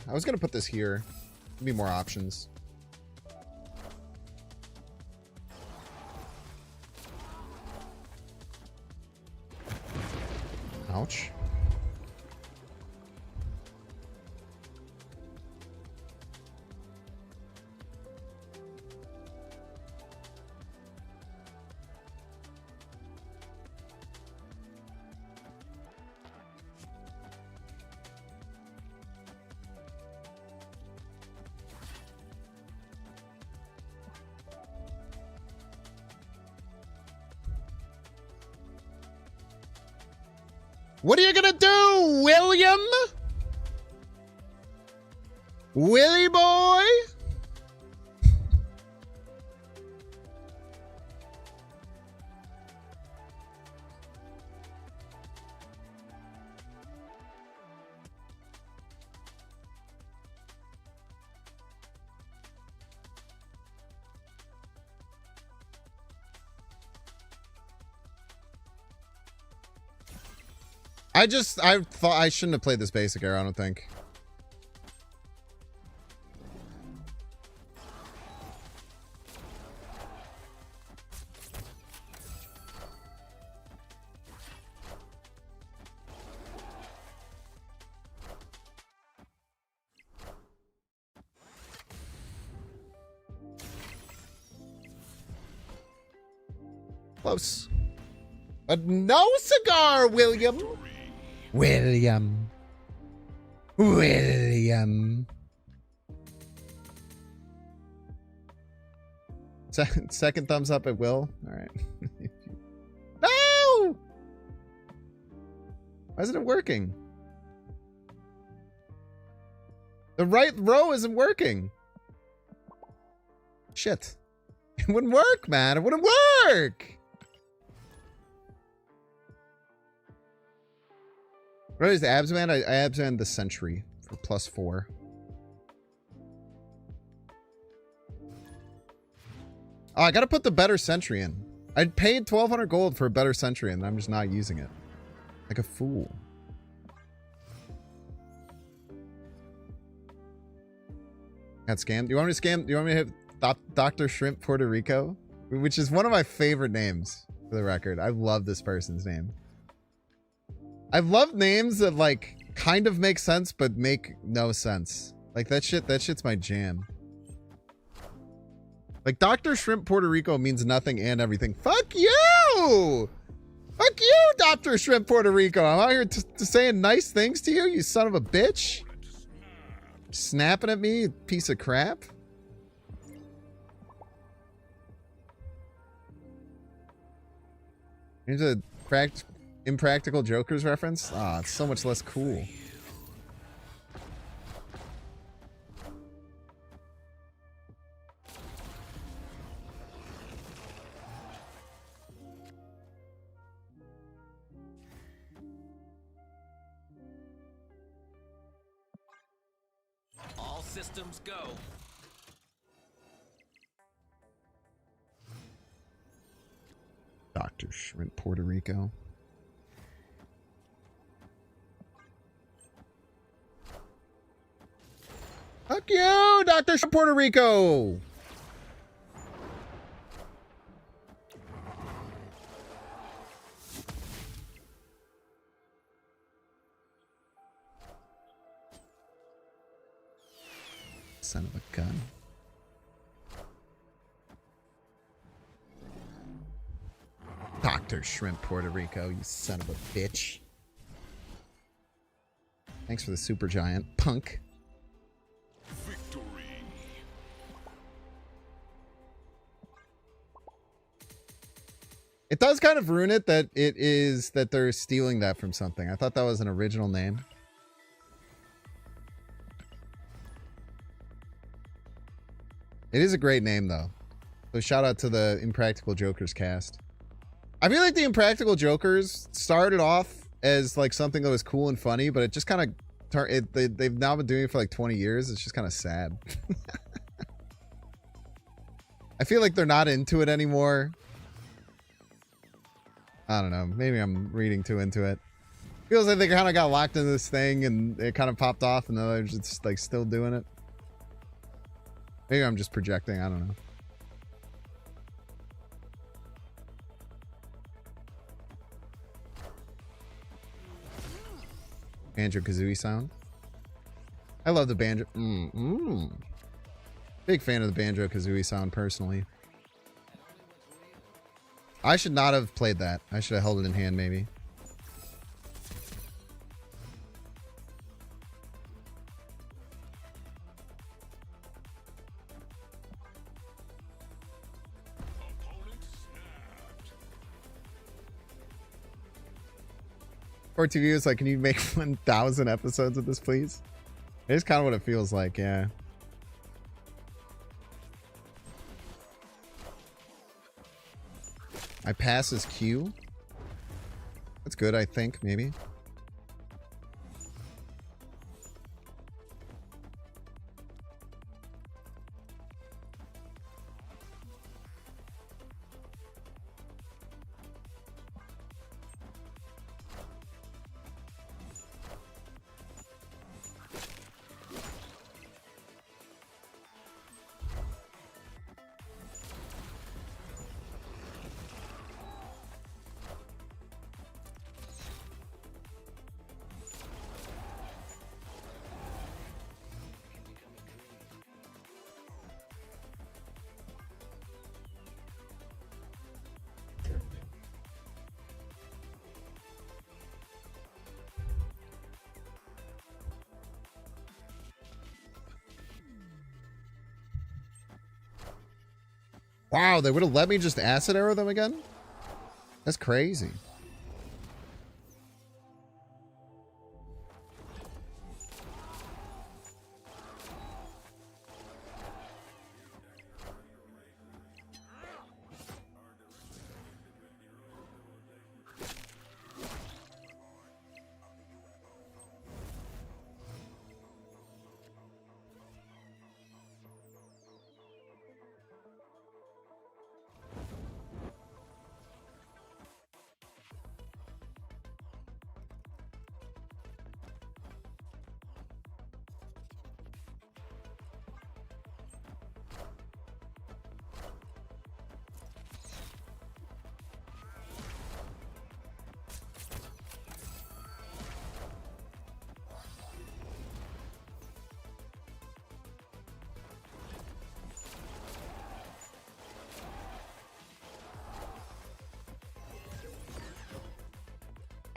I was gonna put this here. Give me more options. Ouch. What are you gonna do, William? Willie boy? I thought I shouldn't have played this basic era, I don't think. Close. But no cigar, William. William. Second thumbs up at Will. All right. No! Why isn't it working? The right row isn't working. Shit. It wouldn't work, man. It wouldn't work. What is the Absman? I Absman the Sentry for +4. Oh, I gotta put the better Sentry in. I paid 1,200 gold for a better Sentry and I'm just not using it. Like a fool. Got scammed? Do you want me to scam? Do you want me to hit Dr. Shrimp Puerto Rico? Which is one of my favorite names, for the record. I love this person's name. I love names that like kind of make sense but make no sense. Like that shit's my jam. Like Dr. Shrimp Puerto Rico means nothing and everything. Fuck you! Fuck you, Dr. Shrimp Puerto Rico. I'm out here saying nice things to you, you son of a bitch. Snapping at me, piece of crap. Here's a cracked Impractical Jokers reference? Ah, it's so much less cool. All systems go. Dr. Shrimp Puerto Rico. Fuck you, Dr. Shrimp Puerto Rico. Son of a gun. Dr. Shrimp Puerto Rico, you son of a bitch. Thanks for the super giant, punk. It does kind of ruin it that they're stealing that from something. I thought that was an original name. It is a great name, though. So shout out to the Impractical Jokers cast. I feel like the Impractical Jokers started off as like something that was cool and funny, but it just kind of turned. They've now been doing it for like 20 years. It's just kind of sad. I feel like they're not into it anymore. I don't know. Maybe I'm reading too into it. Feels like they kind of got locked into this thing and it kind of popped off, and then they're just like still doing it. Maybe I'm just projecting. I don't know. Banjo-Kazooie sound. I love the banjo. Big fan of the Banjo-Kazooie sound, personally. I should not have played that. I should have held it in hand, maybe. Or TV is like, can you make 1,000 episodes of this, please? It is kind of what it feels like, yeah. I pass his Q. That's good, I think, maybe. Wow, they would have let me just acid arrow them again? That's crazy.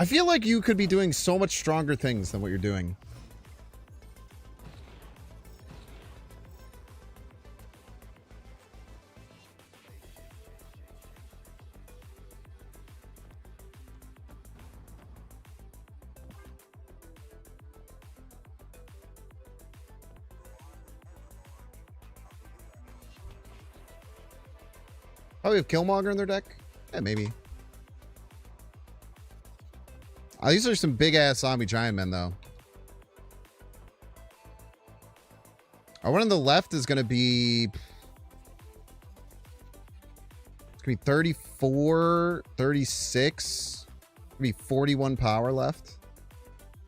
I feel like you could be doing so much stronger things than what you're doing. Oh, we have Killmonger in their deck? Yeah, maybe. These are some big-ass zombie giant men, though. Our one on the left is going to be... It's going to be 34, 36. Going to be 41 power left.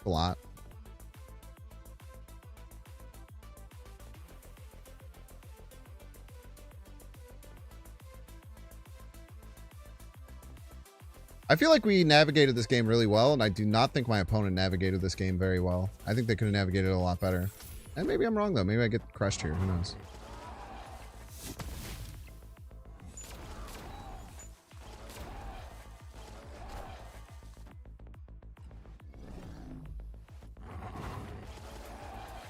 A lot. I feel like we navigated this game really well, and I do not think my opponent navigated this game very well. I think they could have navigated it a lot better. And maybe I'm wrong, though. Maybe I get crushed here. Who knows?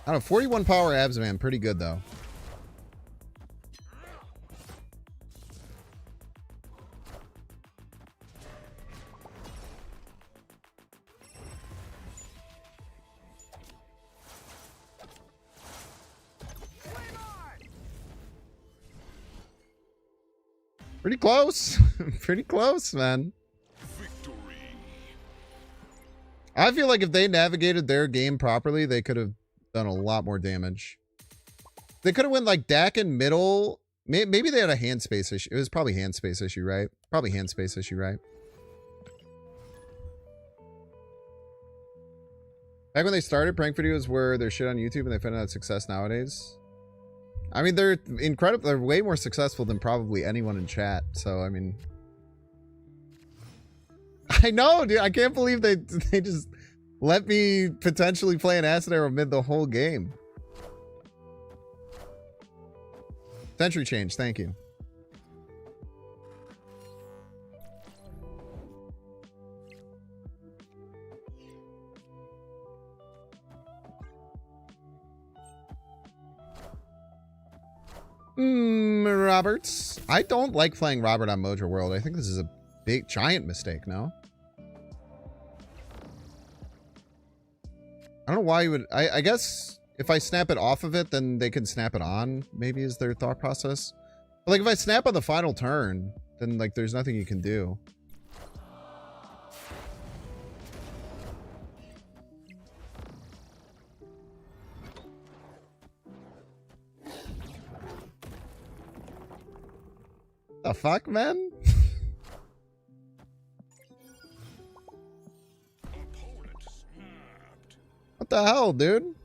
I don't know. 41 power abs, man. Pretty good, though. Pretty close. Pretty close, man. I feel like if they navigated their game properly, they could have done a lot more damage. They could have went like Dakin middle. Maybe they had a hand space issue. It was probably hand space issue, right? Probably hand space issue, right? Back when they started, prank videos were their shit on YouTube and they found out success nowadays. I mean, they're incredible. They're way more successful than probably anyone in chat. So, I mean... I know, dude. I can't believe they just let me potentially play an acid arrow mid the whole game. Sentry change, thank you. Roberts. I don't like playing Robert on Mojo World. I think this is a big, giant mistake, no? I don't know why you would... I guess if I snap it off of it, then they can snap it on, maybe is their thought process. But like if I snap on the final turn, then like there's nothing you can do. The fuck, man? What the hell, dude?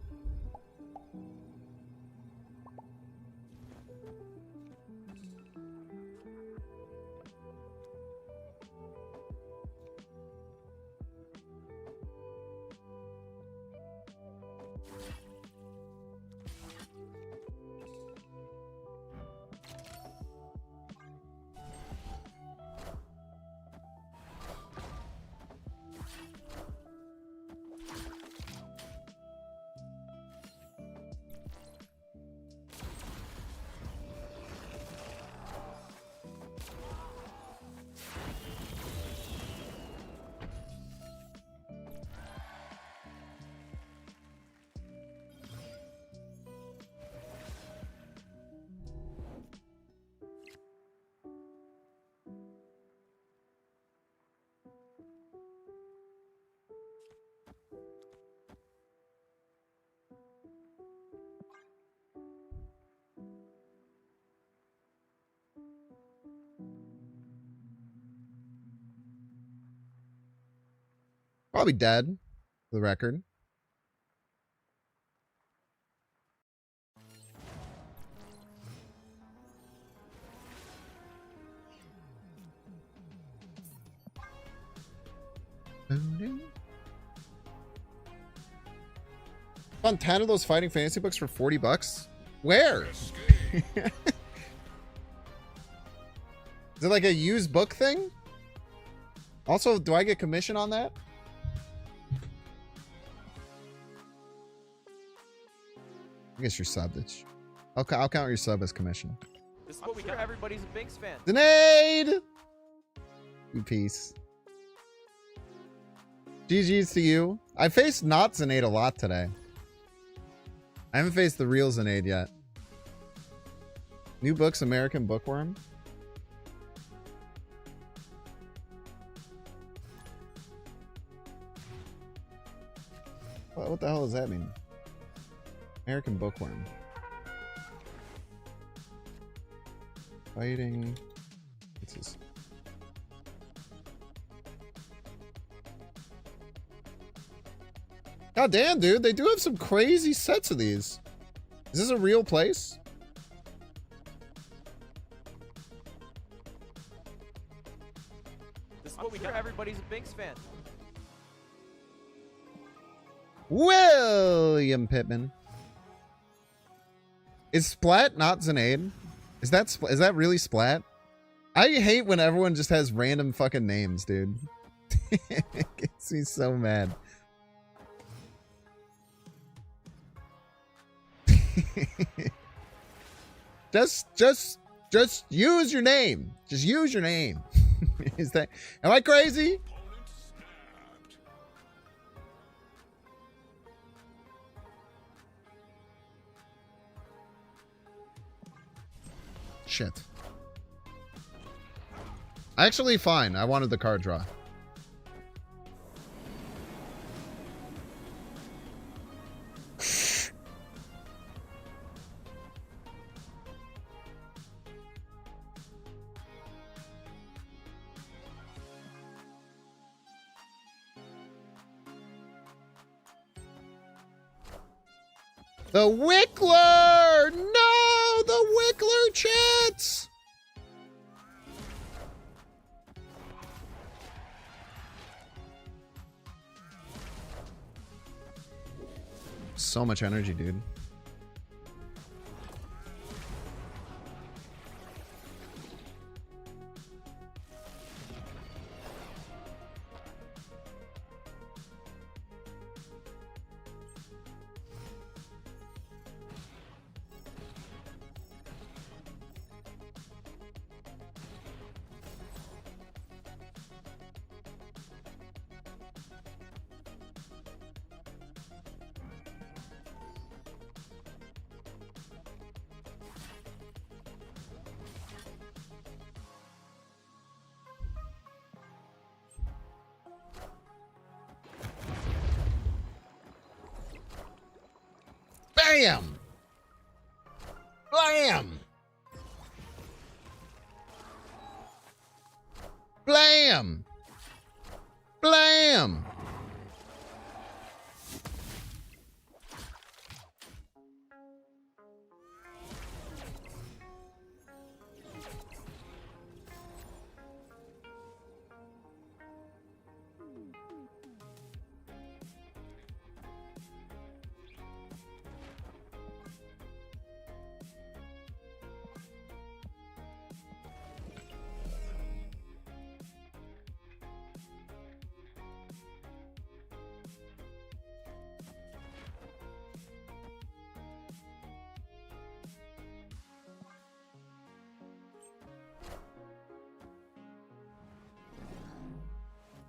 Probably dead, for the record. On 10 of those fighting fantasy books for 40 bucks? Where? Is it like a used book thing? Also, do I get commission on that? I guess your sub. I'll count your sub as commission. This is what we got. Everybody's a Binks fan. Denade! Peace. GG's to you. I faced not Zenade a lot today. I haven't faced the real Zenade yet. New books, American Bookworm. What the hell does that mean? American Bookworm. Fighting. What's this? God damn, dude. They do have some crazy sets of these. Is this a real place? This is what we got. Everybody's a Binks fan. William Pittman. Is Splat not Zenade? Is that really Splat? I hate when everyone just has random fucking names, dude. It gets me so mad. just use your name. Just use your name. Is that? Am I crazy? Shit. Actually, fine. I wanted the card draw. The Wickler! No! The Wickler chance! So much energy, dude. Bam! Blam! Blam! Blam!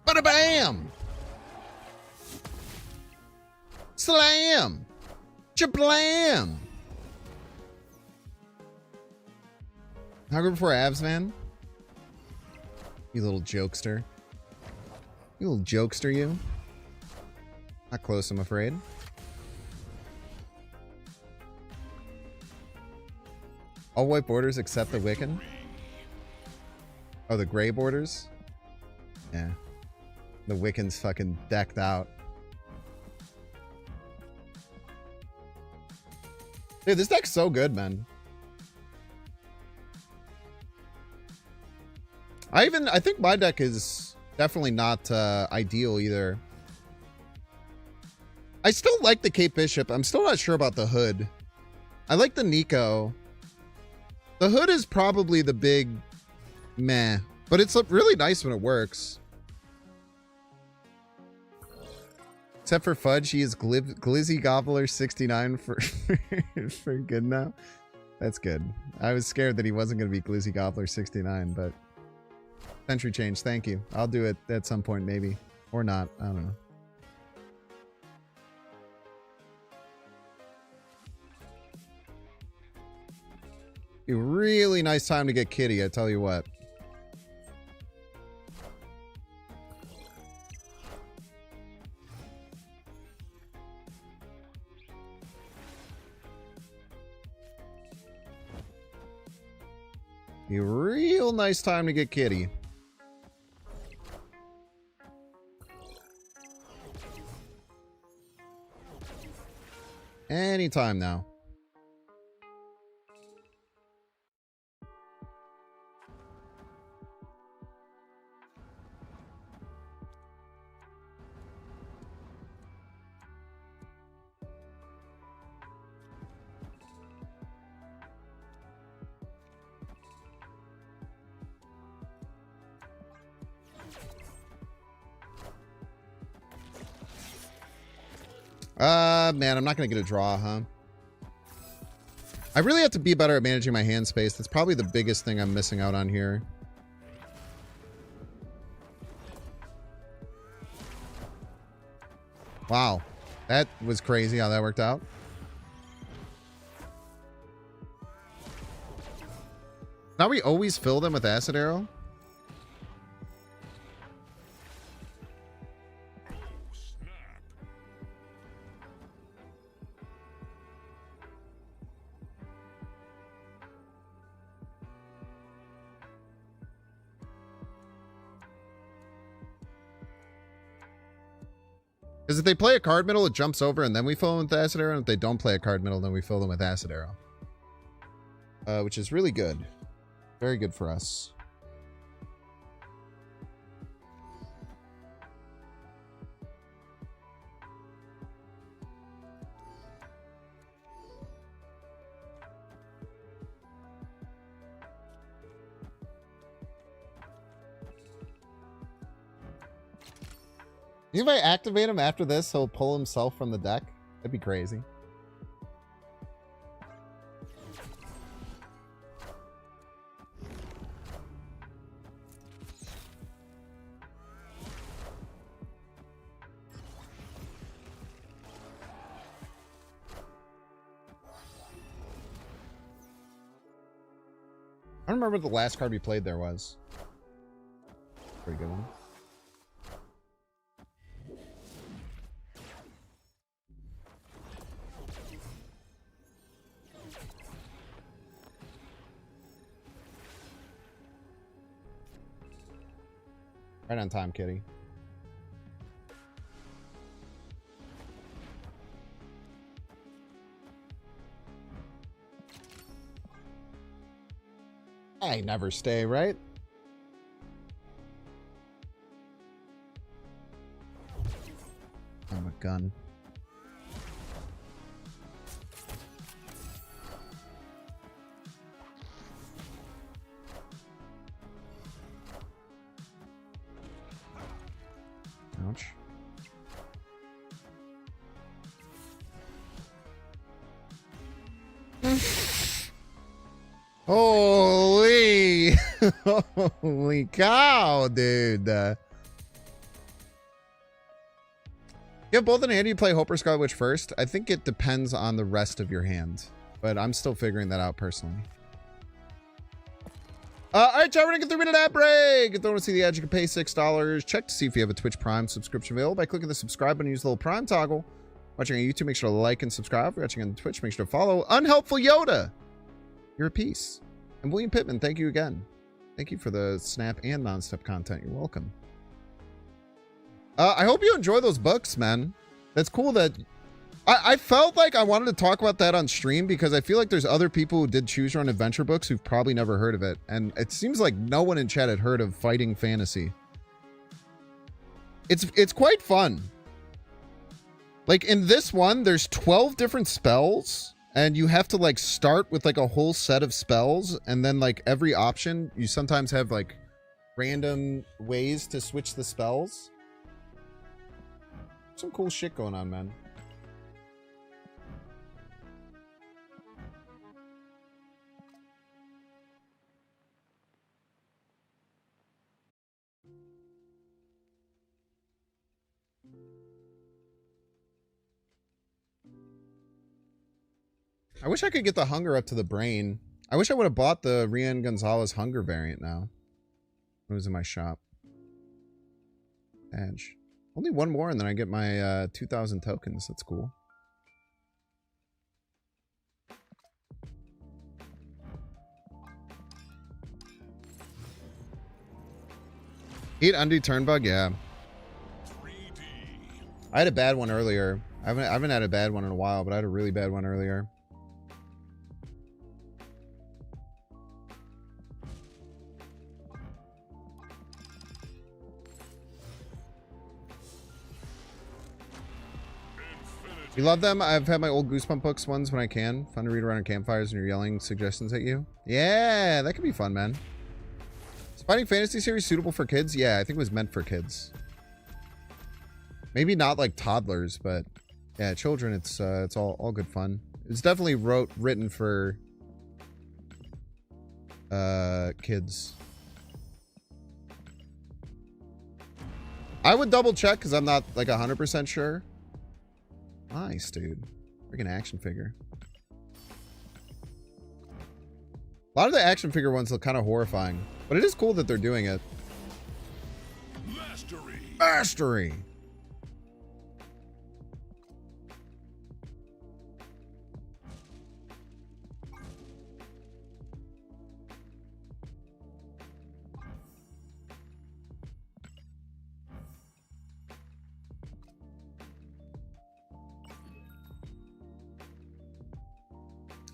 Bada bam! Slam! Jablam! Hungry before abs, man? You little jokester. You little jokester, you. Not close, I'm afraid. All white borders except the Wiccan? Oh, the gray borders? Yeah. The Wiccan's fucking decked out. Dude, this deck's so good, man. I think my deck is definitely not ideal either. I still like the Cape Bishop. I'm still not sure about the Hood. I like the Nico. The Hood is probably the big meh, but it's really nice when it works. Except for Fudge, he is Glizzy Gobbler 69 for for good now. That's good. I was scared that he wasn't going to be Glizzy Gobbler 69, but Sentry change. Thank you. I'll do it at some point, maybe. Or not. I don't know. A really nice time to get Kitty, I tell you what. A real nice time to get Kitty. Anytime now. Man, I'm not going to get a draw, huh? I really have to be better at managing my hand space. That's probably the biggest thing I'm missing out on here. Wow. That was crazy how that worked out. Now we always fill them with Acid Arrow? Because if they play a card middle, it jumps over, and then we fill them with the acid arrow. And if they don't play a card middle, then we fill them with acid arrow. Which is really good. Very good for us. If I activate him after this, he'll pull himself from the deck. That'd be crazy. I don't remember what the last card we played there was. Pretty good one. Right on time, kitty. I never stay, right? I'm a gun. Ouch. Holy, holy cow, dude. You have both in hand, you play Hope or Scarlet Witch first. I think it depends on the rest of your hand, but I'm still figuring that out personally. All right, chat, we're gonna get 3-minute ad break. If you want to see the ad, you can pay $6. Check to see if you have a Twitch Prime subscription available by clicking the subscribe button. Use the little Prime toggle. Watching on YouTube, make sure to like and subscribe. If you're watching on Twitch, make sure to follow. Unhelpful Yoda, you're a piece. And William Pittman, thank you again. Thank you for the snap and non-step content. You're welcome. I hope you enjoy those books, man. That's cool that... I felt like I wanted to talk about that on stream because I feel like there's other people who did Choose Your Own Adventure books who've probably never heard of it. And it seems like no one in chat had heard of Fighting Fantasy. It's quite fun. Like in this one, there's 12 different spells. And you have to like start with like a whole set of spells. And then like every option, you sometimes have like random ways to switch the spells. Some cool shit going on, man. I wish I could get the hunger up to the brain. I wish I would have bought the Rian Gonzalez hunger variant now. It was in my shop. Edge. Only one more and then I get my 2,000 tokens. That's cool. Eat Undie Turnbug? Yeah. 3D. I had a bad one earlier. I haven't had a bad one in a while, but I had a really bad one earlier. You love them? I've had my old Goosebump books ones when I can. Fun to read around campfires when you're yelling suggestions at you. Yeah, that could be fun, man. Is Fighting Fantasy series suitable for kids? Yeah, I think it was meant for kids. Maybe not like toddlers, but yeah, children. It's all good fun. It's definitely written for kids. I would double check because I'm not like 100% sure. Nice, dude. Freaking action figure. A lot of the action figure ones look kind of horrifying, but it is cool that they're doing it. Mastery. Mastery.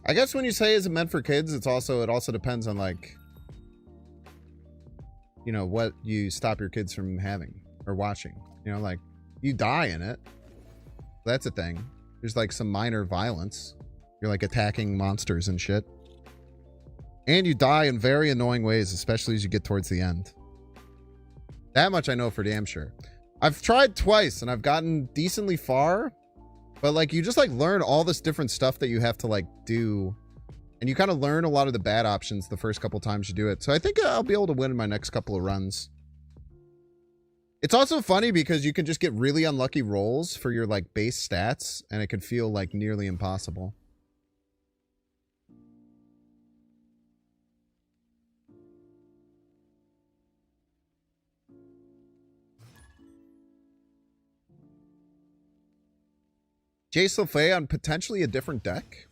I guess when you say is it meant for kids, it also depends on like, you know, what you stop your kids from having or watching. You know, like you die in it. That's a thing. There's like some minor violence. You're like attacking monsters and shit. And you die in very annoying ways, especially as you get towards the end. That much I know for damn sure. I've tried twice and I've gotten decently far. But like you just like learn all this different stuff that you have to like do. And you kind of learn a lot of the bad options the first couple times you do it. So I think I'll be able to win in my next couple of runs. It's also funny because you can just get really unlucky rolls for your like base stats. And it can feel like nearly impossible. Jace Lefay on potentially a different deck?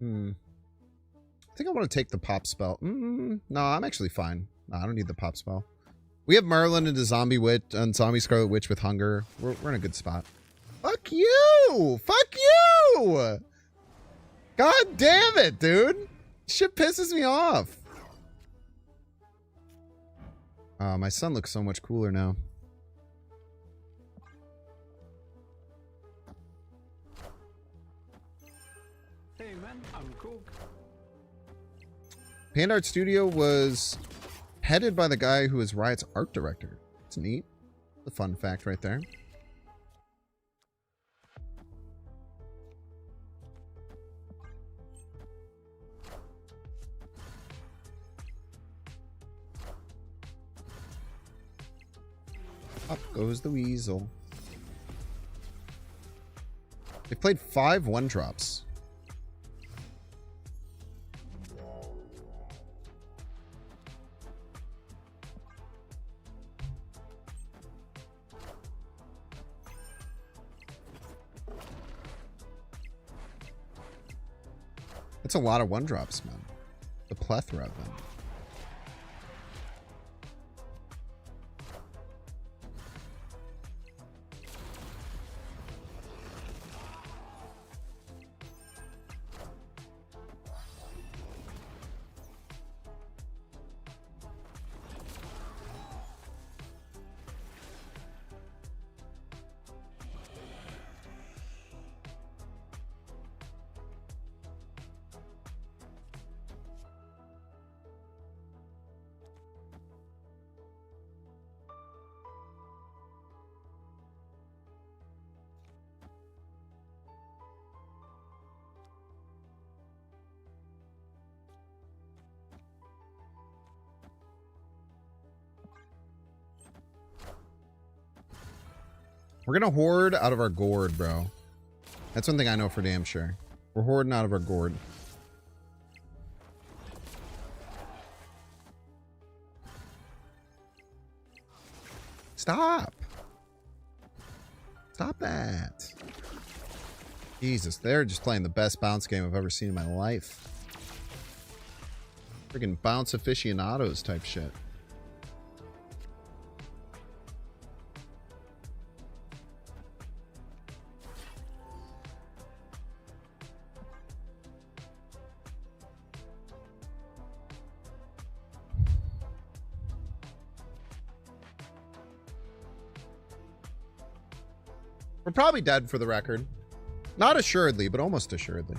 I think I want to take the pop spell. No, I'm actually fine. No, I don't need the pop spell. We have Merlin into Zombie Witch and Zombie Scarlet Witch with Hunger. We're in a good spot. Fuck you! Fuck you! God damn it, dude! Shit pisses me off. Oh, my son looks so much cooler now. Hey man, I'm cool. Panda Art Studio was headed by the guy who is Riot's art director. It's neat. A fun fact right there. Up goes the weasel. They played 5 1-drops. That's a lot of 1-drops, man. The plethora of them. We're gonna hoard out of our gourd, bro. That's one thing I know for damn sure. We're hoarding out of our gourd. Stop. Stop that. Jesus, they're just playing the best bounce game I've ever seen in my life. Freaking bounce aficionados type shit. We're probably dead for the record. Not assuredly, but almost assuredly.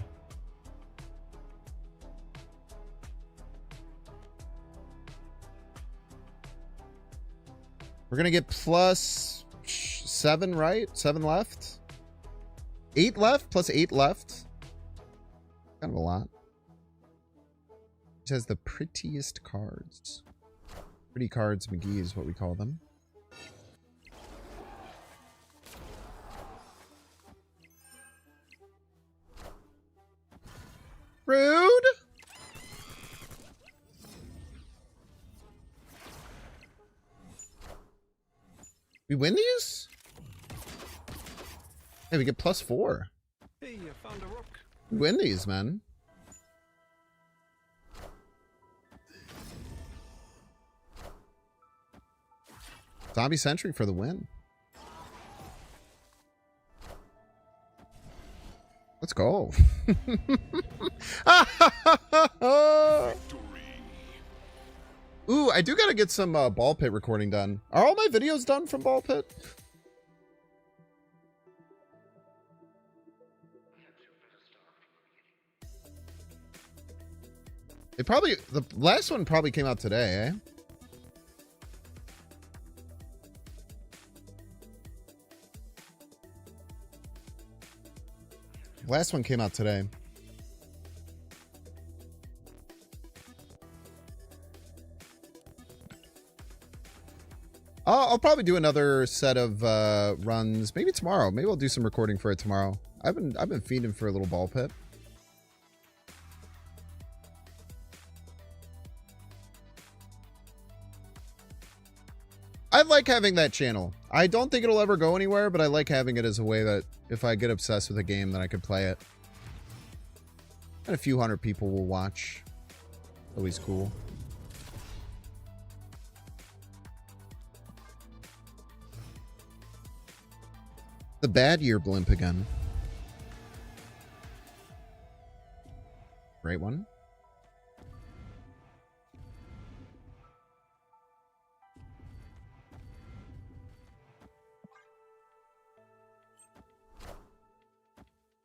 We're going to get plus 7, right? 7 left? 8 left? Plus 8 left? Kind of a lot. It has the prettiest cards. Pretty cards McGee is what we call them. Rude. We win these? Hey, we get plus 4. Hey, I found a rock. We win these, man. Zombie Sentry for the win. Let's go. Ooh, I do gotta get some ball pit recording done. Are all my videos done from ball pit? It probably, the last one probably came out today, eh? Last one came out today. I'll probably do another set of runs, maybe tomorrow. Maybe I'll do some recording for it tomorrow. I've been feeding for a little ball pit. I like having that channel. I don't think it'll ever go anywhere, but I like having it as a way that if I get obsessed with a game, then I could play it. And a few hundred people will watch. Always cool. The bad year blimp again. Great one.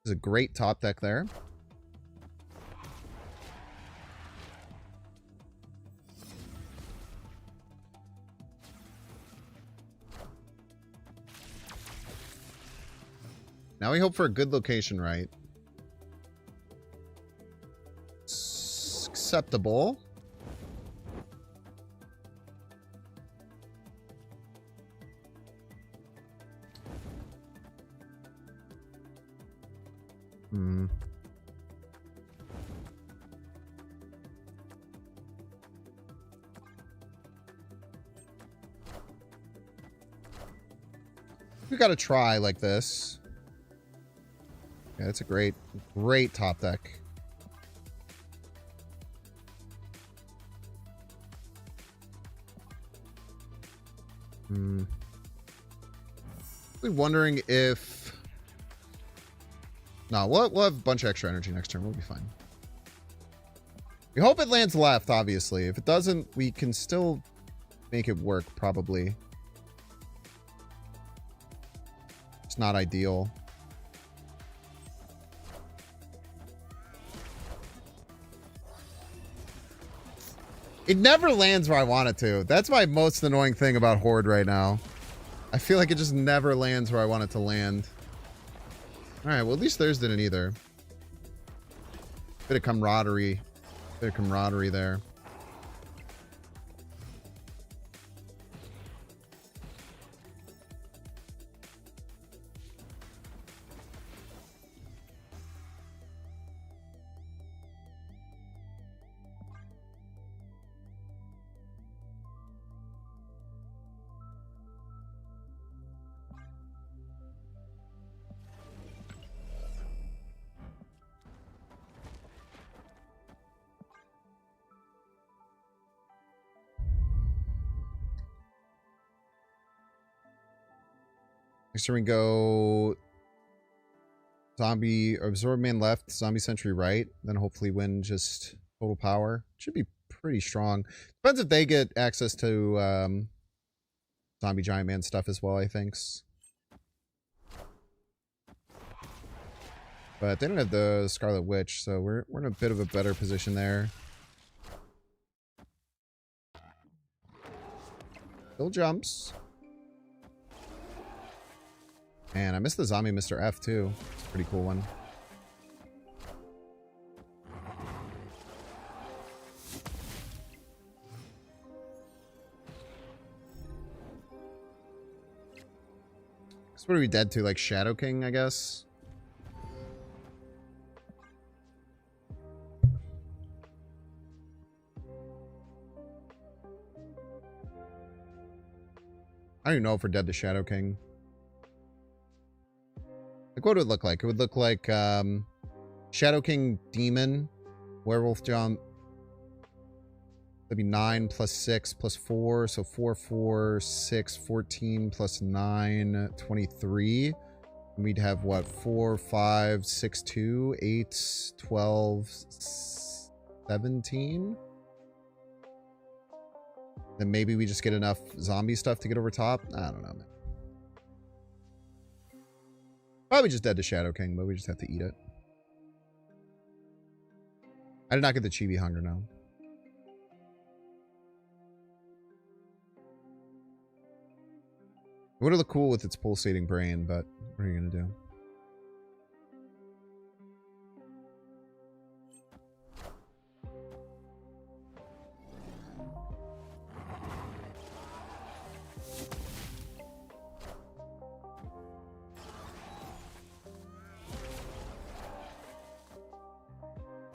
There's a great top deck there. Now we hope for a good location, right? Acceptable. We got to try like this. Yeah, it's a great top deck. I'm wondering if... No, we'll have a bunch of extra energy next turn. We'll be fine. We hope it lands left, obviously. If it doesn't, we can still make it work, probably. It's not ideal. It never lands where I want it to. That's my most annoying thing about Horde right now. I feel like it just never lands where I want it to land. Alright, well at least theirs didn't either. Bit of camaraderie. Bit of camaraderie there. Next turn we go Zombie Absorb Man left, Zombie Sentry right, then hopefully win just total power. Should be pretty strong. Depends if they get access to Zombie Giant Man stuff as well, I think. But they don't have the Scarlet Witch, so we're in a bit of a better position there. Still jumps. Man, I missed the zombie Mr. F too. It's a pretty cool one. So what are we dead to? Like Shadow King, I guess? I don't even know if we're dead to Shadow King. Like, what would it look like? It would look like Shadow King Demon, Werewolf Jump, That'd be 9 plus 6 plus 4. So 4, 4, 6, 14 plus 9, 23. And we'd have what? 4, 5, 6, 2, 8, 12, 17. Then maybe we just get enough zombie stuff to get over top. I don't know, man. Probably just dead to Shadow King, but we just have to eat it. I did not get the chibi hunger now. It would have looked cool with its pulsating brain, but what are you going to do?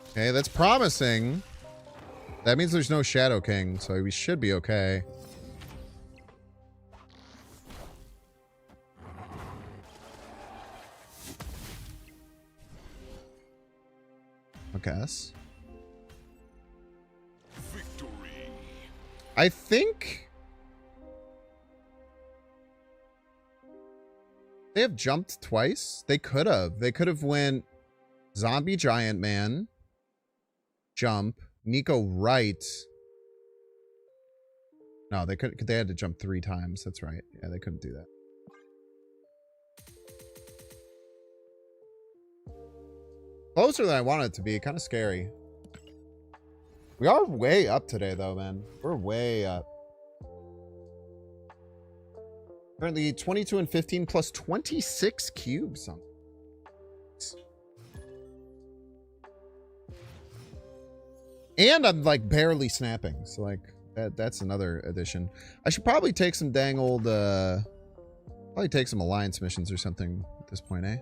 Okay, that's promising. That means there's no Shadow King, so we should be okay. Guess. Victory. I think they have jumped twice. They could have. They could have went Zombie Giant Man, jump, Nico right. No, they could. They had to jump 3 times. That's right. Yeah, they couldn't do that. Closer than I wanted it to be. Kind of scary. We are way up today, though, man. We're way up. Currently 22 and 15 plus 26 cubes. And I'm like barely snapping. So like that's another addition. I should probably take some dang old probably take some alliance missions or something at this point, eh?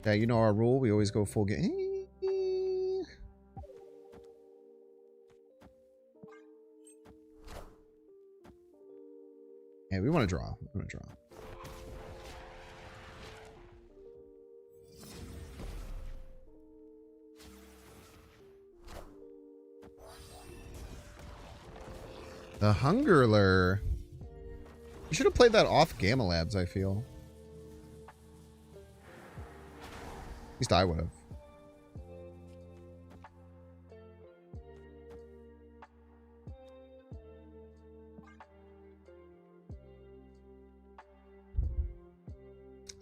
Yeah, you know our rule. We always go full game. Yeah, we want to draw. We want to draw. The Hungerler. You should have played that off Gamma Labs, I feel. At least I would have.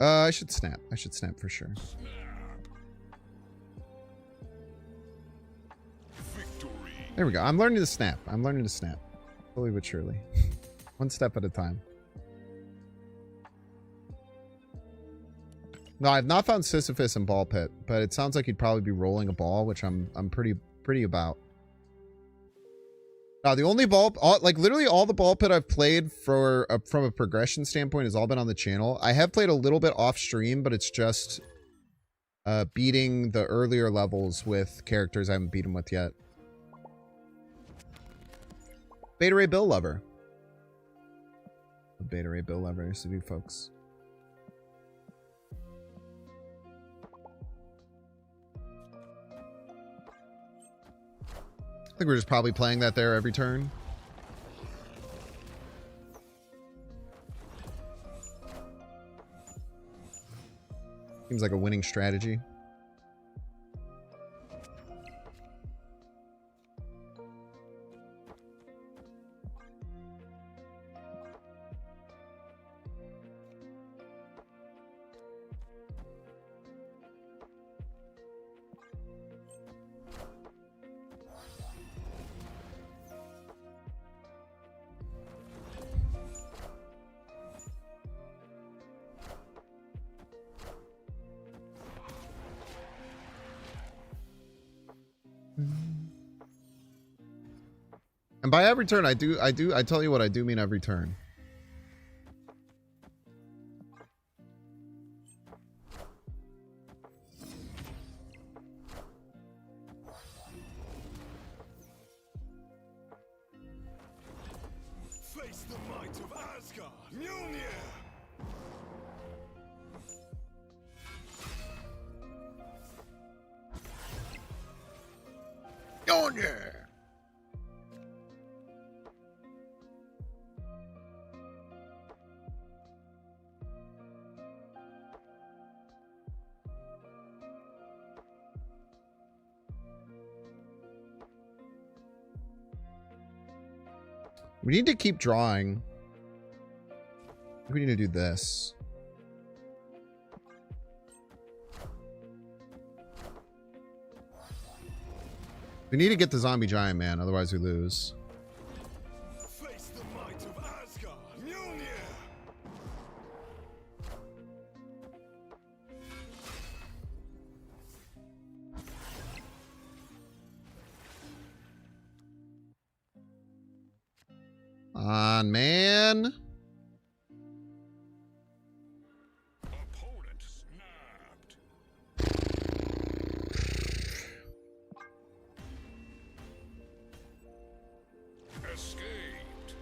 I should snap. I should snap for sure. There we go. I'm learning to snap. I'm learning to snap. Slowly but surely. One step at a time. No, I've not found Sisyphus in Ball Pit, but it sounds like he'd probably be rolling a ball, which I'm pretty about. Now, the only ball, like literally all the Ball Pit I've played for from a progression standpoint has all been on the channel. I have played a little bit off stream, but it's just beating the earlier levels with characters I haven't beat them with yet. Beta Ray Bill Lover. Beta Ray Bill Lover used to do, folks. I think we're just probably playing that there every turn. Seems like a winning strategy. And by every turn, I tell you what, I do mean every turn. Face the might of Asgard. Mjolnir. Oh, yeah. We need to keep drawing. We need to do this. We need to get the zombie giant man, otherwise we lose. Face the might of Asgard. Mjolnir. On, man. Opponent snapped. Escaped.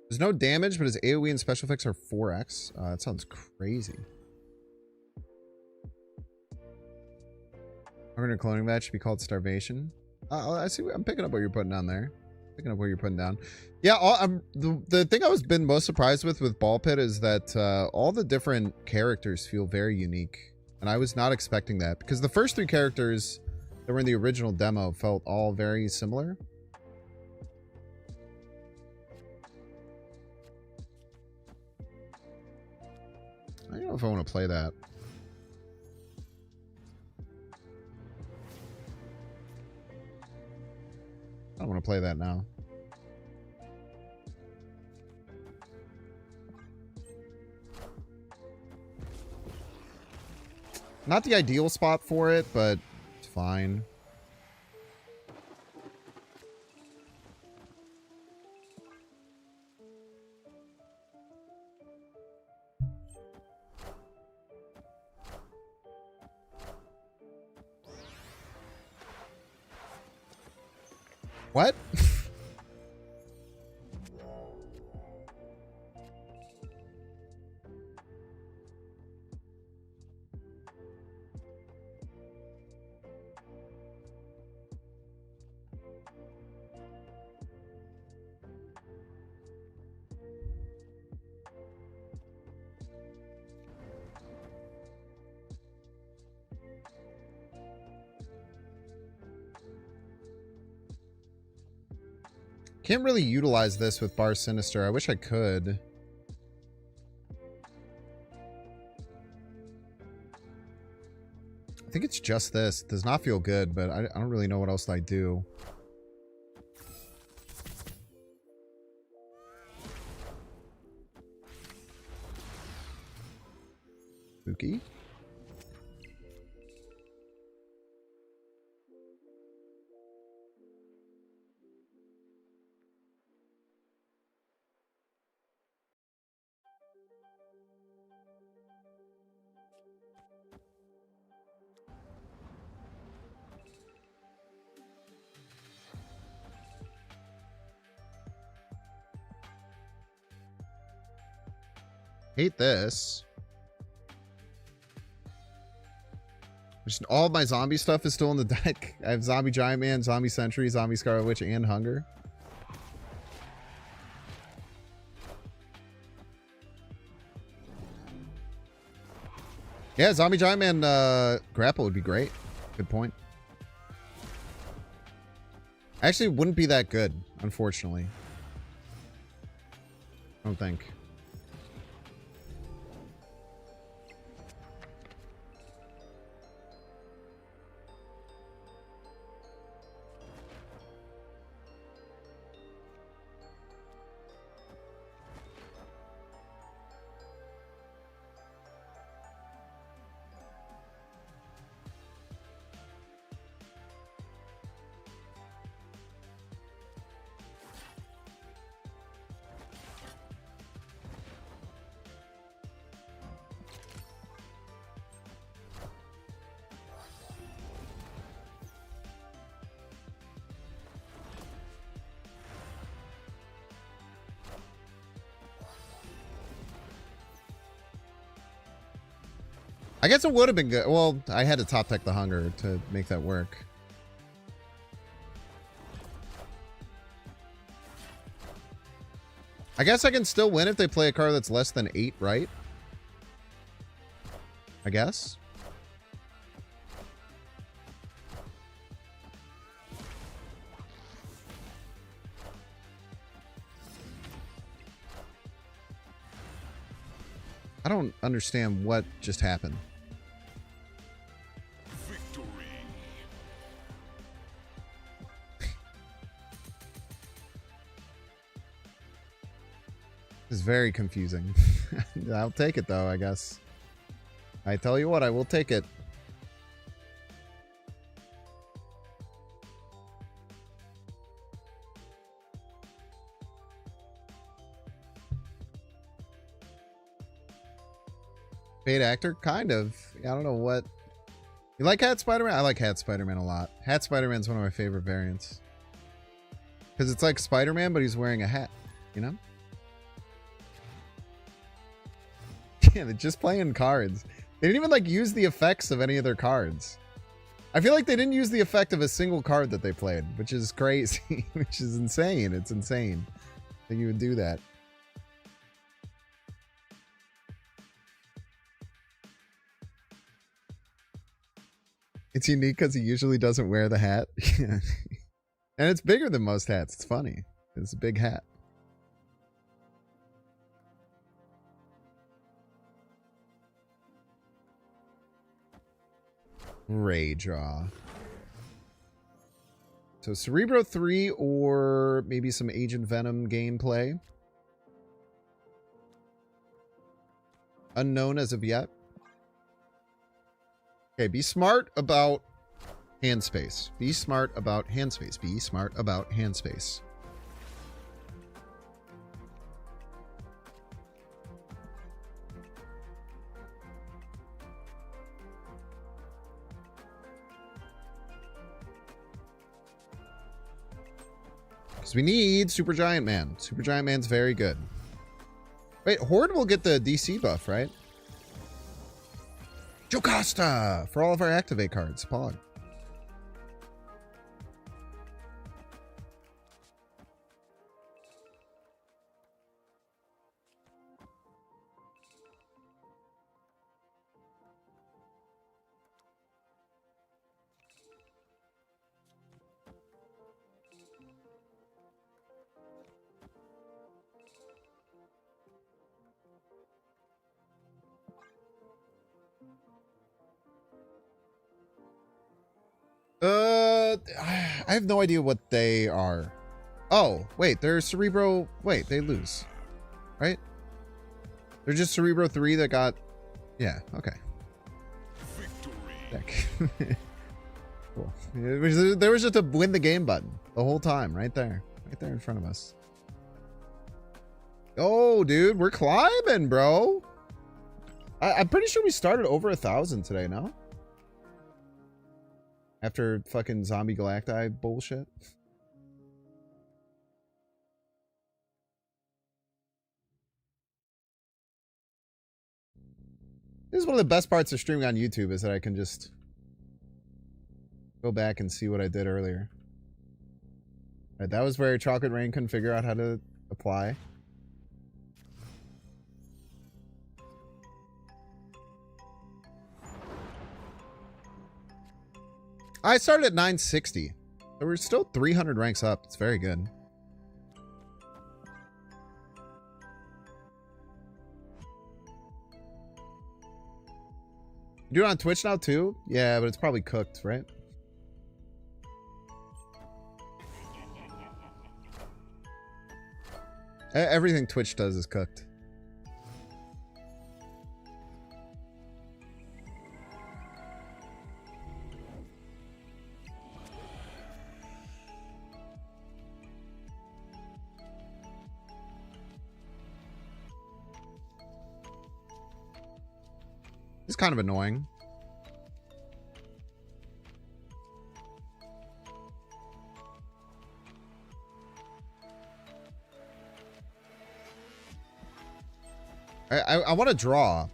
There's no damage, but his AoE and special effects are 4x. That sounds crazy. We're gonna cloning match should be called starvation. I see. I'm picking up what you're putting down there. Picking up what you're putting down. Yeah. The thing I was been most surprised with Ball Pit is that all the different characters feel very unique, and I was not expecting that because the first 3 characters that were in the original demo felt all very similar. I don't know if I want to play that. I don't want to play that now. Not the ideal spot for it, but it's fine. What? Can't really utilize this with Bar Sinister. I wish I could. I think it's just this. It does not feel good, but I don't really know what else I do. Spooky. Hate this. Just all my zombie stuff is still in the deck. I have Zombie Giant Man, Zombie Sentry, Zombie Scarlet Witch, and Hunger. Yeah, Zombie Giant Man grapple would be great. Good point. Actually, it wouldn't be that good, unfortunately. I don't think. I guess it would have been good. Well, I had to top deck the hunger to make that work. I guess I can still win if they play a card that's less than 8, right? I guess. I don't understand what just happened. Victory. It's very confusing. I'll take it though, I guess. I tell you what, I will take it. Paid actor? Kind of. I don't know what. You like Hat Spider-Man? I like Hat Spider-Man a lot. Hat Spider-Man's one of my favorite variants. Because it's like Spider-Man, but he's wearing a hat. You know? Yeah, they're just playing cards. They didn't even like use the effects of any of their cards. I feel like they didn't use the effect of a single card that they played, which is crazy. Which is insane. It's insane that you would do that. It's unique because he usually doesn't wear the hat. And it's bigger than most hats. It's funny. It's a big hat. Ray draw. So Cerebro 3 or maybe some Agent Venom gameplay. Unknown as of yet. Okay, be smart about hand space. Be smart about hand space. Be smart about hand space. Because we need Super Giant Man. Super Giant Man's very good. Wait, Horde will get the DC buff, right? Jocasta for all of our activate cards. Pog. I have no idea what they are. Oh, wait, they're Cerebro. Wait, they lose. Right? They're just Cerebro 3 that got. Yeah, okay. Victory. Cool. There was just a win the game button the whole time, right there. Right there in front of us. Oh, dude, we're climbing, bro. I'm pretty sure we started over 1,000 today, no? After fucking Zombie Galactus bullshit. This is one of the best parts of streaming on YouTube is that I can just go back and see what I did earlier. Right, that was where Chocolate Rain couldn't figure out how to apply. I started at 960. So we're still 300 ranks up. It's very good. You do it on Twitch now too? Yeah, but it's probably cooked, right? Everything Twitch does is cooked. It's kind of annoying. I want to draw.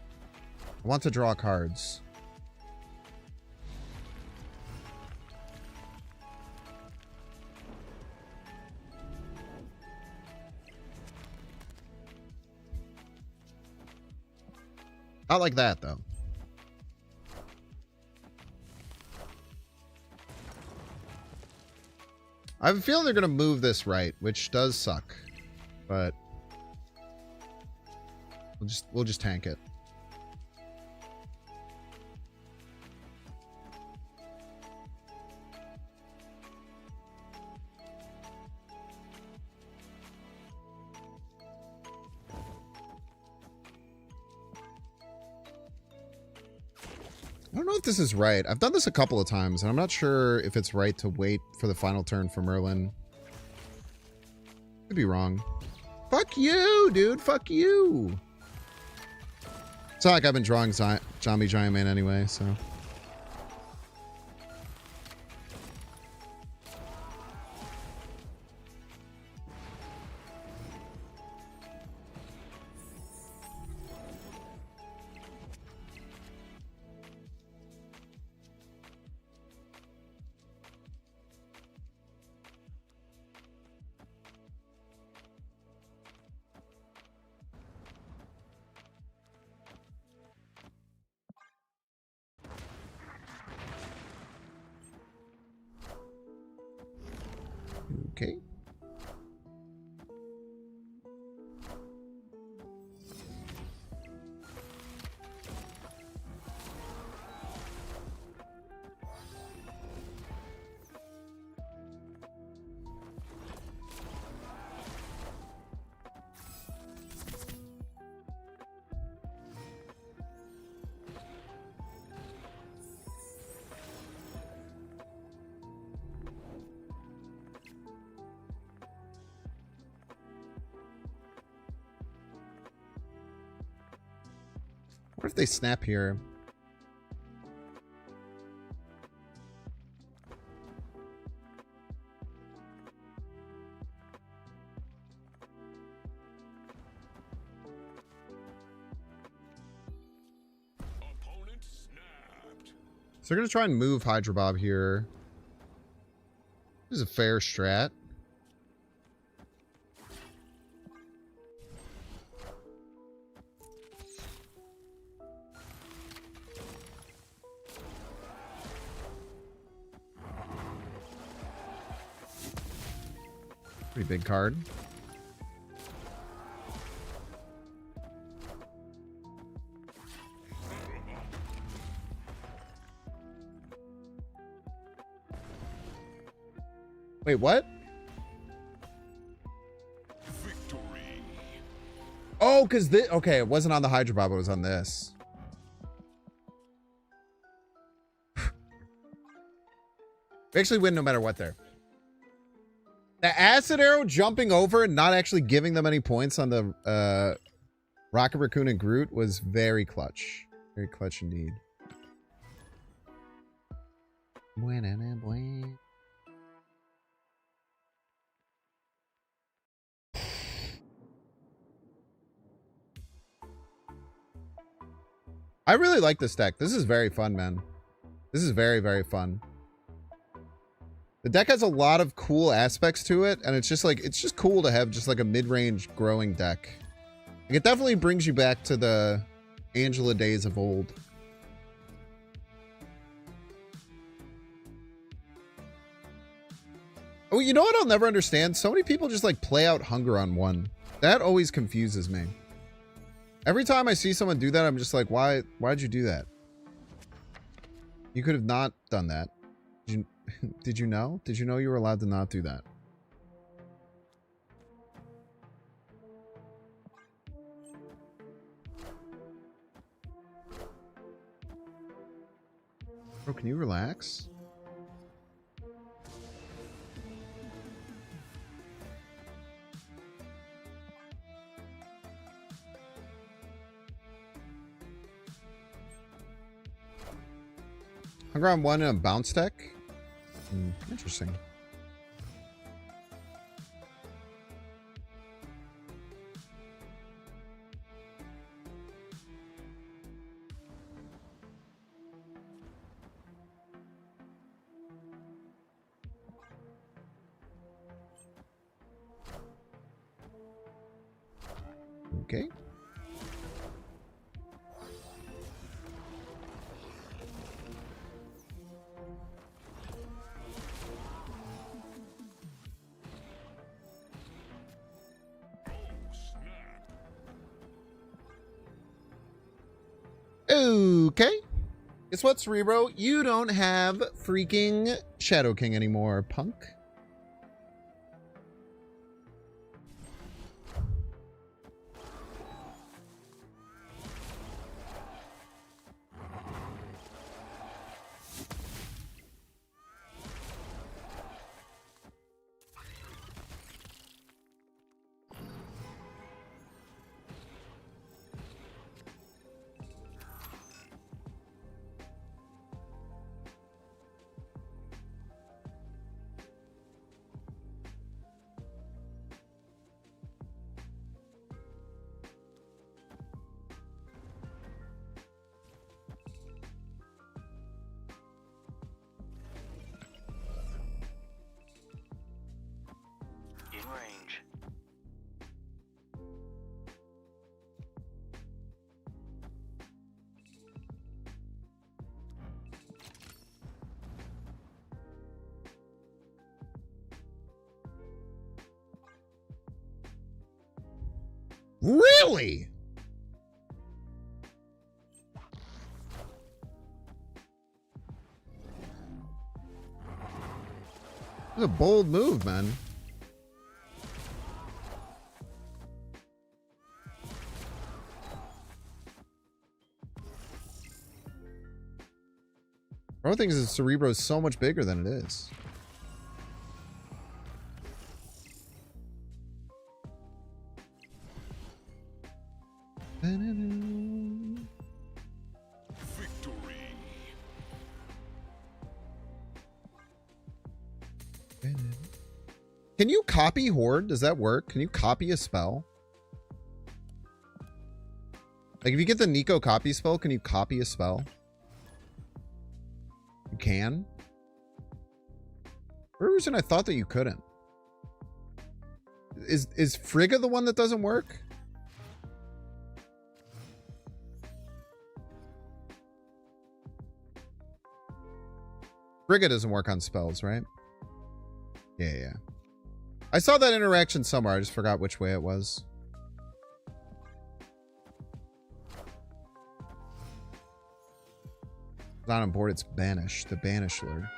I want to draw cards. Not like that, though. I have a feeling they're going to move this right, which does suck. But we'll just tank it. I don't know if this is right. I've done this a couple of times, and I'm not sure if it's right to wait for the final turn for Merlin. Could be wrong. Fuck you, dude. Fuck you. It's not like I've been drawing Zombie Giant Man anyway, so. Okay. What if they snap here? Opponent snapped. So they're going to try and move Hydra Bob here. This is a fair strat. Pretty big card. Wait, what? Victory. Oh, because this... Okay, it wasn't on the Hydra Bob, it was on this. We actually win no matter what there. The acid arrow jumping over and not actually giving them any points on the Rocket Raccoon and Groot was very clutch. Very clutch indeed. I really like this deck. This is very fun, man. This is very, very fun. The deck has a lot of cool aspects to it, and it's just like, it's just cool to have just like a mid-range growing deck. Like, it definitely brings you back to the Angela days of old. Oh, you know what I'll never understand? So many people just like play out Hunger on one. That always confuses me. Every time I see someone do that, I'm just like, why'd you do that? You could have not done that. Did you know? Did you know you were allowed to not do that? Bro, can you relax? Hunger on one and a bounce deck? Interesting. Okay. Okay. Guess what, Cerebro? You don't have freaking Shadow King anymore, punk. In range. Really? That's a bold move, man. One thing is Cerebro is so much bigger than it is. Victory. Can you copy Horde? Does that work? Can you copy a spell? Like if you get the Nico copy spell, can you copy a spell? You can? For some reason I thought that you couldn't. Is Frigga the one that doesn't work? Frigga doesn't work on spells, right? Yeah. I saw that interaction somewhere. I just forgot which way it was. It's not on board, it's Banish, the Banisher.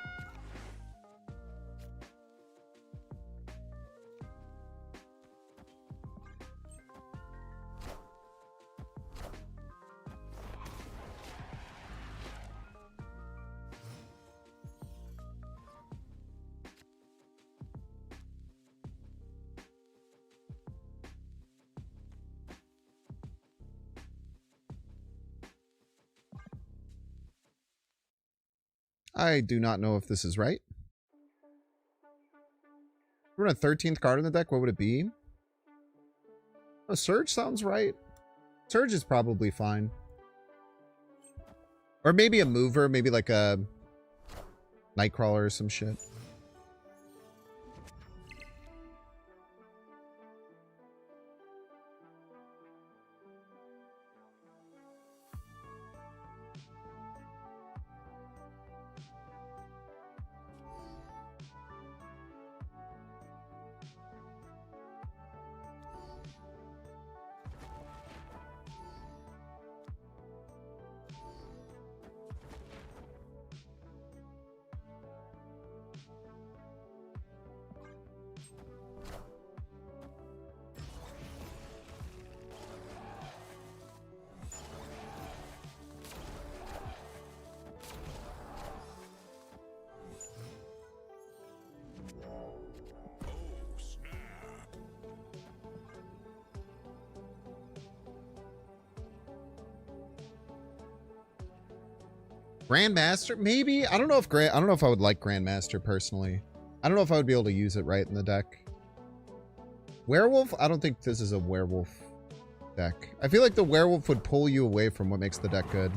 I do not know if this is right. We're on a 13th card in the deck. What would it be? Oh, Surge sounds right. Surge is probably fine. Or maybe a mover. Maybe like a Nightcrawler or some shit. Grandmaster? Maybe? I don't know if I would like Grandmaster personally. I don't know if I would be able to use it right in the deck. Werewolf? I don't think this is a werewolf deck. I feel like the werewolf would pull you away from what makes the deck good.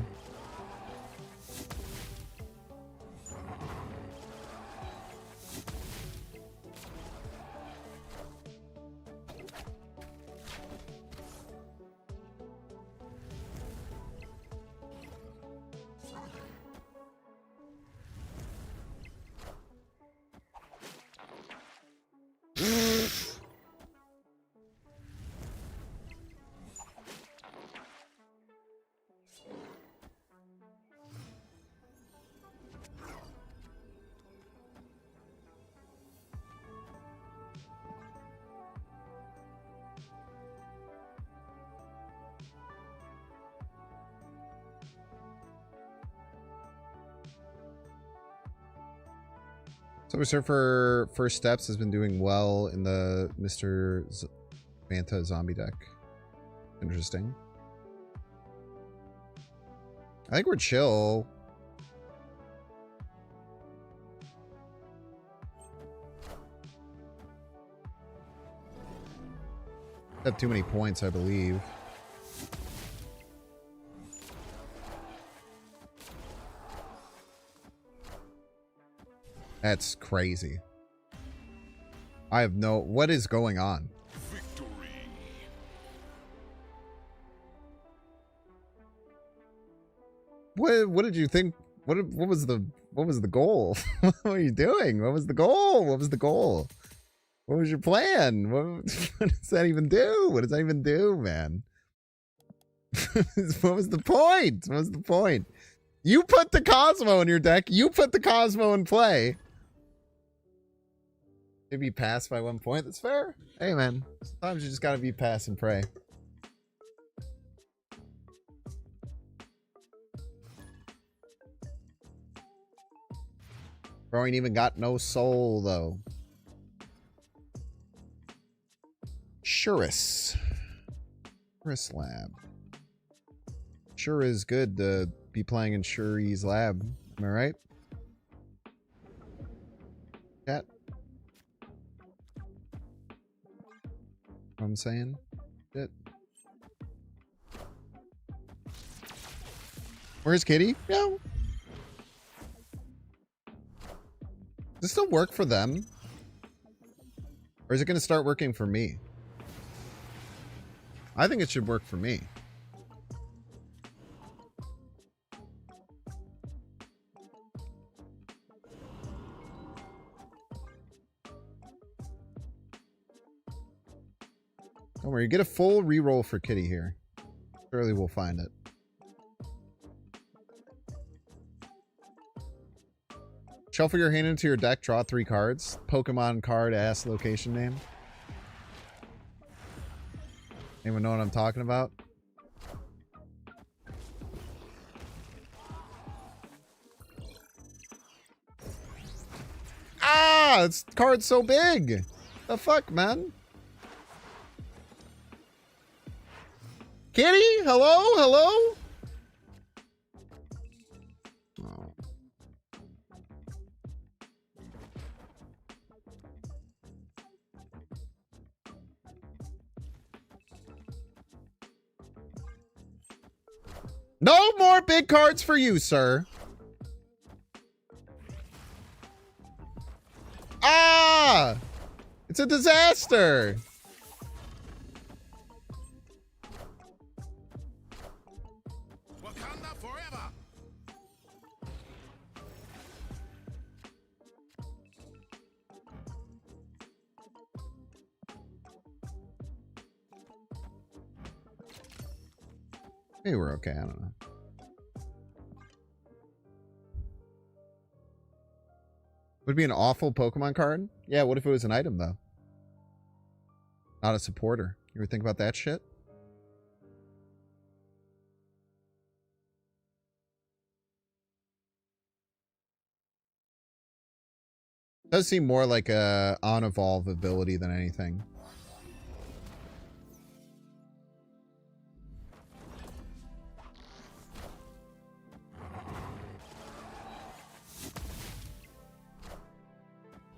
Silver Surfer First Steps has been doing well in the Manta zombie deck. Interesting. I think we're chill. Have too many points, I believe. That's crazy. I have no... What is going on? Victory. What did you think? What was the goal? What were you doing? What was the goal? What was the goal? What was your plan? What does that even do? What does that even do, man? What was the point? What was the point? You put the Cosmo in your deck. You put the Cosmo in play. Maybe pass by 1 point. That's fair. Hey, man. Sometimes you just gotta be pass and pray. Bro ain't even got no soul, though. Shurus. Shurus Lab. Sure is good to be playing in Shuri's lab. Am I right? Chat? What I'm saying? Shit. Where's Kitty? No. Does this still work for them? Or is it going to start working for me? I think it should work for me. Don't worry, get a full reroll for Kitty here. Surely we'll find it. Shuffle your hand into your deck, draw 3 cards. Pokemon card ass location name. Anyone know what I'm talking about? Ah! This card's so big! The fuck, man? Kitty? Hello? Hello? Oh. No more big cards for you, sir. Ah! It's a disaster. Wakanda forever. Maybe we're okay. I don't know. Would it be an awful Pokemon card? Yeah, what if it was an item, though? Not a supporter. You ever think about that shit? It does seem more like a on-evolve ability than anything.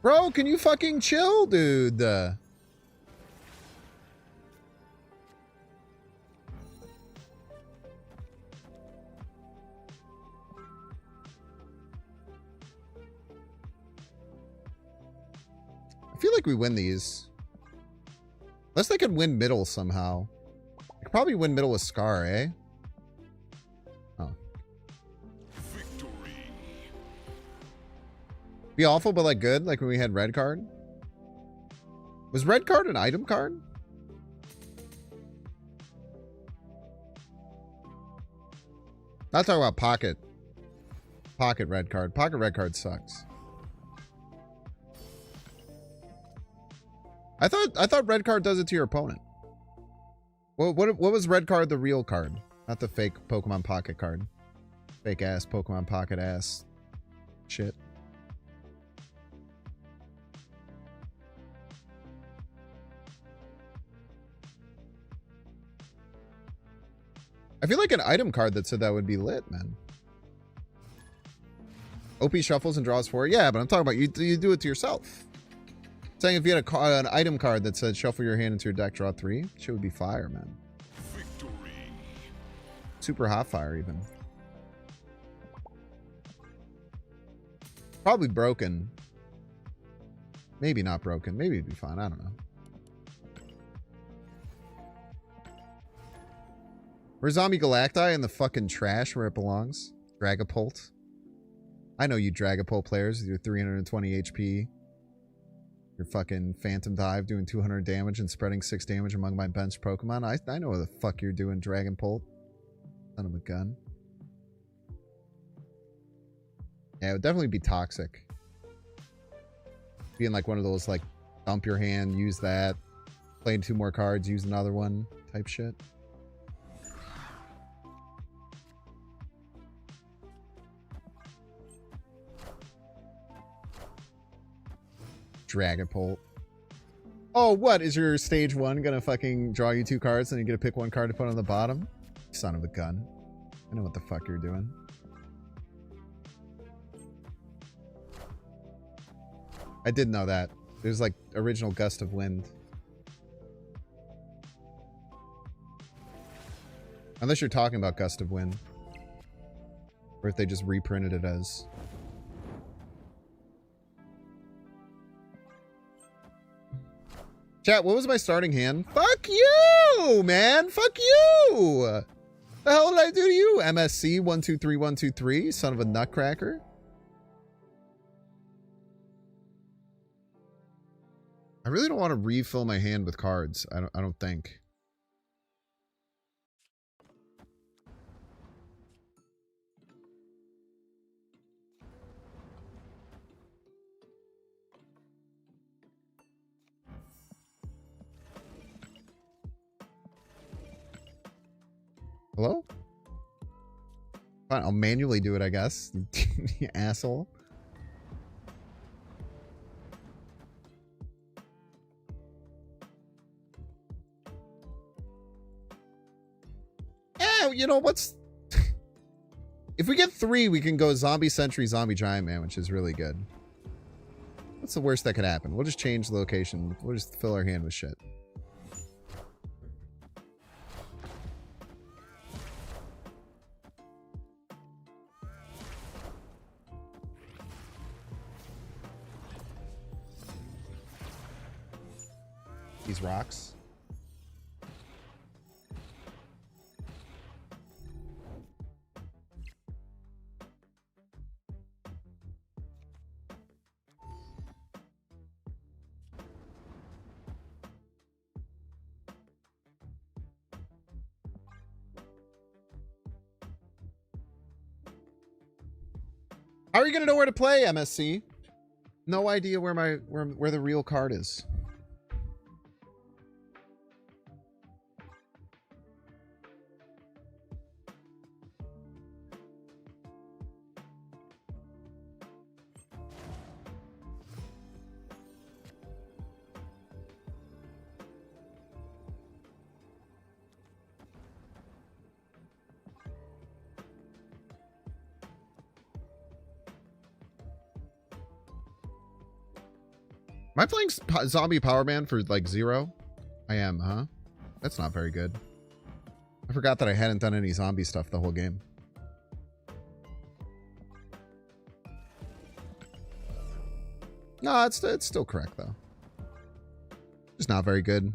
Bro, can you fucking chill, dude? I feel like we win these. Unless they could win middle somehow. I could probably win middle with Scar, eh? Oh. Victory. Be awful, but like good, like when we had red card. Was red card an item card? Not talking about pocket. Pocket red card. Pocket red card sucks. I thought red card does it to your opponent. What was red card the real card? Not the fake Pokemon pocket card. Fake ass Pokemon pocket ass shit. I feel like an item card that said that would be lit, man. OP shuffles and draws 4. Yeah, but I'm talking about you do it to yourself. Saying if you had an item card that said shuffle your hand into your deck, draw 3, shit would be fire, man. Victory. Super hot fire, even. Probably broken. Maybe not broken. Maybe it'd be fine. I don't know. Where's Zombie Galactus in the fucking trash where it belongs? Dragapult. I know you Dragapult players with your 320 HP. Your fucking Phantom Dive doing 200 damage and spreading 6 damage among my bench Pokemon. I know what the fuck you're doing, Dragonpult. Son of a gun. Yeah, it would definitely be toxic. Being like one of those, like, dump your hand, use that. Playing 2 more cards, use another one type shit. Dragapult. Oh, what? Is your stage 1 gonna fucking draw you 2 cards and you get to pick 1 card to put on the bottom? Son of a gun. I know what the fuck you're doing. I did know that. There's like original Gust of Wind. Unless you're talking about Gust of Wind. Or if they just reprinted it as... Chat, what was my starting hand? Fuck you, man. Fuck you. The hell did I do to you? MSC 123123, son of a nutcracker. I really don't want to refill my hand with cards. I don't think. Hello? Fine, I'll manually do it, I guess. You asshole. Yeah, you know what's... If we get 3, we can go Zombie Sentry, Zombie Giant Man, which is really good. What's the worst that could happen? We'll just change the location. We'll just fill our hand with shit. These rocks. How are you gonna know where to play, MSC? No idea where where the real card is. Am I playing Zombie Power Band for like 0? I am, huh? That's not very good. I forgot that I hadn't done any zombie stuff the whole game. No, it's still correct though. Just not very good.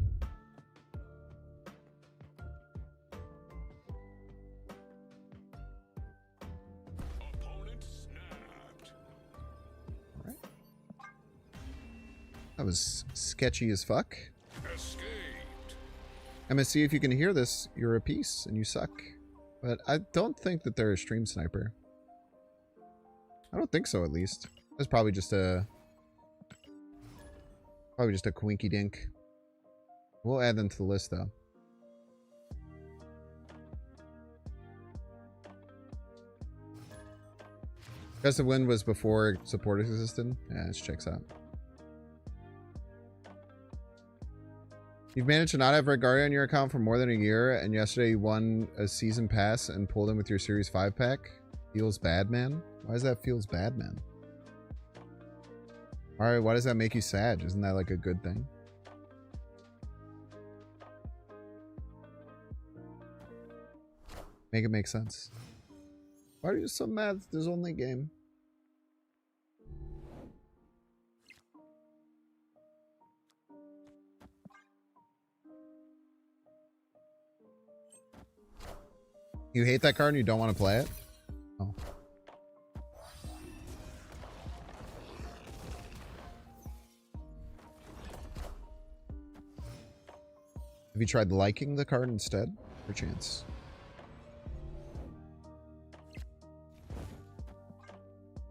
That was sketchy as fuck. Escaped. MSC, if you can hear this, you're a piece and you suck. But I don't think that they're a stream sniper. I don't think so, at least. That's probably just a... quinky dink. We'll add them to the list, though. Gust of Wind was before support existed? Yeah, this checks out. You've managed to not have Red Guardian on your account for more than a year, and yesterday you won a season pass and pulled in with your Series 5 pack? Feels bad, man? Why does that feels bad, man? Alright, why does that make you sad? Isn't that like a good thing? Make it make sense. Why are you so mad that there's only a game? You hate that card and you don't want to play it? Oh. Have you tried liking the card instead? Perchance.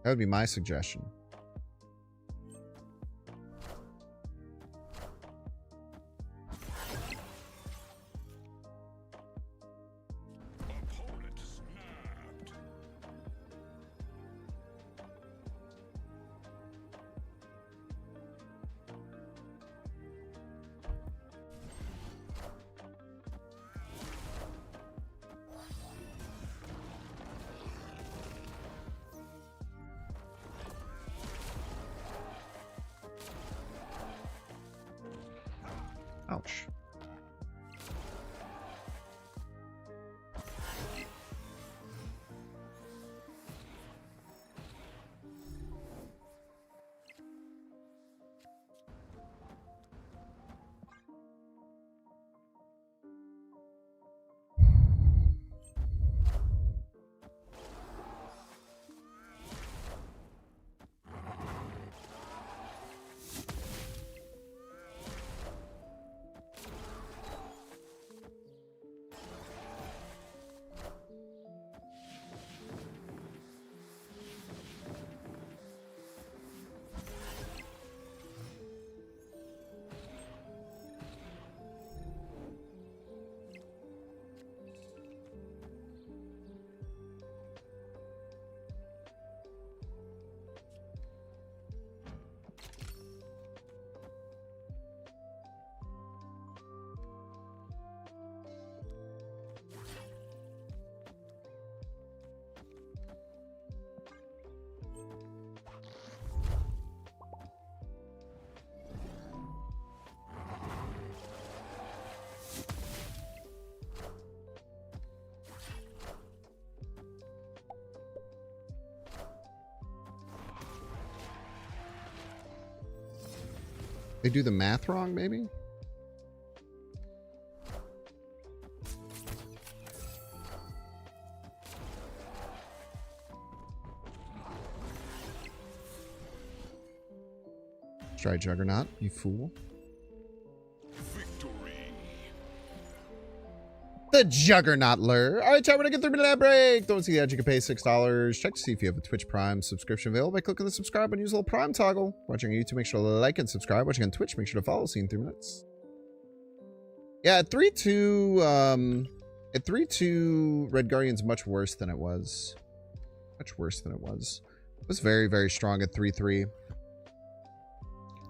That would be my suggestion. Opponent snapped. Ouch. They do the math wrong, maybe? Try Juggernaut, you fool. Victory. The Juggernaut lure. All right, chat, we're gonna get 3-minute ad break. Don't see the ad, you can pay $6. Check to see if you have a Twitch Prime subscription available by clicking the subscribe and use a little Prime toggle. Watching on YouTube, make sure to like and subscribe. Watching on Twitch, make sure to follow. See you in 3 minutes. Yeah, at 3-2, Red Guardian's much worse than it was. Much worse than it was. It was very, very strong at 3-3.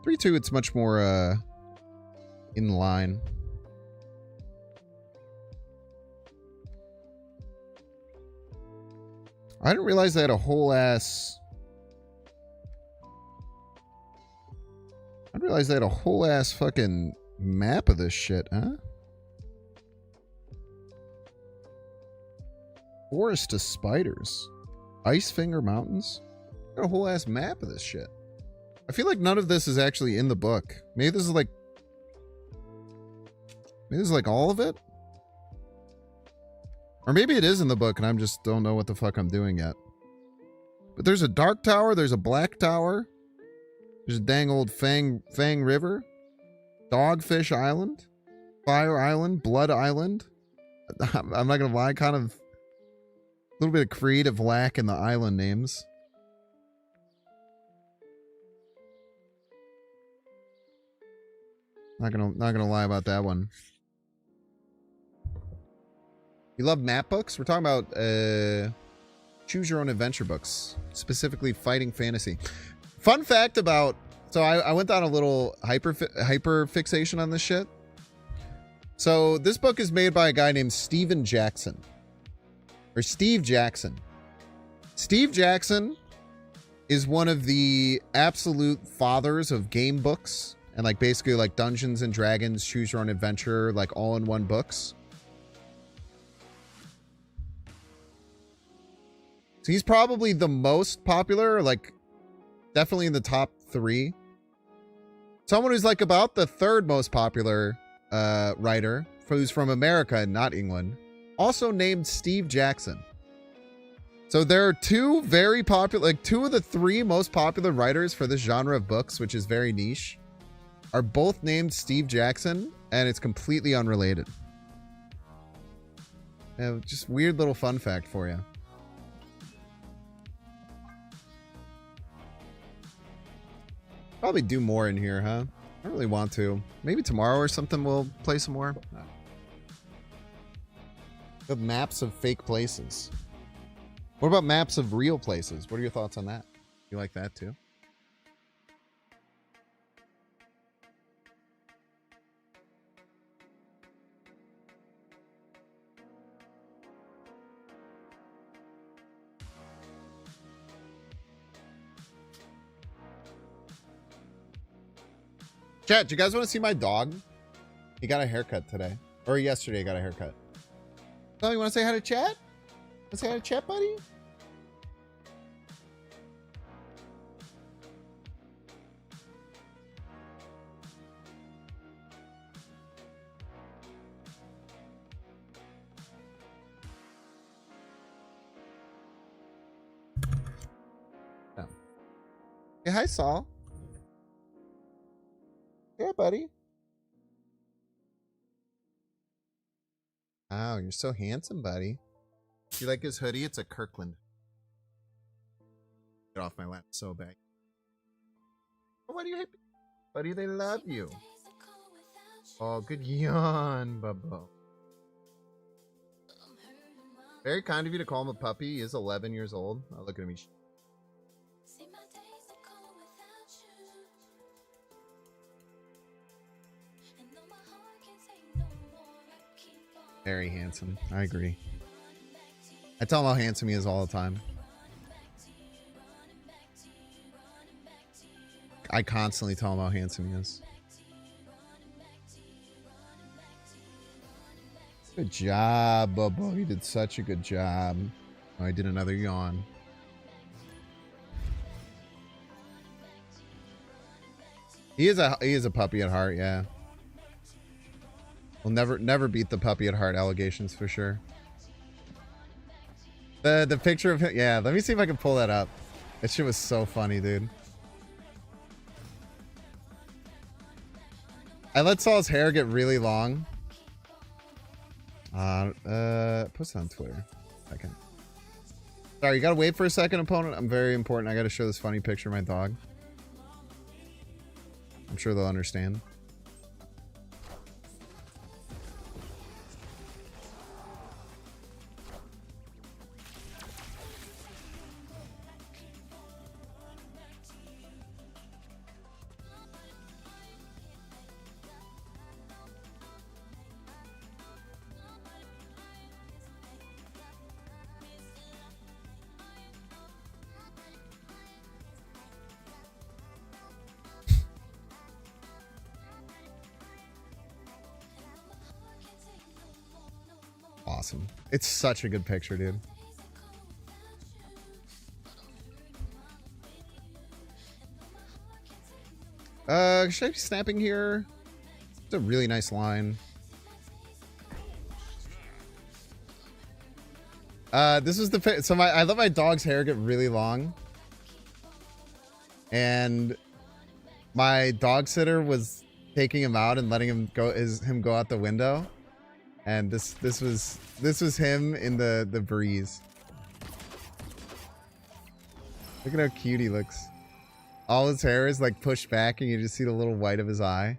3-2, it's much more in line. I didn't realize they had a whole ass... I didn't realize they had a whole ass fucking map of this shit, huh? Forest to Spiders. Icefinger Mountains. Got a whole ass map of this shit. I feel like none of this is actually in the book. Maybe this is like... Maybe this is like all of it? Or maybe it is in the book and I just don't know what the fuck I'm doing yet. But there's a Dark Tower, there's a Black Tower. There's a dang old Fang River. Dogfish Island. Fire Island. Blood Island. I'm not gonna lie, kind of... A little bit of creative lack in the island names. Not gonna lie about that one. You love map books? We're talking about choose your own adventure books, specifically fighting fantasy. Fun fact about, so I went down a little hyper fixation on this shit. So this book is made by a guy named Steven Jackson. Or Steve Jackson. Steve Jackson is one of the absolute fathers of game books. And like basically like Dungeons and Dragons, Choose Your Own Adventure, like all-in-one books. So he's probably the most popular, like definitely in the top 3. Someone who's like about the 3rd most popular writer, who's from America and not England, also named Steve Jackson. So there are 2 very popular, like 2 of the 3 most popular writers for this genre of books, which is very niche, are both named Steve Jackson, and it's completely unrelated. Just weird little fun fact for you. Probably do more in here, huh? I don't really want to. Maybe tomorrow or something we'll play some more. The maps of fake places. What about maps of real places? What are your thoughts on that? You like that too? Chat, do you guys want to see my dog? He got a haircut today. Or yesterday he got a haircut. Oh, you want to say hi to chat? Want to say hi to chat, buddy? No. Hey, hi, Saul. Yeah, buddy. Wow, you're so handsome, buddy. You like his hoodie? It's a Kirkland. Get off my lap so bad. Why do you hate me? Buddy, they love you. Oh, good yawn, Bubbo. Very kind of you to call him a puppy. He is 11 years old. Oh, look at him. Very handsome. I agree. I tell him how handsome he is all the time. I constantly tell him how handsome he is. Good job, Bubba. You did such a good job. Oh, I did another yawn. He is a puppy at heart, yeah. We'll never beat the puppy at heart allegations for sure. The picture of him, yeah, let me see if I can pull that up. That shit was so funny, dude. I let Saul's hair get really long. Post it on Twitter. Second. Sorry, you gotta wait for a second, opponent. I'm very important. I gotta show this funny picture of my dog. I'm sure they'll understand. Awesome. It's such a good picture, dude. Should I be snapping here? It's a really nice line. This was the so I let my dog's hair get really long, and my dog sitter was taking him out and letting him go out the window. And this was him in the breeze. Look at how cute he looks. All his hair is like pushed back and you just see the little white of his eye.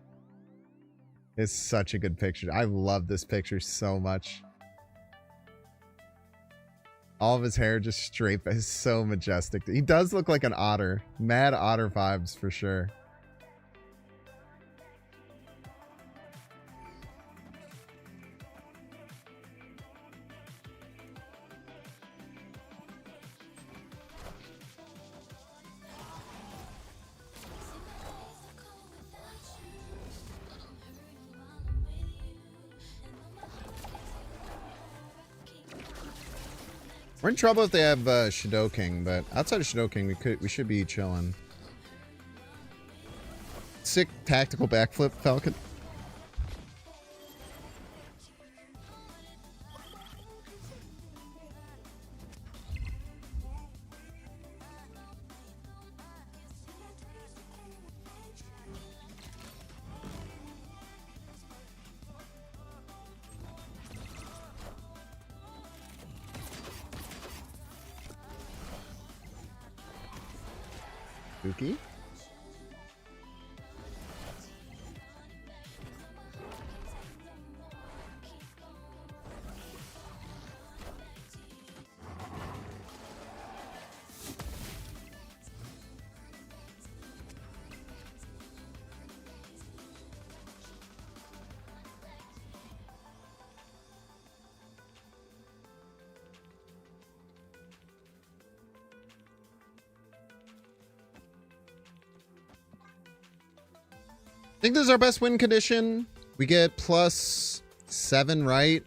It's such a good picture. I love this picture so much. All of his hair just straight, but it's so majestic. He does look like an otter. Mad otter vibes for sure. We're in trouble if they have Shadoking, but outside of Shadoking, we should be chilling. Sick tactical backflip, Falcon. Spooky. I think this is our best win condition. We get +7, right?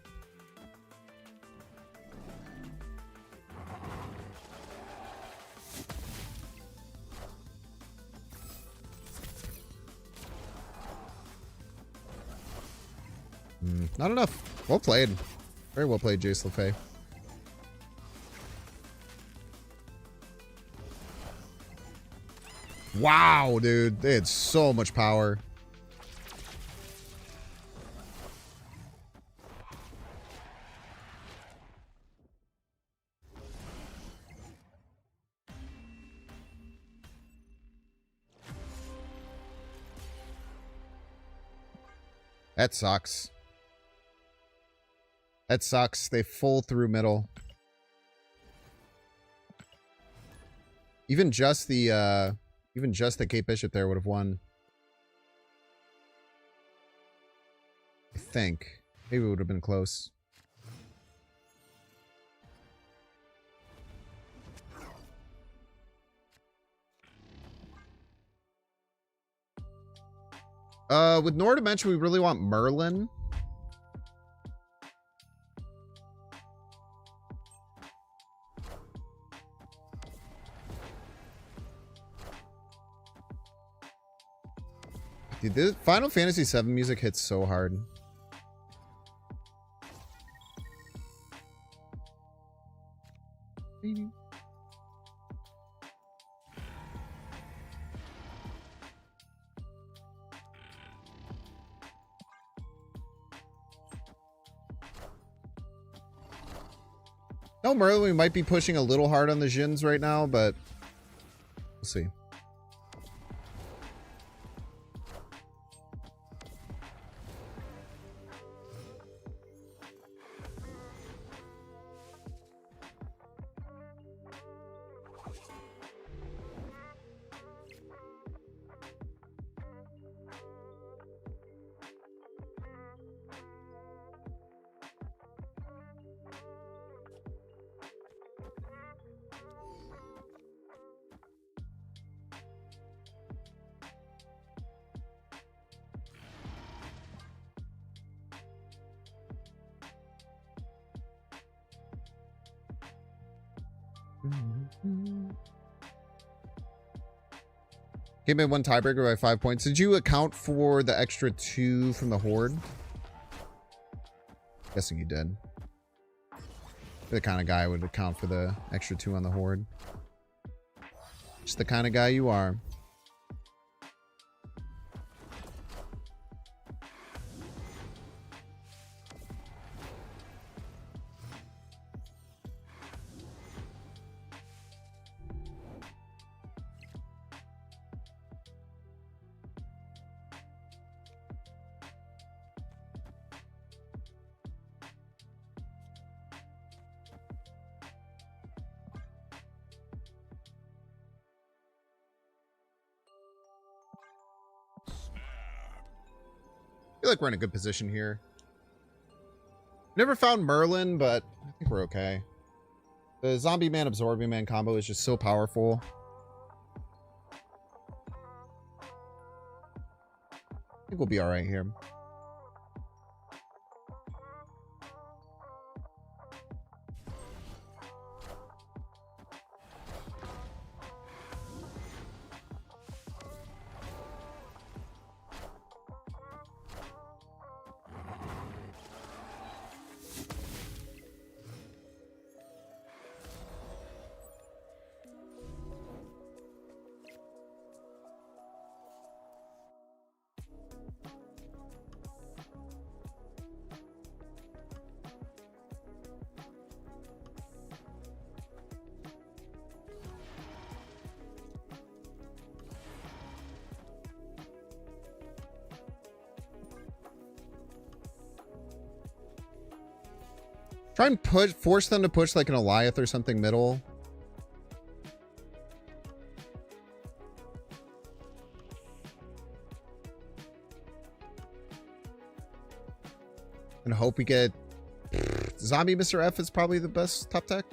Not enough. Well played. Very well played, Jace LeFay. Wow, dude. They had so much power. That sucks. That sucks. They full through middle. Even just the Cape Bishop there would have won. I think. Maybe it would have been close. With Nora Dimension, we really want Merlin. Dude, this Final Fantasy VII music hits so hard. No, Merlin, we might be pushing a little hard on the Jins right now, but we'll see. Came in one tiebreaker by 5 points. Did you account for the extra 2 from the Horde? Guessing you did. You're the kind of guy who would account for the extra 2 on the Horde. Just the kind of guy you are. I feel like we're in a good position here. Never found Merlin, but I think we're okay. The Zombie Man Absorbing Man combo is just so powerful. I think we'll be alright here. Try and force them to push like an Goliath or something middle. And hope we get Zombie Mr. F is probably the best top deck.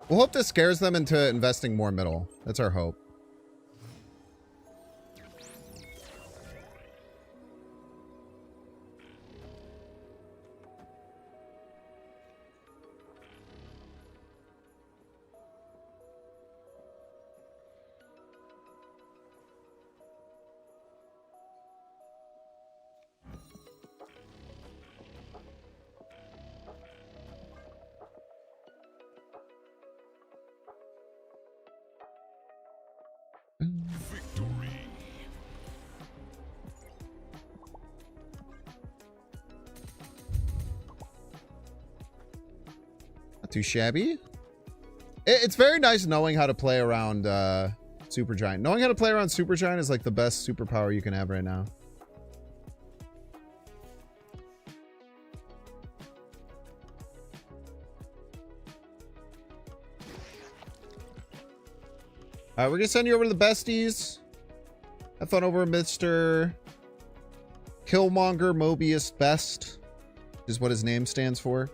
We'll hope this scares them into investing more middle. That's our hope. Victory. Not too shabby. It's very nice knowing how to play around Supergiant. Knowing how to play around Supergiant is like the best superpower you can have right now. Alright, we're gonna send you over to the besties. Have fun over Mr. Killmonger Mobius Best, is what his name stands for.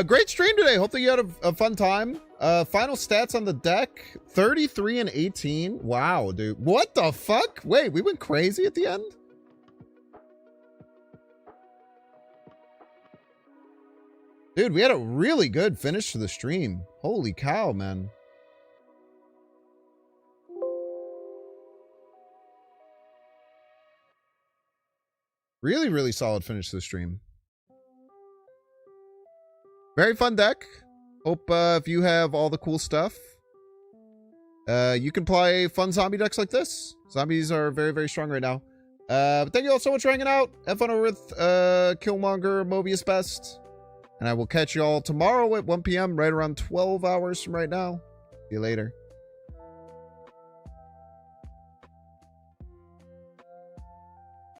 Great stream today. Hope that you had a fun time. Final stats on the deck: 33 and 18. Wow, dude. What the fuck? Wait, we went crazy at the end? Dude, we had a really good finish to the stream. Holy cow, man. Really, really solid finish to the stream. Very fun deck. Hope if you have all the cool stuff, you can play fun zombie decks like this. Zombies are very, very strong right now. But thank you all so much for hanging out. Have fun over with Killmonger Mobius Best. And I will catch you all tomorrow at 1 p.m. right around 12 hours from right now. See you later.